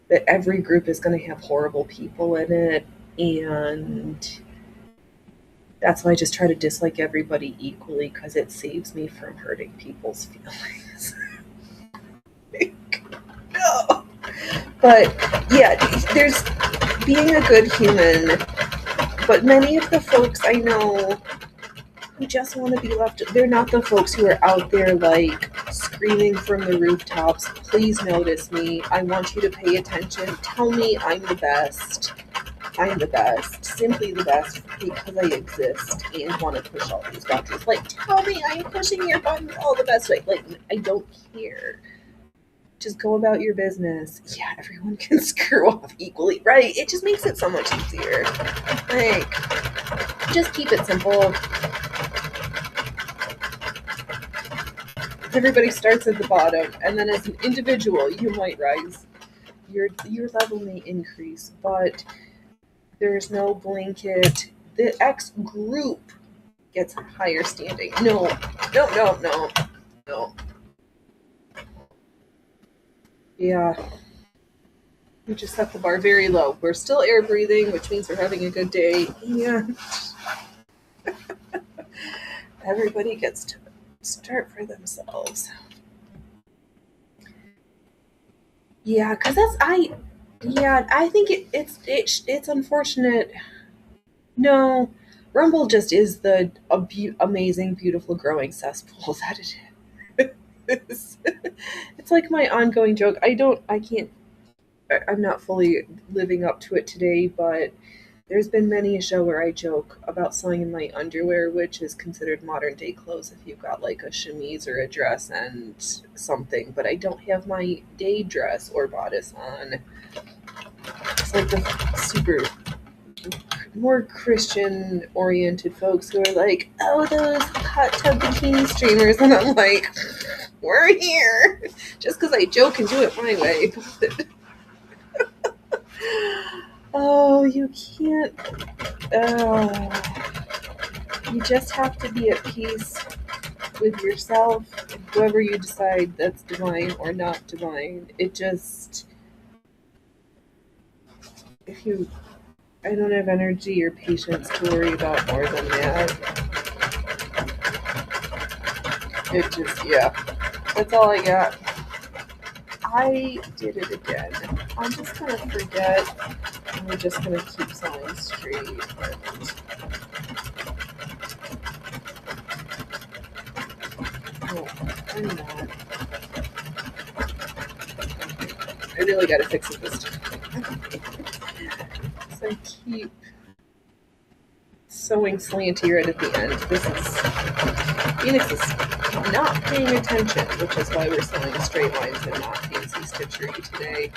that every group is going to have horrible people in it, and that's why I just try to dislike everybody equally, because it saves me from hurting people's feelings. No. But, yeah, there's being a good human, but many of the folks I know who just want to be left. They're not the folks who are out there like screaming from the rooftops, please notice me, I want you to pay attention, tell me I'm the best. I'm the best, simply the best, because I exist and want to push all these buttons. Like, tell me I'm pushing your buttons all the best way. Like, I don't care. Just go about your business. Yeah, everyone can screw off equally, right? It just makes it so much easier. Like, just keep it simple. Everybody starts at the bottom, and then as an individual, you might rise. Your level may increase, but there's no blanket. The X group gets higher standing. No. Yeah. We just set the bar very low. We're still air breathing, which means we're having a good day. And everybody gets to start for themselves. Yeah, because I think it's unfortunate. No, Rumble just is the amazing, beautiful, growing cesspool that it is. It's like my ongoing joke. I'm not fully living up to it today, but there's been many a show where I joke about sewing in my underwear, which is considered modern day clothes if you've got like a chemise or a dress and something, but I don't have my day dress or bodice on. It's like the super more Christian oriented folks who are like, oh, those hot tub bikini streamers, and I'm like, we're here just because I joke and do it my way. Oh, you can't. You just have to be at peace with yourself and whoever you decide that's divine or not divine. It just. If you. I don't have energy or patience to worry about more than that. It just. Yeah. That's all I got. I did it again. I'm just gonna forget. And we're just gonna keep selling straight. No, I'm not. I really gotta fix it this time. So I keep sewing slanty right at the end. This is Phoenix is not paying attention, which is why we're sewing straight lines and not fancy stitchery today.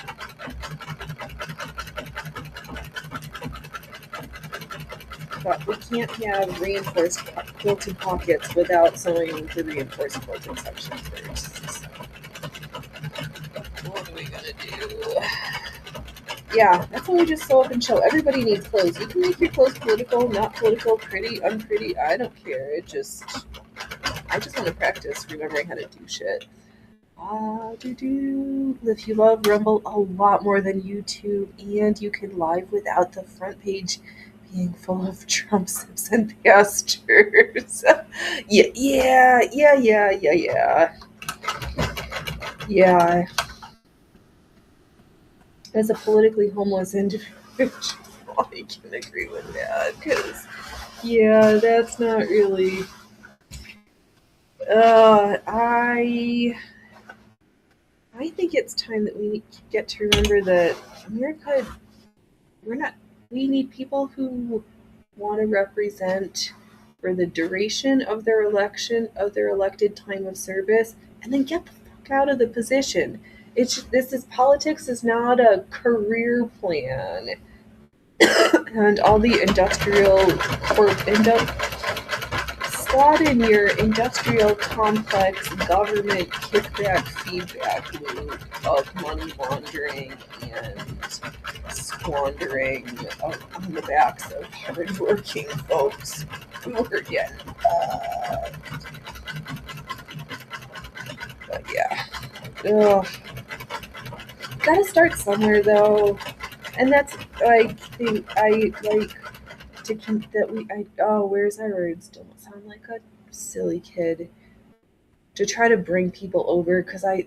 But we can't have reinforced quilted pockets without sewing the reinforced quilted section first. So what are we gonna do? Yeah, that's why we just sew up and show. Everybody needs clothes. You can make your clothes political, not political, pretty, unpretty. I don't care. I just want to practice remembering how to do shit. If you love Rumble a lot more than YouTube, and you can live without the front page being full of Trump sips and pastors. Yeah. As a politically homeless individual, I can agree with that, because, yeah, that's not really. I think it's time that we get to remember that America, we need people who want to represent for the duration of their election, of their elected time of service, and then get the fuck out of the position. Politics is not a career plan. And all the slot in your industrial complex government kickback feedback loop of money laundering and squandering on the backs of hardworking folks who are getting but yeah. Ugh. Gotta start somewhere though. And that's like I like to keep that where's our words don't sound like a silly kid, to try to bring people over, because I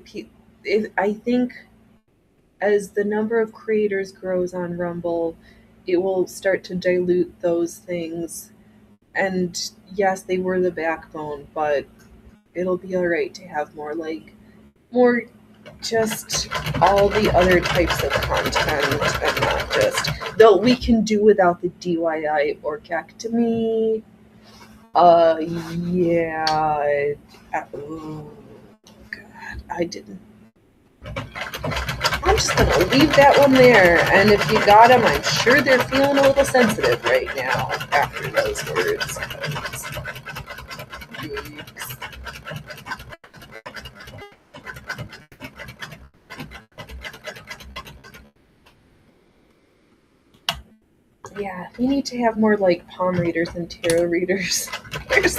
think as the number of creators grows on Rumble, it will start to dilute those things. And yes, they were the backbone, but it'll be alright to have more just all the other types of content, and not just, though we can do without the DIY orchectomy. Yeah. Oh, God. I didn't. I'm just gonna leave that one there, and if you got them, I'm sure they're feeling a little sensitive right now after those words. Yikes. Yeah, we need to have more like palm readers and tarot readers. There's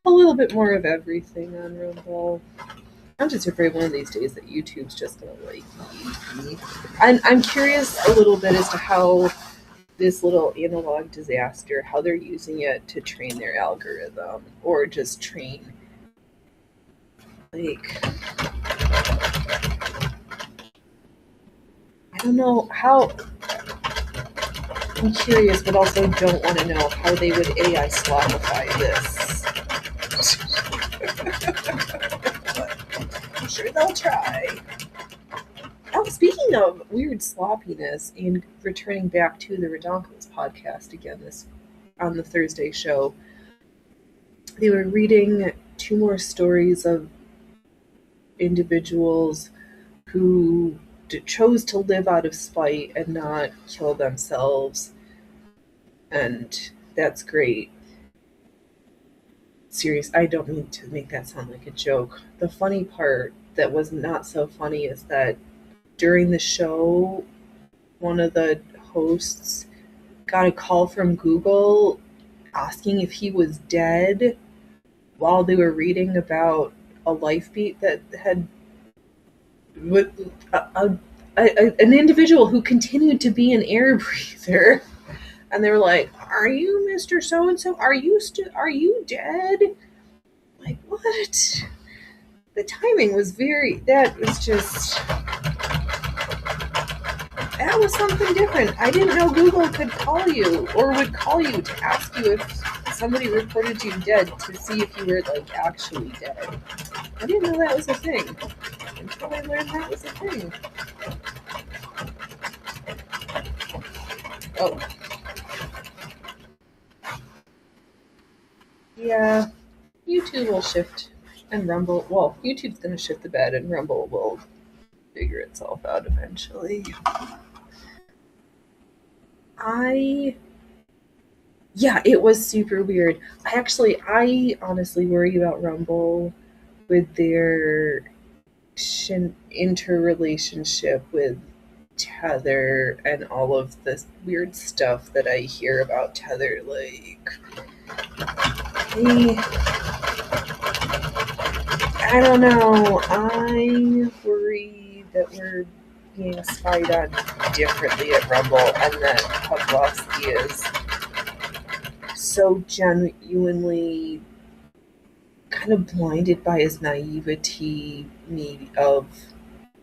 a little bit more of everything on Rumble. I'm just afraid one of these days that YouTube's just gonna like eat me. I'm curious a little bit as to how this little analog disaster, how they're using it to train their algorithm, or just train like, I don't know how. I'm curious, but also don't want to know how they would AI slopify this. I'm sure they'll try. Oh, speaking of weird sloppiness, and returning back to the Redonkos podcast again on the Thursday show, they were reading 2 more stories of individuals who chose to live out of spite and not kill themselves, and that's great. Serious, I don't mean to make that sound like a joke. The funny part that was not so funny is that during the show, one of the hosts got a call from Google asking if he was dead while they were reading about a life beat that had with an individual who continued to be an air breather, and they were like, "Are you Mr. So and So? Are you dead?" Like, what? The timing was very. That was something different. I didn't know Google could call you or would call you to ask you if somebody reported you dead to see if you were like actually dead. I didn't know that was a thing until I learned that was a thing. Oh. Yeah, YouTube will shift and Rumble. Well, YouTube's going to shift the bed and Rumble will figure itself out eventually. Yeah, it was super weird. I honestly worry about Rumble with their interrelationship with Tether and all of this weird stuff that I hear about Tether. Like, I don't know. I worry that we're being spied on differently at Rumble and that Pavlovsky is so genuinely kind of blinded by his naivety of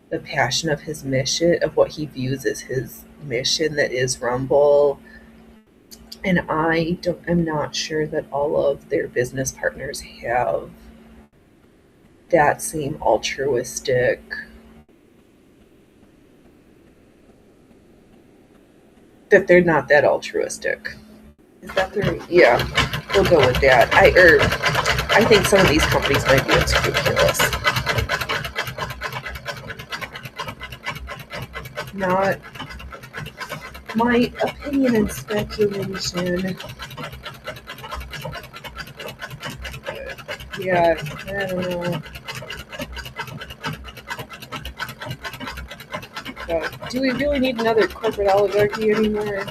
the passion of his mission, of what he views as his mission that is Rumble. And I'm not sure that all of their business partners have that same altruistic that they're not that altruistic. Is that the yeah? We'll go with that. I think some of these companies might be unscrupulous. Not my opinion and speculation. Yeah, I don't know. But do we really need another corporate oligarchy anymore?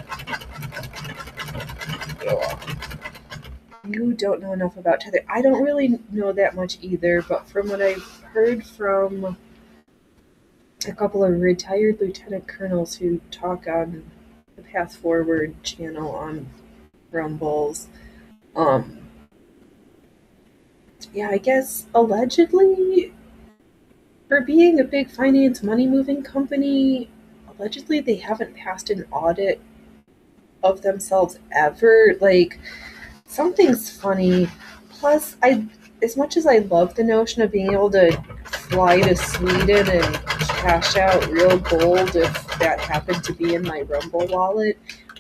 You don't know enough about Tether. I don't really know that much either, but from what I've heard from a couple of retired lieutenant colonels who talk on the Path Forward channel on Rumbles, yeah, I guess allegedly, for being a big finance money moving company, allegedly they haven't passed an audit of themselves ever. Like, something's funny. Plus, as much as I love the notion of being able to fly to Sweden and cash out real gold if that happened to be in my Rumble wallet,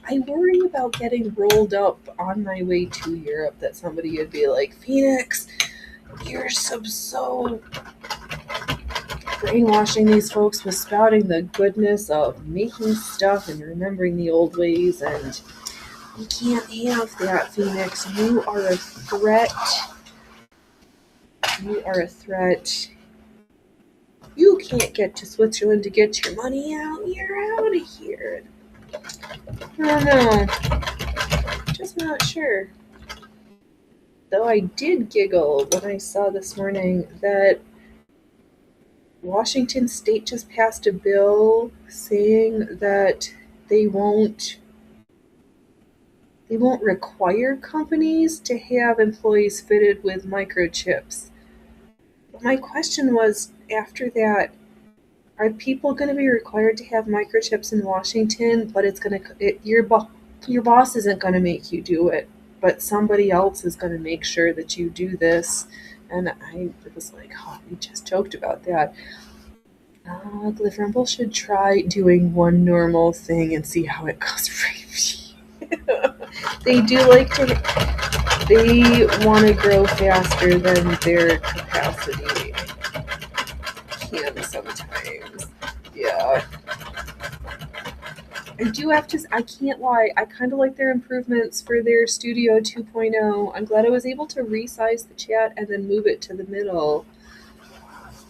I worry about getting rolled up on my way to Europe that somebody would be like, Phoenix, you're so brainwashing these folks with spouting the goodness of making stuff and remembering the old ways, and we can't have that, Phoenix. You are a threat. You are a threat. You can't get to Switzerland to get your money out. You're out of here. I don't know. Just not sure. Though I did giggle when I saw this morning that Washington State just passed a bill saying that they won't require companies to have employees fitted with microchips. But my question was, after that, are people going to be required to have microchips in Washington? But your boss isn't going to make you do it, but somebody else is going to make sure that you do this. And I was like, oh, we just joked about that. Cliff Rumble should try doing one normal thing and see how it goes. They want to grow faster than their capacity can sometimes. Yeah. I can't lie, I kind of like their improvements for their Studio 2.0. I'm glad I was able to resize the chat and then move it to the middle.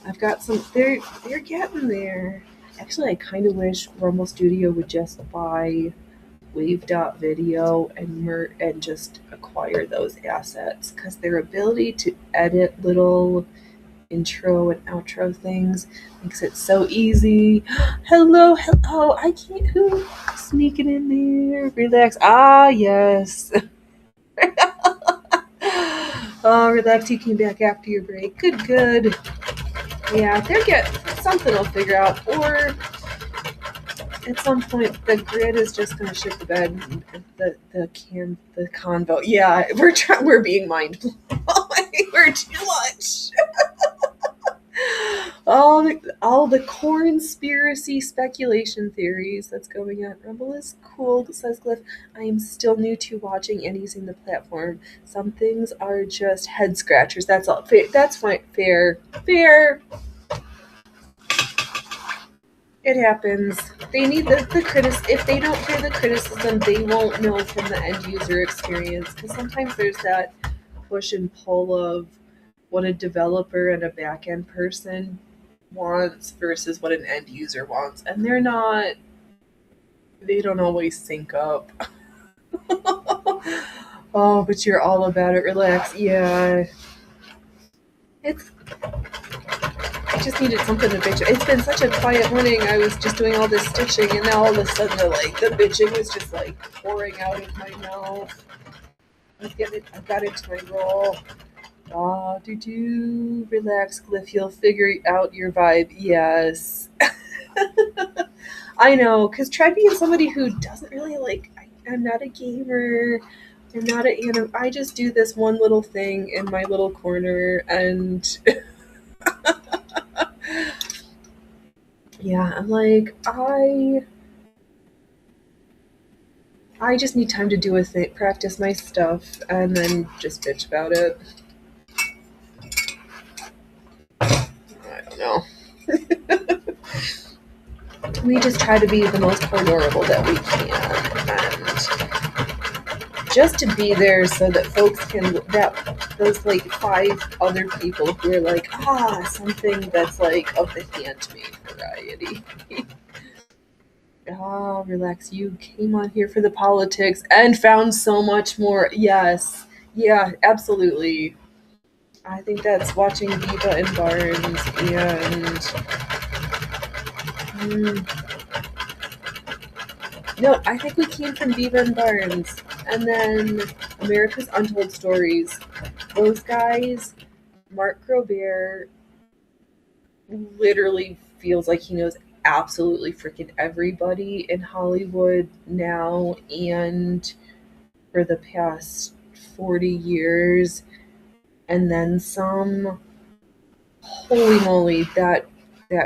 I've got they're getting there. Actually, I kind of wish Rumble Studio would just buy Wave.video and just acquire those assets, because their ability to edit little intro and outro things makes it so easy. Hello, I can't. Who sneaking in there? Relax. Ah, yes. Oh, relax. You came back after your break. Good. Yeah, they're getting something. I'll figure out. Or at some point, the grid is just going to shit the bed. The convo. Yeah, we're being mind blown. We're too much. All the conspiracy speculation theories that's going on. Rumble is cool, says Glyph. I am still new to watching and using the platform. Some things are just head scratchers. That's all. That's fine. Fair. It happens. They need the if they don't hear the criticism, they won't know from the end user experience. Because sometimes there's that push and pull of what a developer and a back end person wants versus what an end user wants, and they don't always sync up. Oh, but you're all about it. Relax. Yeah. I just needed something to bitch. It's been such a quiet morning. I was just doing all this stitching, and now all of a sudden the bitching was just like pouring out of my mouth. I got into my role. Relax, Glyph. You'll figure out your vibe. Yes. I know, because try being somebody who doesn't really I'm not a gamer. I'm not I just do this one little thing in my little corner, and yeah, I'm like, I just need time to do a thing, practice my stuff, and then just bitch about it. I don't know. We just try to be the most vulnerable that we can, and just to be there so that folks can, those like 5 other people who are like, something that's like of the handmade variety. Relax. You came on here for the politics and found so much more. Yes. Yeah, absolutely. I think that's watching Viva and Barnes and no, I think we came from Viva and Barnes, and then America's Untold Stories. Those guys, Mark Grobert literally feels like he knows absolutely freaking everybody in Hollywood now and for the past 40 years, and then some. Holy moly, that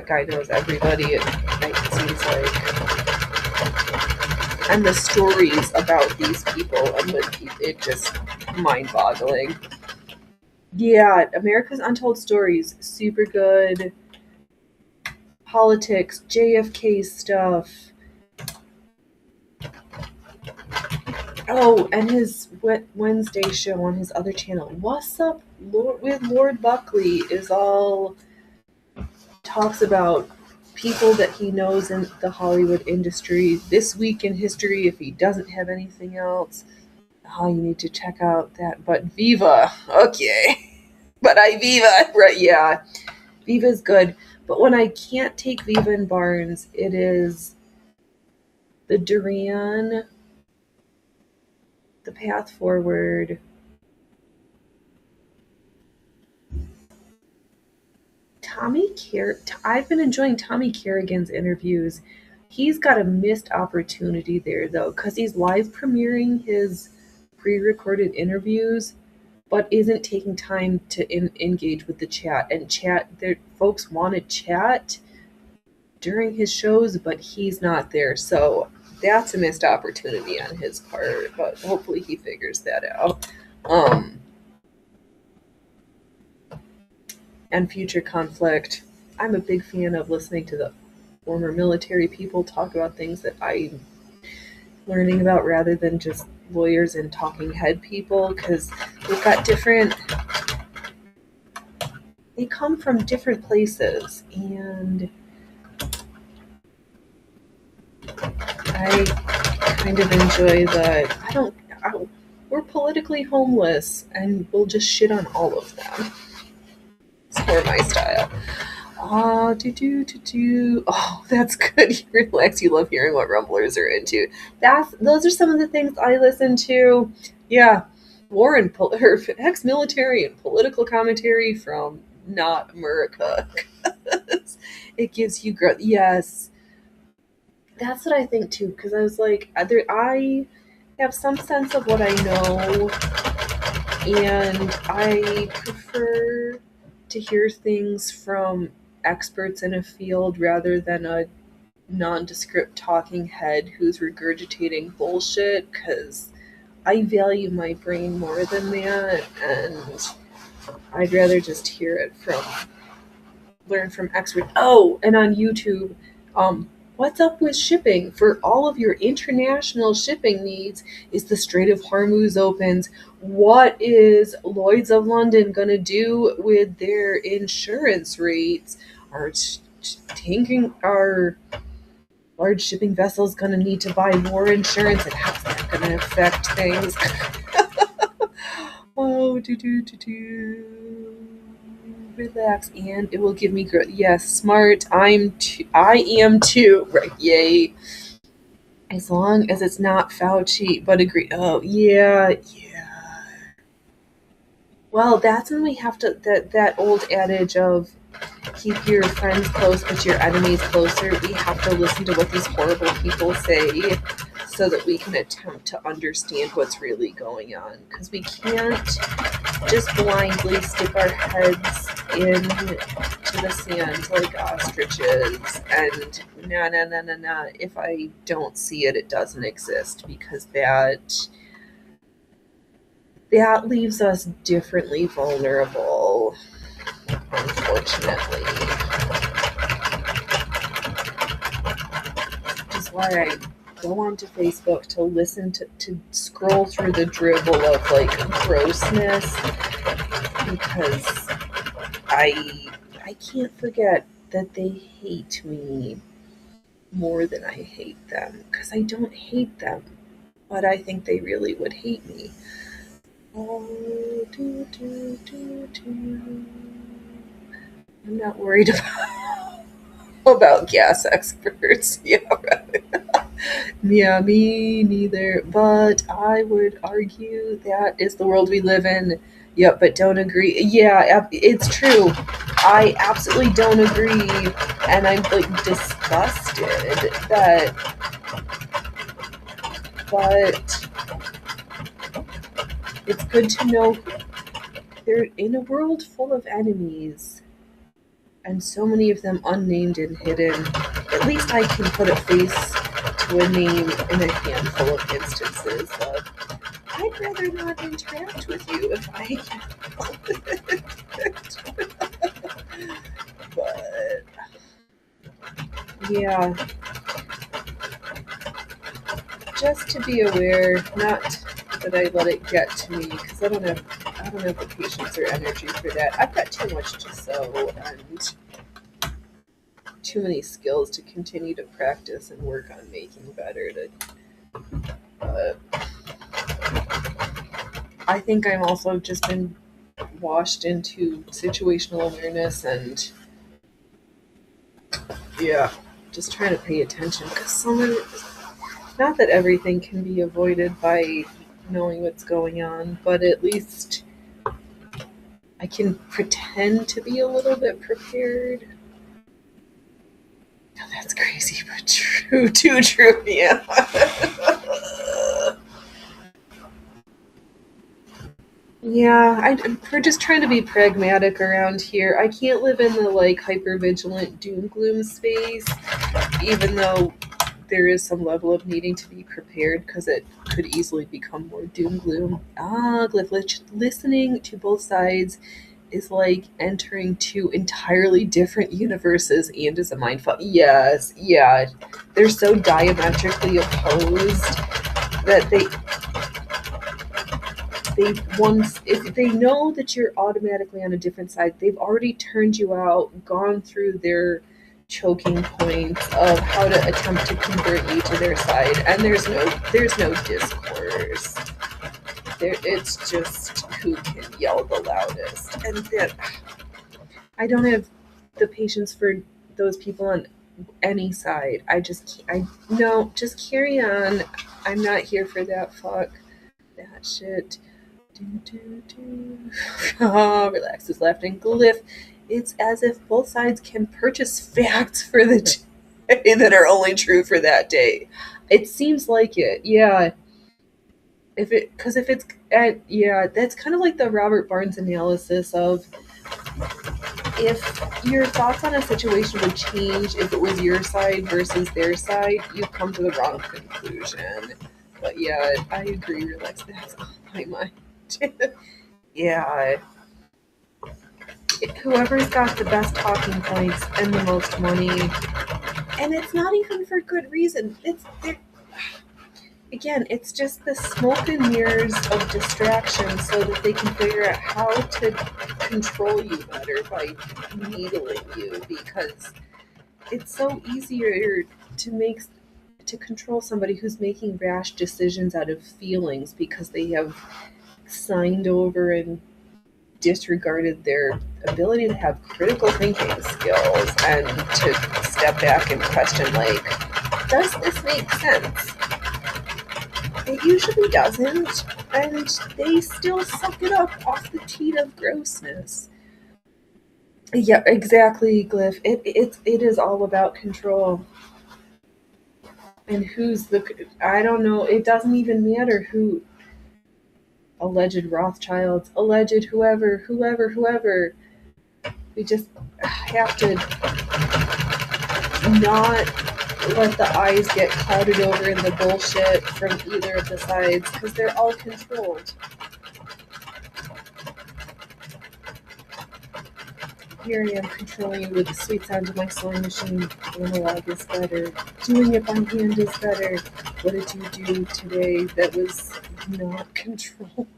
guy knows everybody, it seems like. And the stories about these people and it just mind-boggling. Yeah, America's Untold Stories, super good. Politics, JFK stuff. Oh, and his Wednesday show on his other channel, What's Up with Lord Buckley, is all talks about people that he knows in the Hollywood industry. This week in history, if he doesn't have anything else. You need to check out that. But Viva, okay. But Viva, right, yeah. Viva's good. But when I can't take Viva and Barnes, it is the Duran, the Path Forward, I've been enjoying Tommy Kerrigan's interviews. He's got a missed opportunity there, though, because he's live premiering his pre-recorded interviews, but isn't taking time to engage with the chat. And folks want to chat during his shows, but he's not there. So that's a missed opportunity on his part, but hopefully he figures that out. And future conflict. I'm a big fan of listening to the former military people talk about things that I'm learning about rather than just lawyers and talking head people, because they've got they come from different places, and I kind of enjoy that. We're politically homeless, and we'll just shit on all of them. It's more my style. Ah, do. Oh, that's good. You relax. You love hearing what rumblers are into. Those are some of the things I listen to. Yeah, war and or ex-military and political commentary from not America. It gives you growth. Yes, that's what I think too. Because I was like, I have some sense of what I know, and I prefer to hear things from experts in a field rather than a nondescript talking head who's regurgitating bullshit, because I value my brain more than that, and I'd rather just hear it from learn from experts. Oh, and on YouTube, what's up with shipping for all of your international shipping needs? Is the Strait of Hormuz opens? What is Lloyd's of London gonna do with their insurance rates? Are large shipping vessels gonna need to buy more insurance, and how's that gonna affect things? Oh, do. Relax, and it will give me growth. Yes, smart. I am too. Right? Yay. As long as it's not Fauci, but agree. Oh yeah. Well, that's when we have to that old adage of keep your friends close but your enemies closer. We have to listen to what these horrible people say so that we can attempt to understand what's really going on. Because we can't just blindly stick our heads into the sand like ostriches and nah. If I don't see it, it doesn't exist, because that leaves us differently vulnerable, unfortunately. Which is why I go onto Facebook to listen to scroll through the dribble of like grossness, because I can't forget that they hate me more than I hate them, because I don't hate them, but I think they really would hate me. Oh, do. I'm not worried about gas experts. Yeah, right. Yeah, me neither. But I would argue that is the world we live in. Yep, but don't agree. Yeah, it's true. I absolutely don't agree, and I'm like disgusted that. But it's good to know they're in a world full of enemies, and so many of them unnamed and hidden. At least I can put a face to a name in a handful of instances of I'd rather not interact with you if I can help it. But yeah, just to be aware, not that I let it get to me, because I don't have the patience or energy for that. I've got too much to sew and too many skills to continue to practice and work on making better. I think I'm also just been washed into situational awareness and yeah, just trying to pay attention, because not that everything can be avoided by knowing what's going on, but at least I can pretend to be a little bit prepared. Oh, that's crazy, but true, too true, yeah. Yeah, we're just trying to be pragmatic around here. I can't live in the like hyper vigilant doom gloom space, even though there is some level of needing to be prepared, because it could easily become more doom gloom. Listening to both sides is like entering two entirely different universes and is a mindfuck. Yes, yeah. They're so diametrically opposed that if they know that you're automatically on a different side, they've already turned you out, gone through their choking points of how to attempt to convert you to their side, and there's no discourse. It's just who can yell the loudest, and that I don't have the patience for those people on any side. Just carry on. I'm not here for that. Fuck that shit. Relax is laughing. Glyph. It's as if both sides can purchase facts for the day that are only true for that day. It seems like it, yeah. If it's that's kind of like the Robert Barnes analysis of if your thoughts on a situation would change if it was your side versus their side, you've come to the wrong conclusion. But yeah, I agree, Relax. That's on my mind. Yeah. Whoever's got the best talking points and the most money, and it's not even for good reason. It's just the smoke and mirrors of distraction so that they can figure out how to control you better by needling you, because it's so easier to control somebody who's making rash decisions out of feelings because they have signed over and disregarded their ability to have critical thinking skills and to step back and question, like, does this make sense? It usually doesn't, and they still suck it up off the teat of grossness. Yeah, exactly, Glyph. It is all about control. And I don't know, it doesn't even matter who, alleged Rothschilds, alleged whoever. We just have to not let the eyes get clouded over in the bullshit from either of the sides, because they're all controlled. Here I am controlling you with the sweet sounds of my sewing machine. Analog is better. Doing it by hand is better. What did you do today that was not controlled?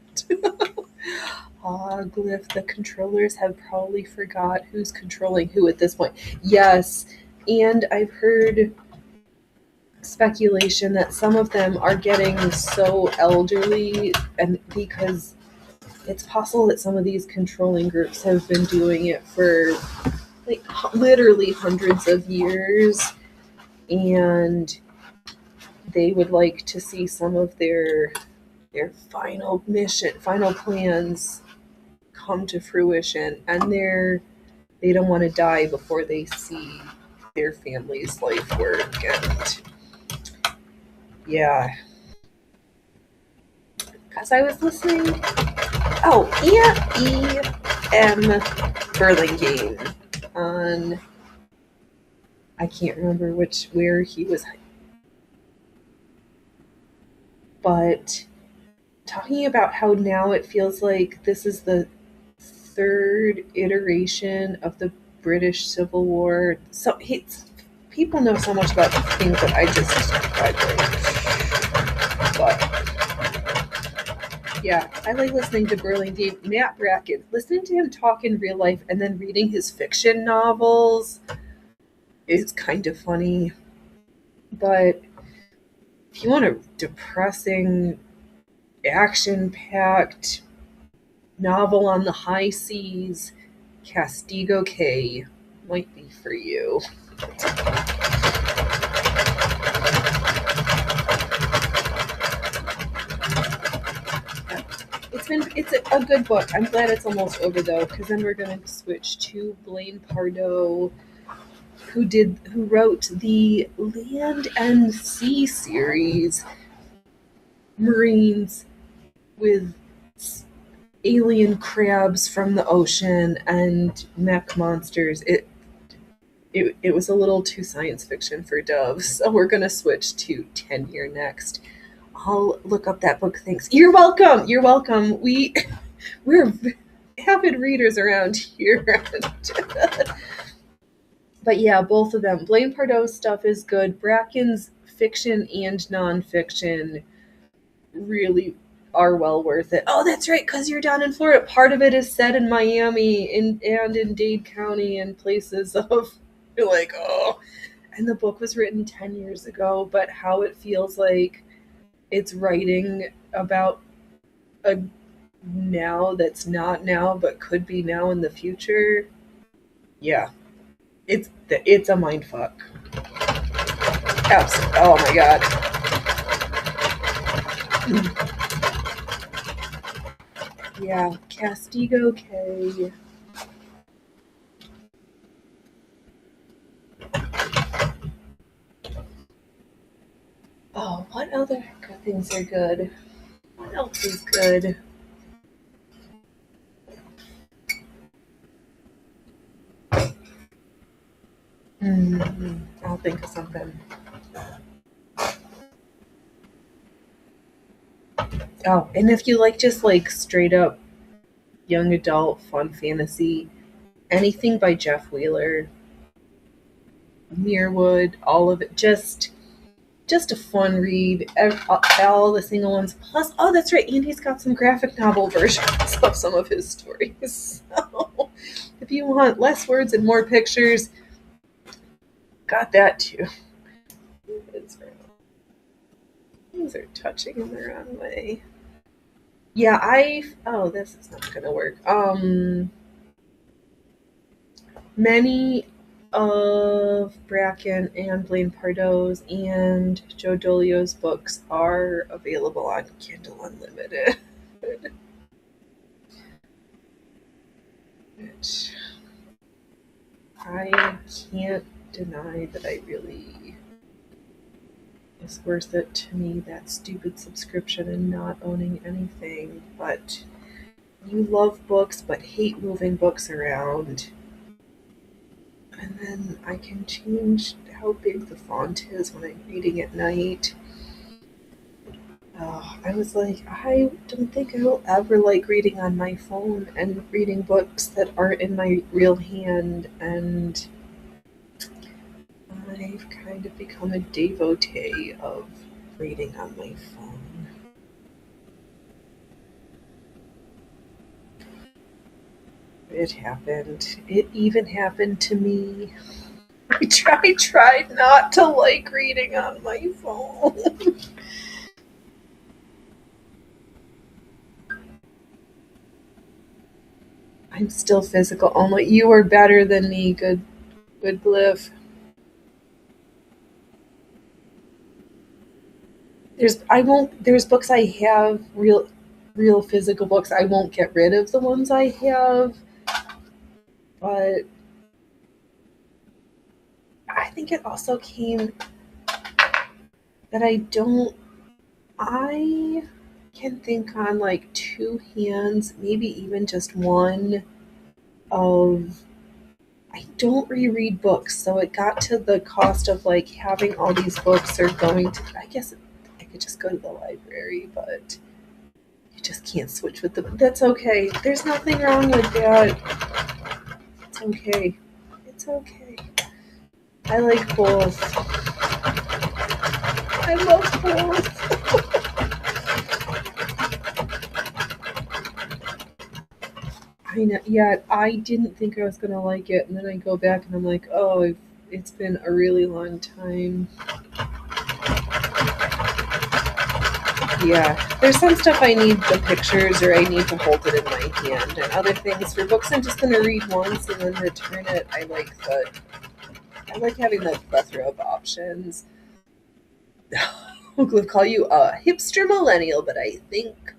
Glyph, the controllers have probably forgot who's controlling who at this point. Yes, and I've heard speculation that some of them are getting so elderly, and because it's possible that some of these controlling groups have been doing it for like literally hundreds of years, and they would like to see some of their final plans come to fruition, and they don't want to die before they see their family's life work. And yeah, because I was listening. Oh, E.M. Burlingame on, I can't remember where he was, but talking about how now it feels like this is the third iteration of the British Civil War. So people know so much about things that I just but yeah, I like listening to Burlingame. Matt Bracken, listening to him talk in real life and then reading his fiction novels is kind of funny. But if you want a depressing, action-packed novel on the high seas, Castigo Cay might be for you. It's a good book. I'm glad it's almost over though, because then we're going to switch to Blaine Pardoe, who wrote the Land and Sea series, Marines with alien crabs from the ocean and mech monsters. It was a little too science fiction for Dove, so we're going to switch to Tenure next. I'll look up that book. Thanks. You're welcome. We're avid readers around here. But yeah, both of them. Blaine Pardoe's stuff is good. Bracken's fiction and nonfiction really are well worth it. Oh, that's right, because you're down in Florida. Part of it is set in Miami and in Dade County and places of You're like, oh. And the book was written 10 years ago, but how it feels like it's writing about a now that's not now, but could be now in the future. Yeah, it's a mind fuck. Absolutely. Oh my god. Yeah, Castigo K. Oh, what other good things are good? What else is good? I'll think of something. Oh, and if you like just like straight up young adult fun fantasy, anything by Jeff Wheeler, Mirwood, all of it, just a fun read. All the single ones. Plus, oh, that's right, Andy's got some graphic novel versions of some of his stories. So, if you want less words and more pictures, got that too. Things are touching in the wrong way. Yeah, oh, this is not gonna work. Many of Bracken and Blaine Pardoe's and Joe Dolio's books are available on Kindle Unlimited. Which I can't deny that I really is worth it to me, that stupid subscription and not owning anything. But you love books but hate moving books around. And then I can change how big the font is when I'm reading at night. I was like, I don't think I will ever like reading on my phone and reading books that aren't in my real hand, and I've kind of become a devotee of reading on my phone. It happened. It even happened to me. I tried not to like reading on my phone. I'm still physical only. You are better than me, good Glyph. There's books I have, real physical books. I won't get rid of the ones I have, but I think it also came that I can think on like two hands, maybe even just one, of I don't reread books, so it got to the cost of like having all these books or going to, I guess I could just go to the library, but you just can't switch with them. That's okay. There's nothing wrong with that. It's okay. It's okay. I like both. I love both. I know. Yeah, I didn't think I was gonna like it, and then I go back and I'm like, oh, it's been a really long time. Yeah, there's some stuff I need the pictures or I need to hold it in my hand, and other things for books I'm just gonna read once and then return it. I like having the plethora of options. We'll call you a hipster millennial, but I think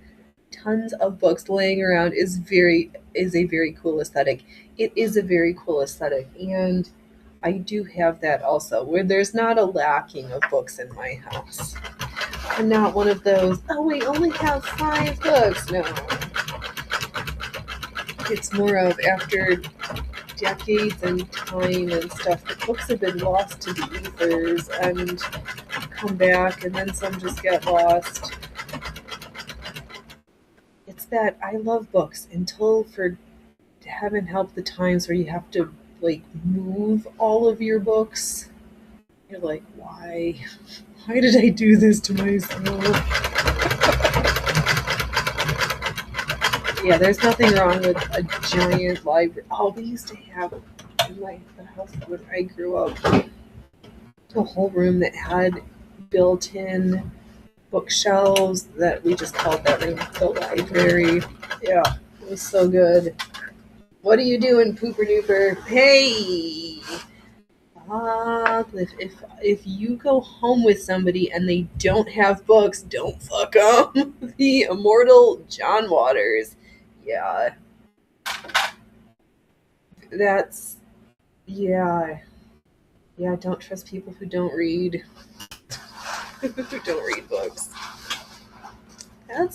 tons of books laying around is a very cool aesthetic. It is a very cool aesthetic, and I do have that also, where there's not a lacking of books in my house. I'm not one of those, oh, we only have 5 books. No. It's more of after decades and time and stuff, the books have been lost to the ethers and come back, and then some just get lost. It's that I love books until, for heaven help, the times where you have to like move all of your books. You're like, why did I do this to myself? Yeah, there's nothing wrong with a giant library. Oh, we used to have in the house when I grew up, a whole room that had built-in bookshelves that we just called that room the library. Yeah, it was so good. What are you doing, Pooper Duper? Hey! If you go home with somebody and they don't have books, don't fuck them. The immortal John Waters. Yeah. That's... Yeah. Yeah, don't trust people who don't read. Who don't read books. I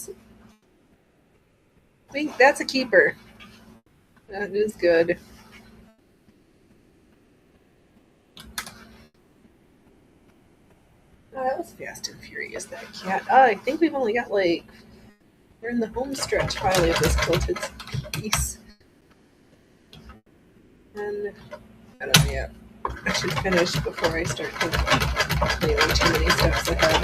think that's a keeper. That is good. Oh, that was Fast and Furious, that cat. I think we've only got we're in the home stretch finally of this quilted piece. And I don't know yet. I should finish before I start thinking really too many steps ahead.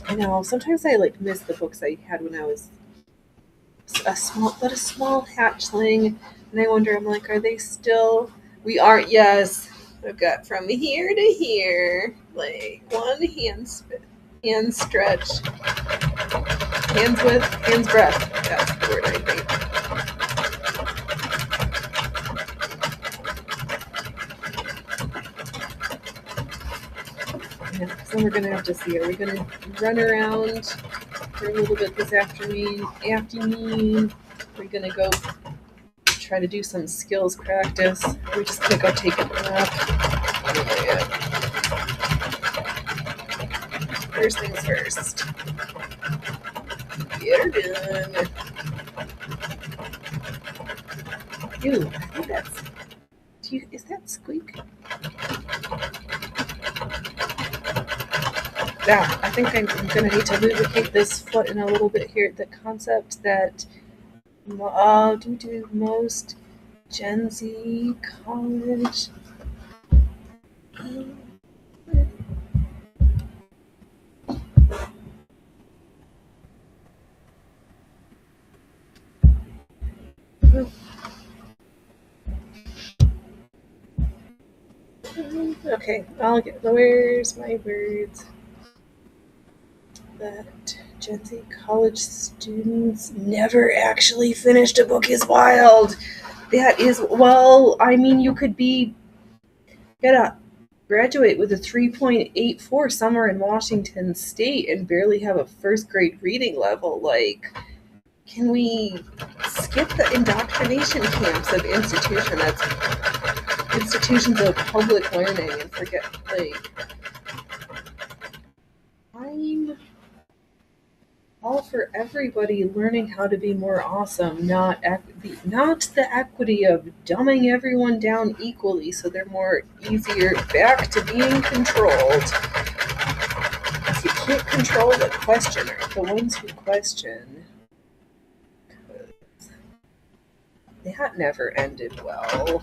I know, sometimes I miss the books I had when I was a small hatchling, and I wonder, I'm like, are they still? We aren't. Yes, I've got from here to here, one hand stretch, hands breadth. That's the word, I think. Yeah, so we're gonna have to see. Are we gonna run around for a little bit this afternoon? We're gonna go try to do some skills practice. We're just gonna go take a nap. First things first. Get her done. Ew, I think that's... is that Squeak? Yeah, I think I'm going to need to lubricate this foot in a little bit here. The concept that due to most Gen Z college... Okay, where's my words? That Gen Z college students never actually finished a book is wild. That is, well, I mean, you could gotta graduate with a 3.84 somewhere in Washington State and barely have a first grade reading level. Can we skip the indoctrination camps of institutions of public learning and forget, I'm all for everybody learning how to be more awesome, not the equity of dumbing everyone down equally so they're more easier back to being controlled. Because you can't control the questioner, the ones who question. That never ended well.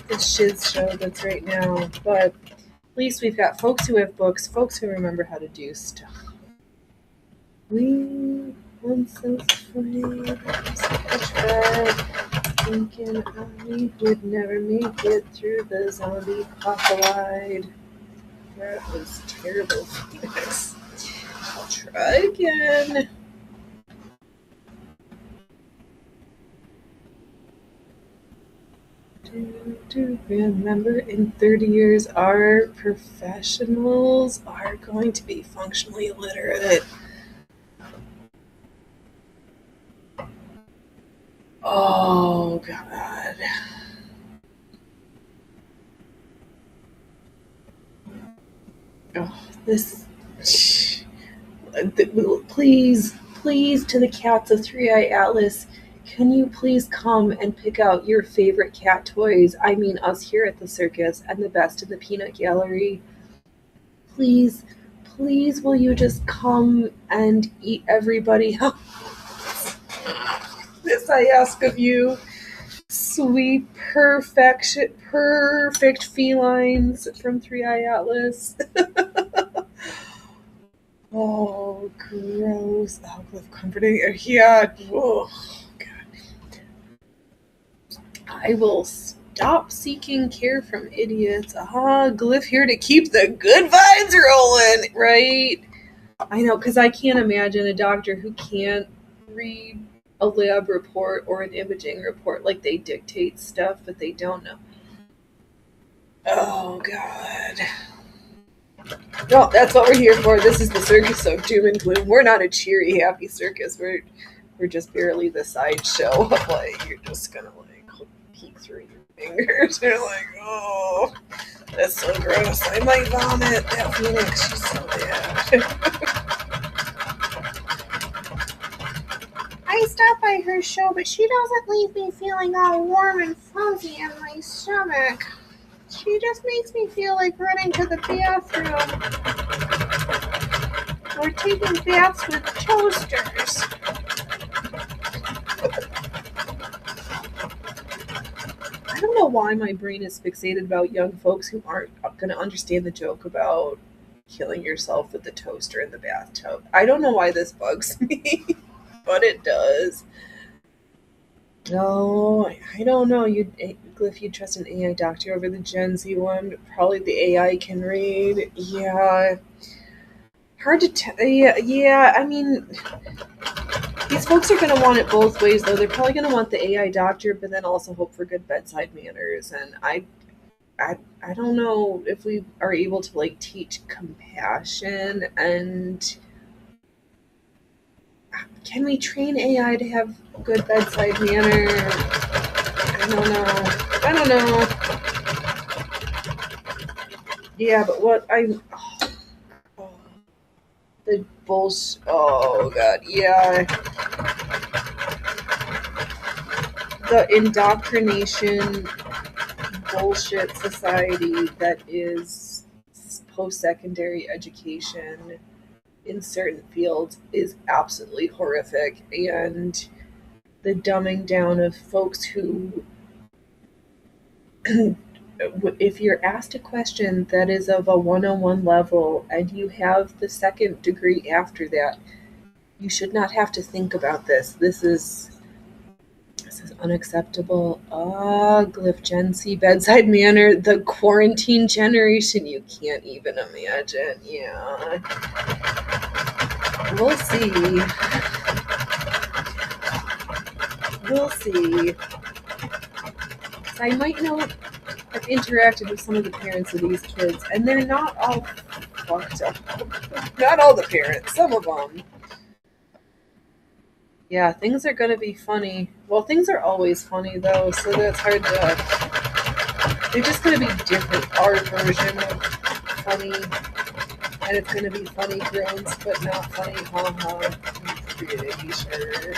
This shiz show that's right now, but at least we've got folks who have books, folks who remember how to do stuff. We once so afraid, such bad, thinking I would never make it through the zombie apocalypse. That was terrible. I'll try again. To remember, in 30 years, our professionals are going to be functionally illiterate. Oh, God. Oh, this... Please, to the cats of 3i Atlas, can you please come and pick out your favorite cat toys? I mean, us here at the circus and the best in the peanut gallery. Please, will you just come and eat everybody else? This I ask of you, sweet, perfect felines from 3i Atlas. Oh, gross. Oh, Glyph comforting. Yeah. Oh, God. I will stop seeking care from idiots. Glyph here to keep the good vibes rolling, right? I know, because I can't imagine a doctor who can't read a lab report or an imaging report. Like, they dictate stuff, but they don't know. Oh, God. No, that's what we're here for. This is the circus of doom and gloom. We're not a cheery, happy circus. We're just barely the sideshow of, like, you're just gonna, like, peek through your fingers. You're like, oh, that's so gross. I might vomit. That Phoenix, she's so bad. I stopped by her show, but she doesn't leave me feeling all warm and fuzzy in my stomach. She just makes me feel like running to the bathroom or taking baths with toasters. I don't know why my brain is fixated about young folks who aren't going to understand the joke about killing yourself with the toaster in the bathtub. I don't know why this bugs me, but it does. No, I don't know. If you trust an AI doctor over the Gen Z one, probably the AI can read. Yeah, hard to tell. Yeah. I mean, these folks are going to want it both ways, though. They're probably going to want the AI doctor, but then also hope for good bedside manners. And I don't know if we are able to like teach compassion, and can we train AI to have good bedside manner? I don't know. I don't know. Yeah, but what oh, the bullshit. Oh god, yeah. The indoctrination bullshit society that is post-secondary education in certain fields is absolutely horrific, and the dumbing down of folks who if you're asked a question that is of a 101 level and you have the second degree after that, you should not have to think about this. This is unacceptable. Glyph Gen Z bedside manner, the quarantine generation, you can't even imagine. Yeah. We'll see. We'll see. I might know I've interacted with some of the parents of these kids, and they're not all fucked up. Not all the parents, some of them. Yeah, things are gonna be funny. Well, things are always funny though, so that's hard to. They're just gonna be different. Our version of funny, and it's gonna be funny groans, but not funny haha. Pretty sure.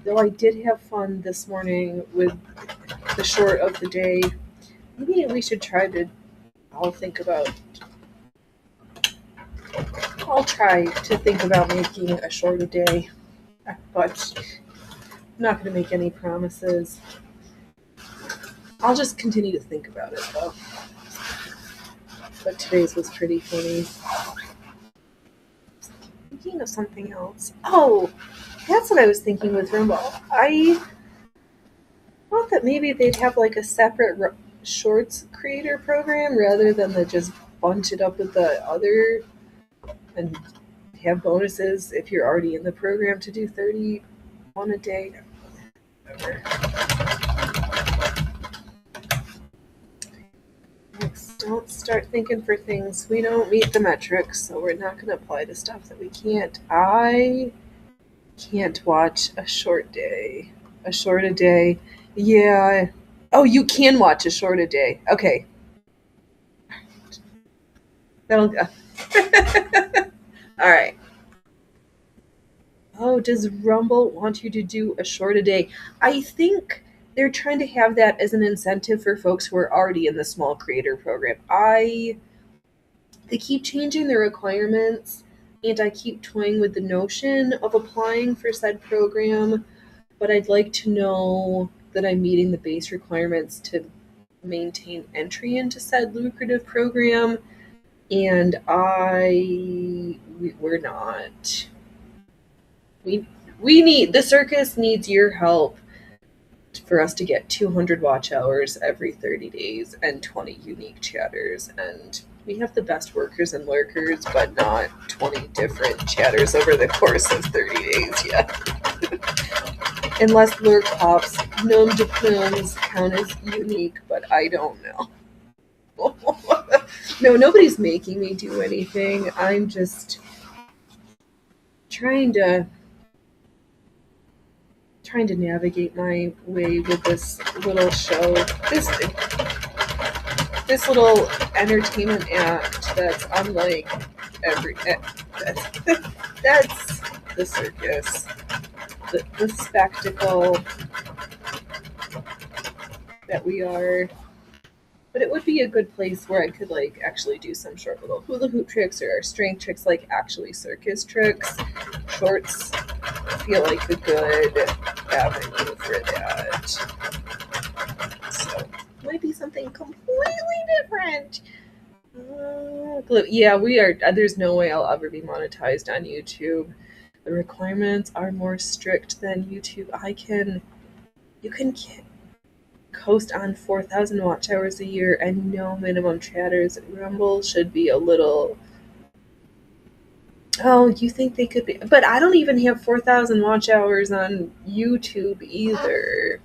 Though I did have fun this morning with the short of the day. Maybe we should try to. I'll think about. I'll try to think about making a short a day, but I'm not going to make any promises. I'll just continue to think about it though. But today's was pretty funny. Thinking of something else. Oh, that's what I was thinking with Rumble. I thought that maybe they'd have like a separate shorts creator program rather than the just bunch it up with the other and have bonuses if you're already in the program to do 31 a day. Whatever. Don't start thinking for things we don't meet the metrics, so we're not going to apply to stuff that we can't. I can't watch a short day. A short a day. Yeah. Oh, you can watch a short a day. Okay. That'll go. All right. Oh, does Rumble want you to do a short a day? I think they're trying to have that as an incentive for folks who are already in the small creator program. They keep changing the requirements, and I keep toying with the notion of applying for said program, but I'd like to know that I'm meeting the base requirements to maintain entry into said lucrative program, and we're not. We need, the circus needs your help for us to get 200 watch hours every 30 days and 20 unique chatters. And we have the best workers and lurkers, but not 20 different chatters over the course of 30 days yet. Unless lurk pops, gnome de plumes count as unique, but I don't know. No, nobody's making me do anything. I'm just trying to navigate my way with this little show, this little entertainment act that's unlike that's the circus, the spectacle that we are. But it would be a good place where I could like actually do some short little hula hoop tricks or strength tricks, like actually circus tricks. Shorts feel like a good avenue for that. So might be something completely different. Yeah, we are. There's no way I'll ever be monetized on YouTube. The requirements are more strict than YouTube. You can coast on 4,000 watch hours a year and no minimum chatters. Rumble should be a little. Oh, you think they could be? But I don't even have 4,000 watch hours on YouTube either.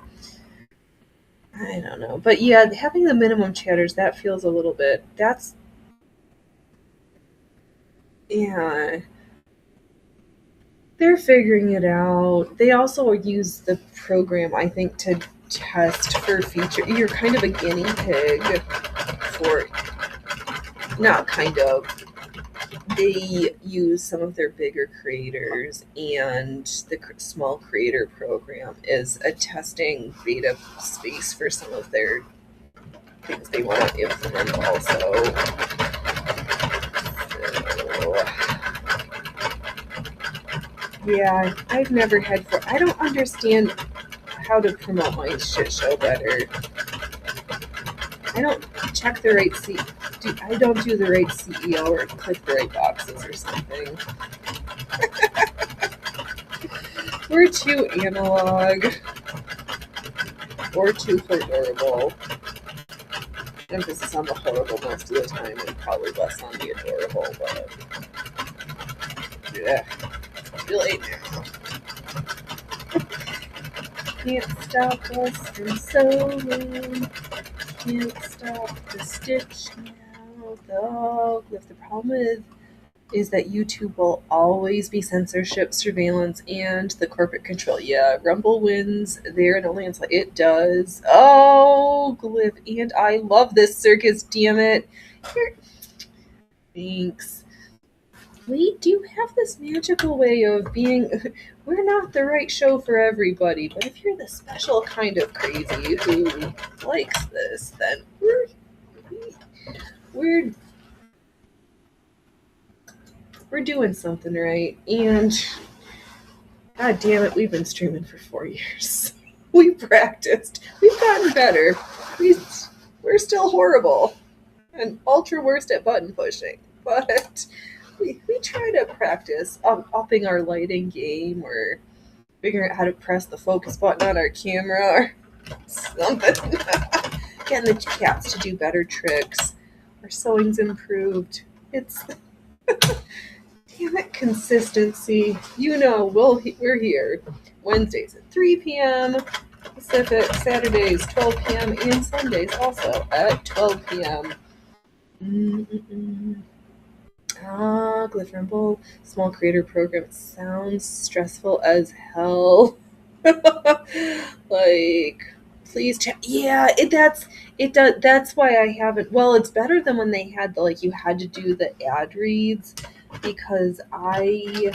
I don't know. But yeah, having the minimum chatters, that feels a little bit. Yeah. They're figuring it out. They also use the program, I think, to test for feature. You're kind of a guinea pig for. Not kind of. They use some of their bigger creators and the small creator program as a testing beta space for some of their things they want to implement also. So, yeah, I've never had I don't understand how to promote my shit show better. I don't check the right I don't do the right CEO or click the right boxes or something. We're too analog. Or too adorable. Emphasis on the horrible most of the time and probably less on the adorable, but yeah. Too late now. Can't stop us from sewing. Can't stop the stitch now. Though, if the problem is that YouTube will always be censorship, surveillance, and the corporate control. Yeah, Rumble wins there in a landslide. It does. Oh, Glyph, and I love this circus, damn it. Thanks. We do have this magical way of being. We're not the right show for everybody, but if you're the special kind of crazy who likes this, then we're doing something right. And god damn it, we've been streaming for 4 years. We practiced. We've gotten better. We're still horrible and ultra worst at button pushing, but we try to practice upping our lighting game or figuring out how to press the focus button on our camera or something. Getting the cats to do better tricks. Our sewing's improved. It's damn it, consistency. You know, we're here Wednesdays at 3 p.m. Pacific, Saturdays 12 p.m. and Sundays also at 12 p.m. Glyph Rumble small creator program. It sounds stressful as hell. Like, please check. Yeah, it does. That's why I haven't. Well, it's better than when they had you had to do the ad reads, because I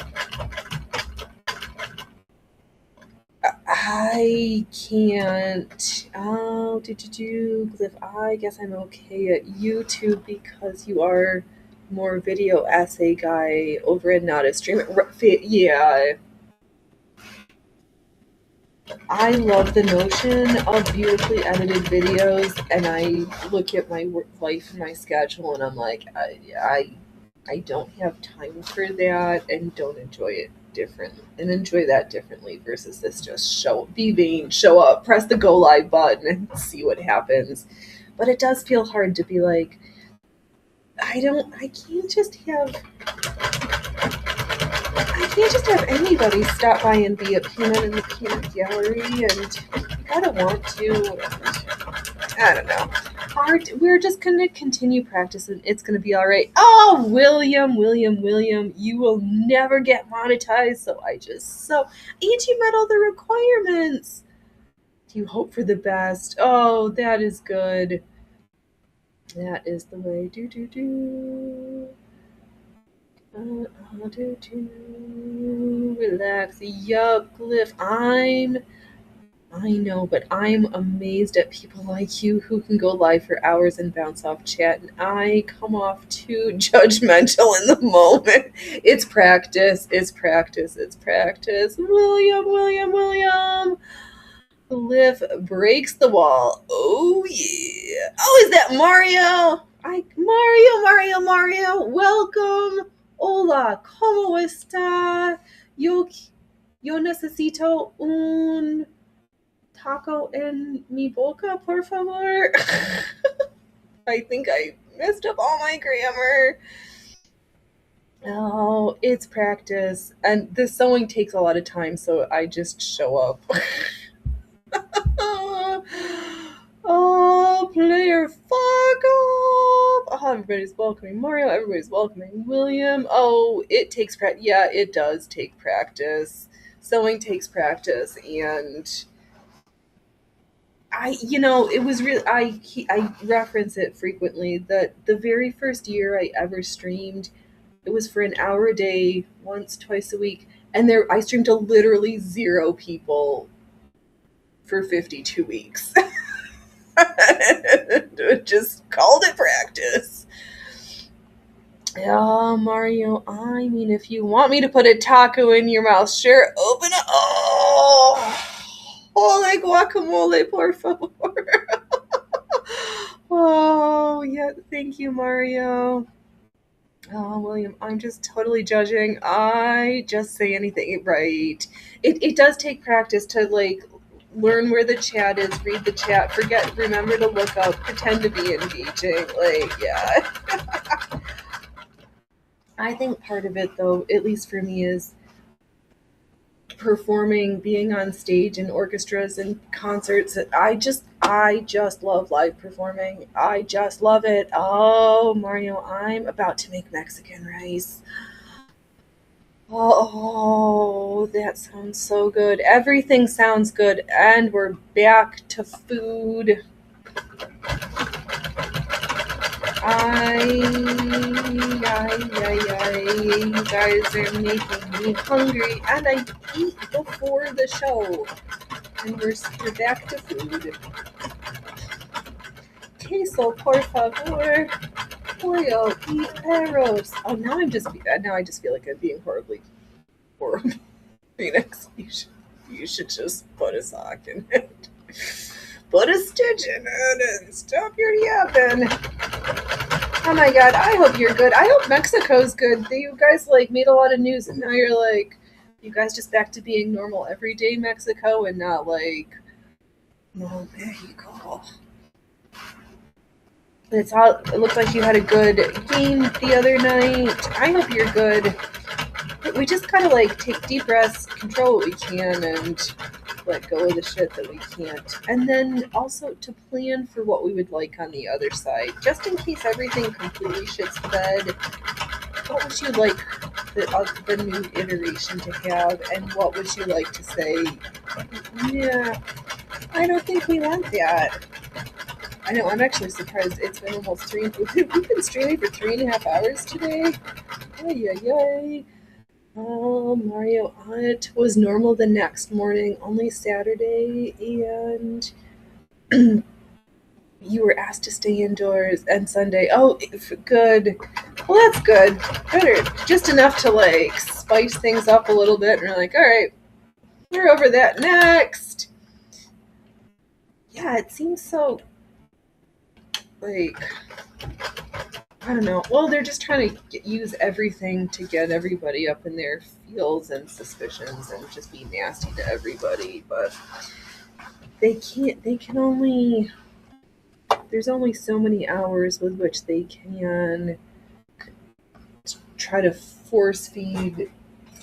can't. Oh, Glyph. I guess I'm okay at YouTube because you are more video essay guy over and not a streamer. Yeah. I love the notion of beautifully edited videos, and I look at my work life and my schedule, and I'm like, I don't have time for that, and don't enjoy it different, and enjoy that differently versus this just be vain, show up, press the go live button, and see what happens. But it does feel hard to be like, I can't just have anybody stop by and be a peanut in the peanut gallery, and you gotta want to. I don't know. We're just gonna continue practicing. It's gonna be all right. Oh, William, you will never get monetized. And you met all the requirements. You hope for the best. Oh, that is good. That is the way. Do. Relax. Yup, Glyph. I know, but I'm amazed at people like you who can go live for hours and bounce off chat, and I come off too judgmental in the moment. It's practice. William. Glyph breaks the wall. Oh, yeah. Oh, is that Mario? Mario. Welcome. Hola, ¿cómo está? Yo necesito un taco en mi boca, por favor. I think I messed up all my grammar. Oh, it's practice. And the sewing takes a lot of time, so I just show up. Oh, player, fuck off! Oh, everybody's welcoming Mario. Everybody's welcoming William. Oh, it takes practice. Yeah, it does take practice. Sewing takes practice, and it was really. I reference it frequently. That the very first year I ever streamed, it was for an hour a day, once, twice a week, and I streamed to literally 0 people for 52 weeks. Just called it practice. Oh, Mario, I mean, if you want me to put a taco in your mouth, sure, open it. Hola guacamole, por favor. Oh, yeah, thank you, Mario. Oh, William, I'm just totally judging. I just say anything right. It does take practice to, learn where the chat is, read the chat, remember to look up, pretend to be engaging. Yeah. I think part of it, though, at least for me, is performing, being on stage in orchestras and concerts. I just love live performing. I just love it. Oh, Mario, I'm about to make Mexican rice. Oh, that sounds so good. Everything sounds good, and we're back to food. You guys are making me hungry, and I eat before the show. And we're back to food. Queso, por favor. Pollo y perros. Oh, now I just feel like I'm being horrible. Phoenix, you should just put a sock in it. Put a stitch in it and stop your yapping. Oh my god, I hope you're good. I hope Mexico's good. You guys made a lot of news, and now you're you guys just back to being normal everyday Mexico and not no Mexico. It looked like you had a good game the other night. I hope you're good. We just kind of take deep breaths, control what we can, and let go of the shit that we can't. And then also to plan for what we would like on the other side, just in case everything completely shits the bed. What would you like the new iteration to have, and what would you like to say? Yeah, I don't think we want that. I know, I'm actually surprised. It's been almost 3. We've been streaming for 3.5 hours today. Ay. Oh, Mario, it was normal the next morning, only Saturday, and you were asked to stay indoors, and Sunday. Oh, good. Well, that's good. Better, just enough to spice things up a little bit, and we're all right, We're over that next. Yeah, it seems so, like, I don't know. Well, they're just trying to use everything to get everybody up in their feels and suspicions and just be nasty to everybody. But they can't, they can only, there's only so many hours with which they can try to force feed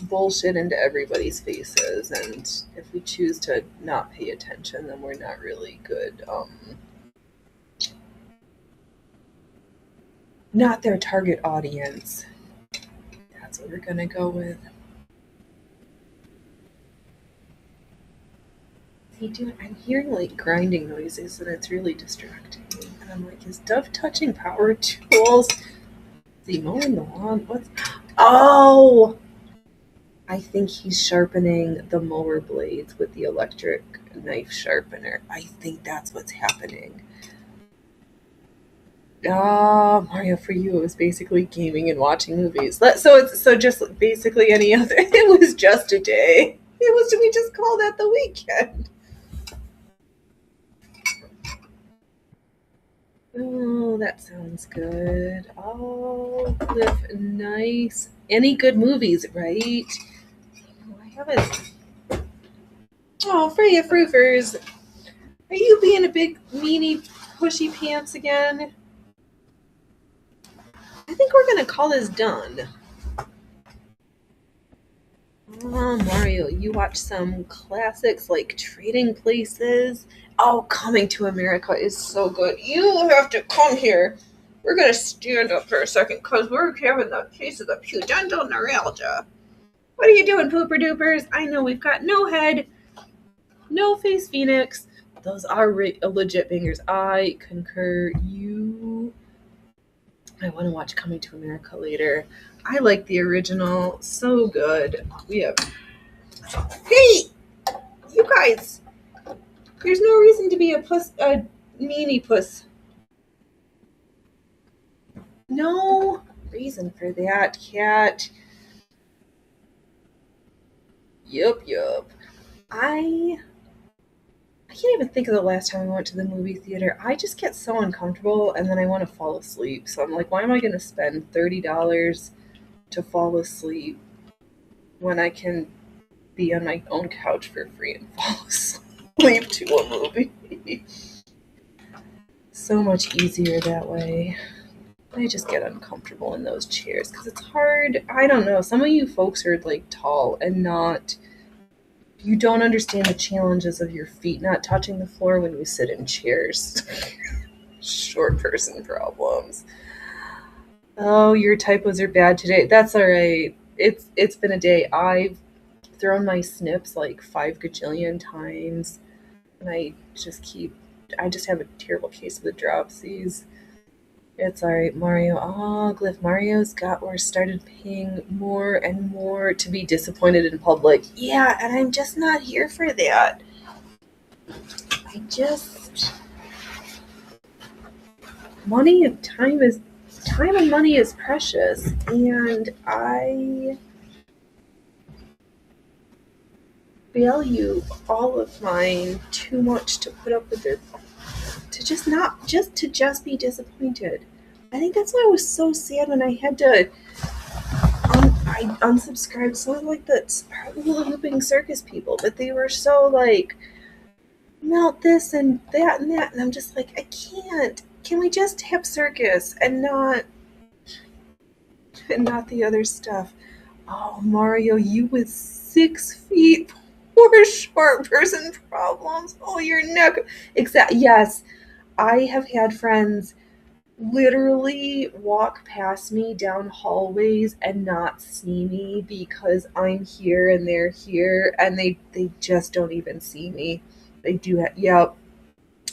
bullshit into everybody's faces. And if we choose to not pay attention, then we're not really good. Not their target audience. That's what we're gonna go with. I'm hearing like grinding noises and it's really distracting me. And I'm like, is Dove touching power tools? Is he mowing the lawn? What's. Oh! I think he's sharpening the mower blades with the electric knife sharpener. I think that's what's happening. Mario, for you, it was basically gaming and watching movies. So just basically any other. It was just a day. We just call that the weekend. Oh, that sounds good. Oh, Cliff, nice. Any good movies, right? I haven't. Oh, Freya Froofers. Are you being a big, meanie, pushy pants again? I think we're gonna call this done. Oh, Mario, you watch some classics like Trading Places. Oh, Coming to America is so good. You have to come here. We're gonna stand up for a second because we're having the case of the pudendal neuralgia. What are you doing, pooper doopers? I know we've got no head, no face Phoenix. Those are legit bangers. I concur. I want to watch Coming to America later. I like the original. So good. We have. Hey! You guys! There's no reason to be a meanie puss. No reason for that, cat. Yup. I can't even think of the last time I went to the movie theater. I just get so uncomfortable and then I want to fall asleep. So I'm like, why am I going to spend $30 to fall asleep when I can be on my own couch for free and fall asleep to a movie? So much easier that way. I just get uncomfortable in those chairs because it's hard. I don't know. Some of you folks are like tall and not. You don't understand the challenges of your feet not touching the floor when you sit in chairs. Short person problems. Oh, your typos are bad today. That's all right. It's been a day. I've thrown my snips like 5 gajillion times, and I just have a terrible case of the dropsies. It's alright, Mario. Oh, Glyph, Mario's got or started paying more and more to be disappointed in public. Yeah, and I'm just not here for that. Money and time and money is precious, and I value all of mine too much to put up with it. To just be disappointed. I think that's why I was so sad when I had to I unsubscribed some of like the hula hooping circus people, but they were so like melt this and that, and I'm just like, I can't. Can we just have circus and not the other stuff? Oh, Mario, you with 6 feet, poor short person problems. Oh, your neck. Yes, I have had friends literally walk past me down hallways and not see me because I'm here and they're here and they just don't even see me. They do yep.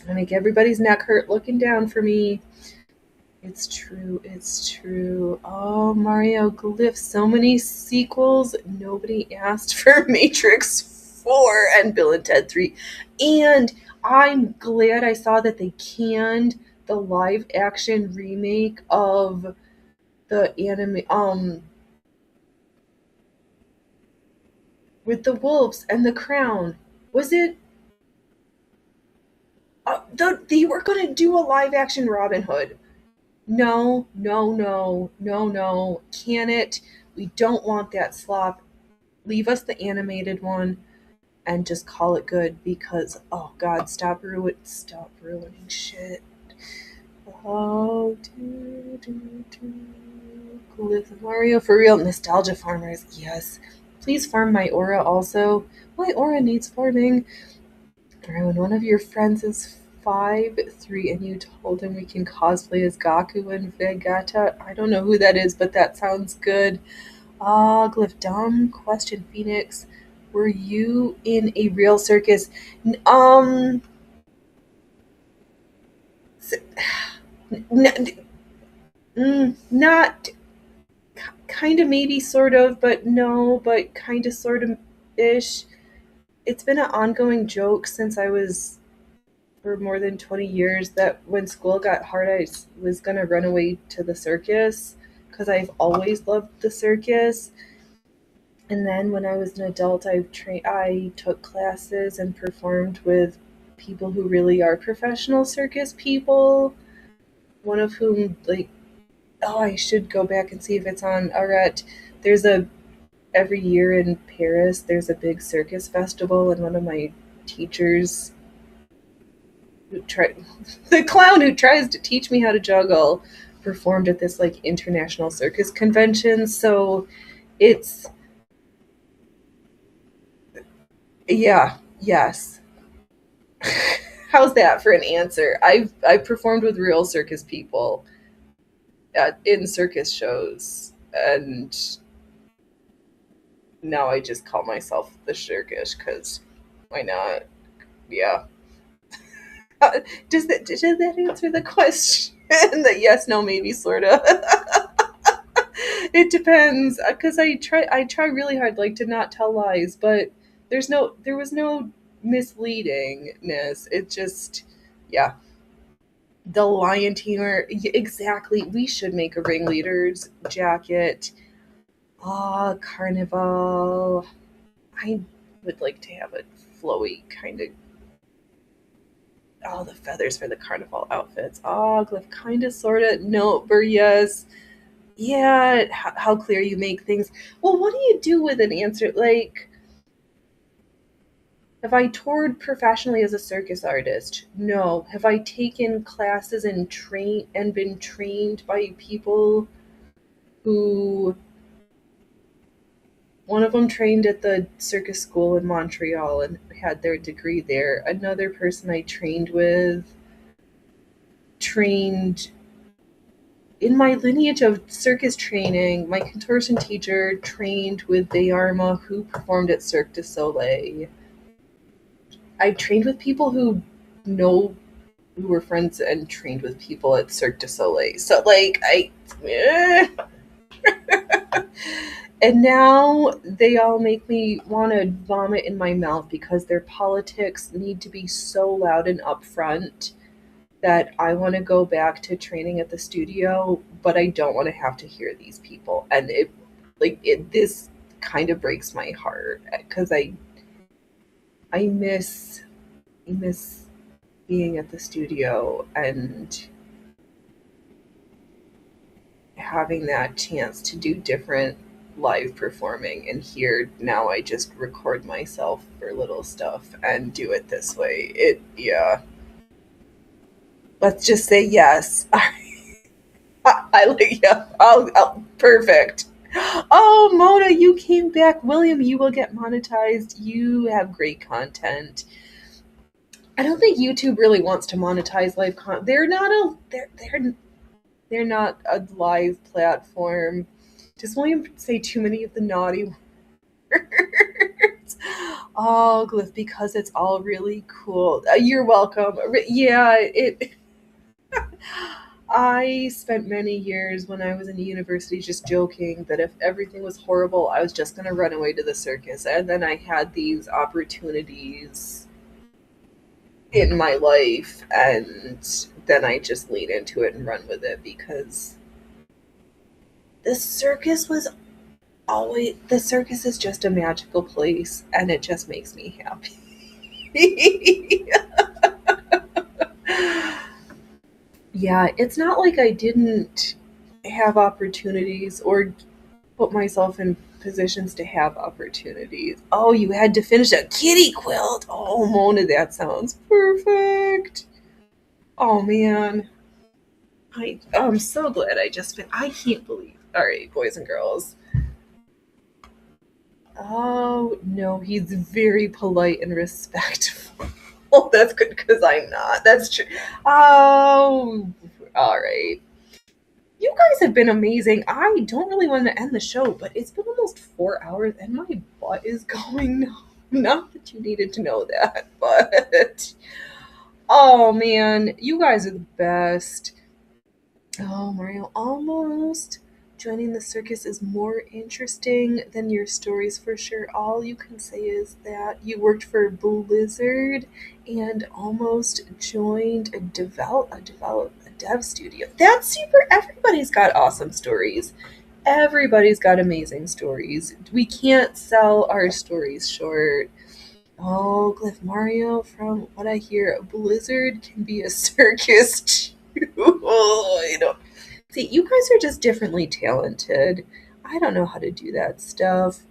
I make everybody's neck hurt looking down for me. It's true. Oh, Mario Glyph, so many sequels. Nobody asked for Matrix 4 and Bill and Ted 3. And I'm glad I saw that they canned the live action remake of the anime with the wolves and the crown. Was it? They were gonna do a live action Robin Hood. No, no, no, no, no. Can it? We don't want that slop. Leave us the animated one and just call it good because oh god, stop ruining shit. Oh, Glyph Mario for real. Nostalgia farmers, yes. Please farm my aura also. My aura needs farming. When one of your friends is 5'3" and you told him we can cosplay as Gaku and Vegeta. I don't know who that is, but that sounds good. Ah, Glyph, dumb question, Phoenix. Were you in a real circus? Not kind of, maybe, sort of, but no, but kind of, sort of ish. It's been an ongoing joke since I was for more than 20 years that when school got hard, I was going to run away to the circus because I've always loved the circus. And then when I was an adult, I took classes and performed with people who really are professional circus people. One of whom, like, oh, I should go back and see if it's on Arret. There's every year in Paris, there's a big circus festival, and one of my teachers, the clown who tries to teach me how to juggle, performed at this like international circus convention. So it's yeah, yes. How's that for an answer? I've performed with real circus people in circus shows, and now I just call myself the circus because why not? Yeah. Does that answer the question? The yes, no, maybe, sort of. It depends, because I try really hard, like, to not tell lies, but there was no misleadingness. It just, yeah. The lion tamer, exactly. We should make a ringleader's jacket. Ah, carnival. I would like to have a flowy kind of. Oh, the feathers for the carnival outfits. Oh, Glyph, kind of, sort of. No, but yes. Yeah, how clear you make things. Well, what do you do with an answer? Like, have I toured professionally as a circus artist? No. Have I taken classes and been trained by people who one of them trained at the circus school in Montreal and had their degree there. Another person I trained with trained in my lineage of circus training. My contortion teacher trained with Bayarma, who performed at Cirque du Soleil. I trained with people know who were friends and trained with people at Cirque du Soleil. So, like, and now they all make me want to vomit in my mouth because their politics need to be so loud and upfront that I want to go back to training at the studio, but I don't want to have to hear these people. And this kind of breaks my heart because I miss being at the studio and having that chance to do different live performing. And here now I just record myself for little stuff and do it this way. Yeah. Let's just say yes. I like, yeah. Perfect. Oh, Mona, you came back. William, you will get monetized. You have great content. I don't think YouTube really wants to monetize live content. They're not a live platform. Does William say too many of the naughty words? Oh, Glyph, because it's all really cool. You're welcome. Yeah, I spent many years when I was in university just joking that if everything was horrible, I was just going to run away to the circus. And then I had these opportunities in my life, and then I just lean into it and run with it because the circus was always, the circus is just a magical place and it just makes me happy. Yeah, it's not like I didn't have opportunities or put myself in positions to have opportunities. Oh, you had to finish a kitty quilt. Oh, Mona, that sounds perfect. Oh man, I'm so glad I just I can't believe. All right, boys and girls. Oh no, he's very polite and respectful. Oh, that's good because I'm not. That's true. Oh, all right. You guys have been amazing. I don't really want to end the show, but it's been almost 4 hours and my butt is going numb. Not that you needed to know that, but oh man, you guys are the best. Oh, Mario, almost. Joining the circus is more interesting than your stories for sure. All you can say is that you worked for Blizzard and almost joined a dev studio. That's super. Everybody's got awesome stories. Everybody's got amazing stories. We can't sell our stories short. Oh, Glyph Mario, from what I hear, Blizzard can be a circus too. Oh, I don't. See, you guys are just differently talented. I don't know how to do that stuff.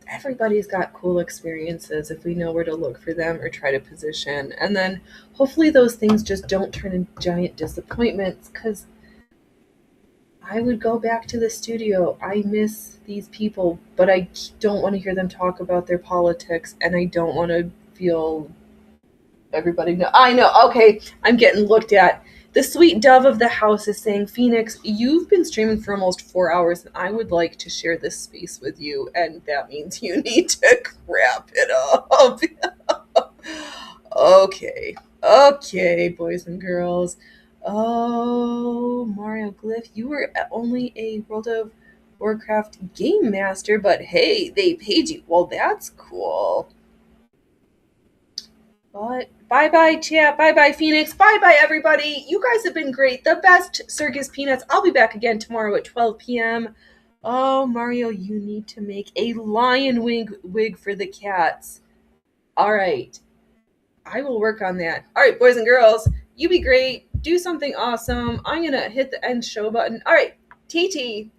Everybody's got cool experiences if we know where to look for them or try to position. And then hopefully those things just don't turn into giant disappointments because I would go back to the studio. I miss these people, but I don't want to hear them talk about their politics and I don't want to feel everybody know. I know. Okay, I'm getting looked at. The sweet dove of the house is saying, Phoenix, you've been streaming for almost 4 hours, and I would like to share this space with you, and that means you need to wrap it up. Okay. Okay, boys and girls. Oh, Mario Glyph, you were only a World of Warcraft game master, but hey, they paid you. Well, that's cool. But bye bye, chat. Bye bye, Phoenix. Bye bye, everybody. You guys have been great. The best Circus Peanuts. I'll be back again tomorrow at 12 p.m. Oh, Mario, you need to make a lion wig for the cats. All right. I will work on that. All right, boys and girls, you be great. Do something awesome. I'm going to hit the end show button. All right. TTFN.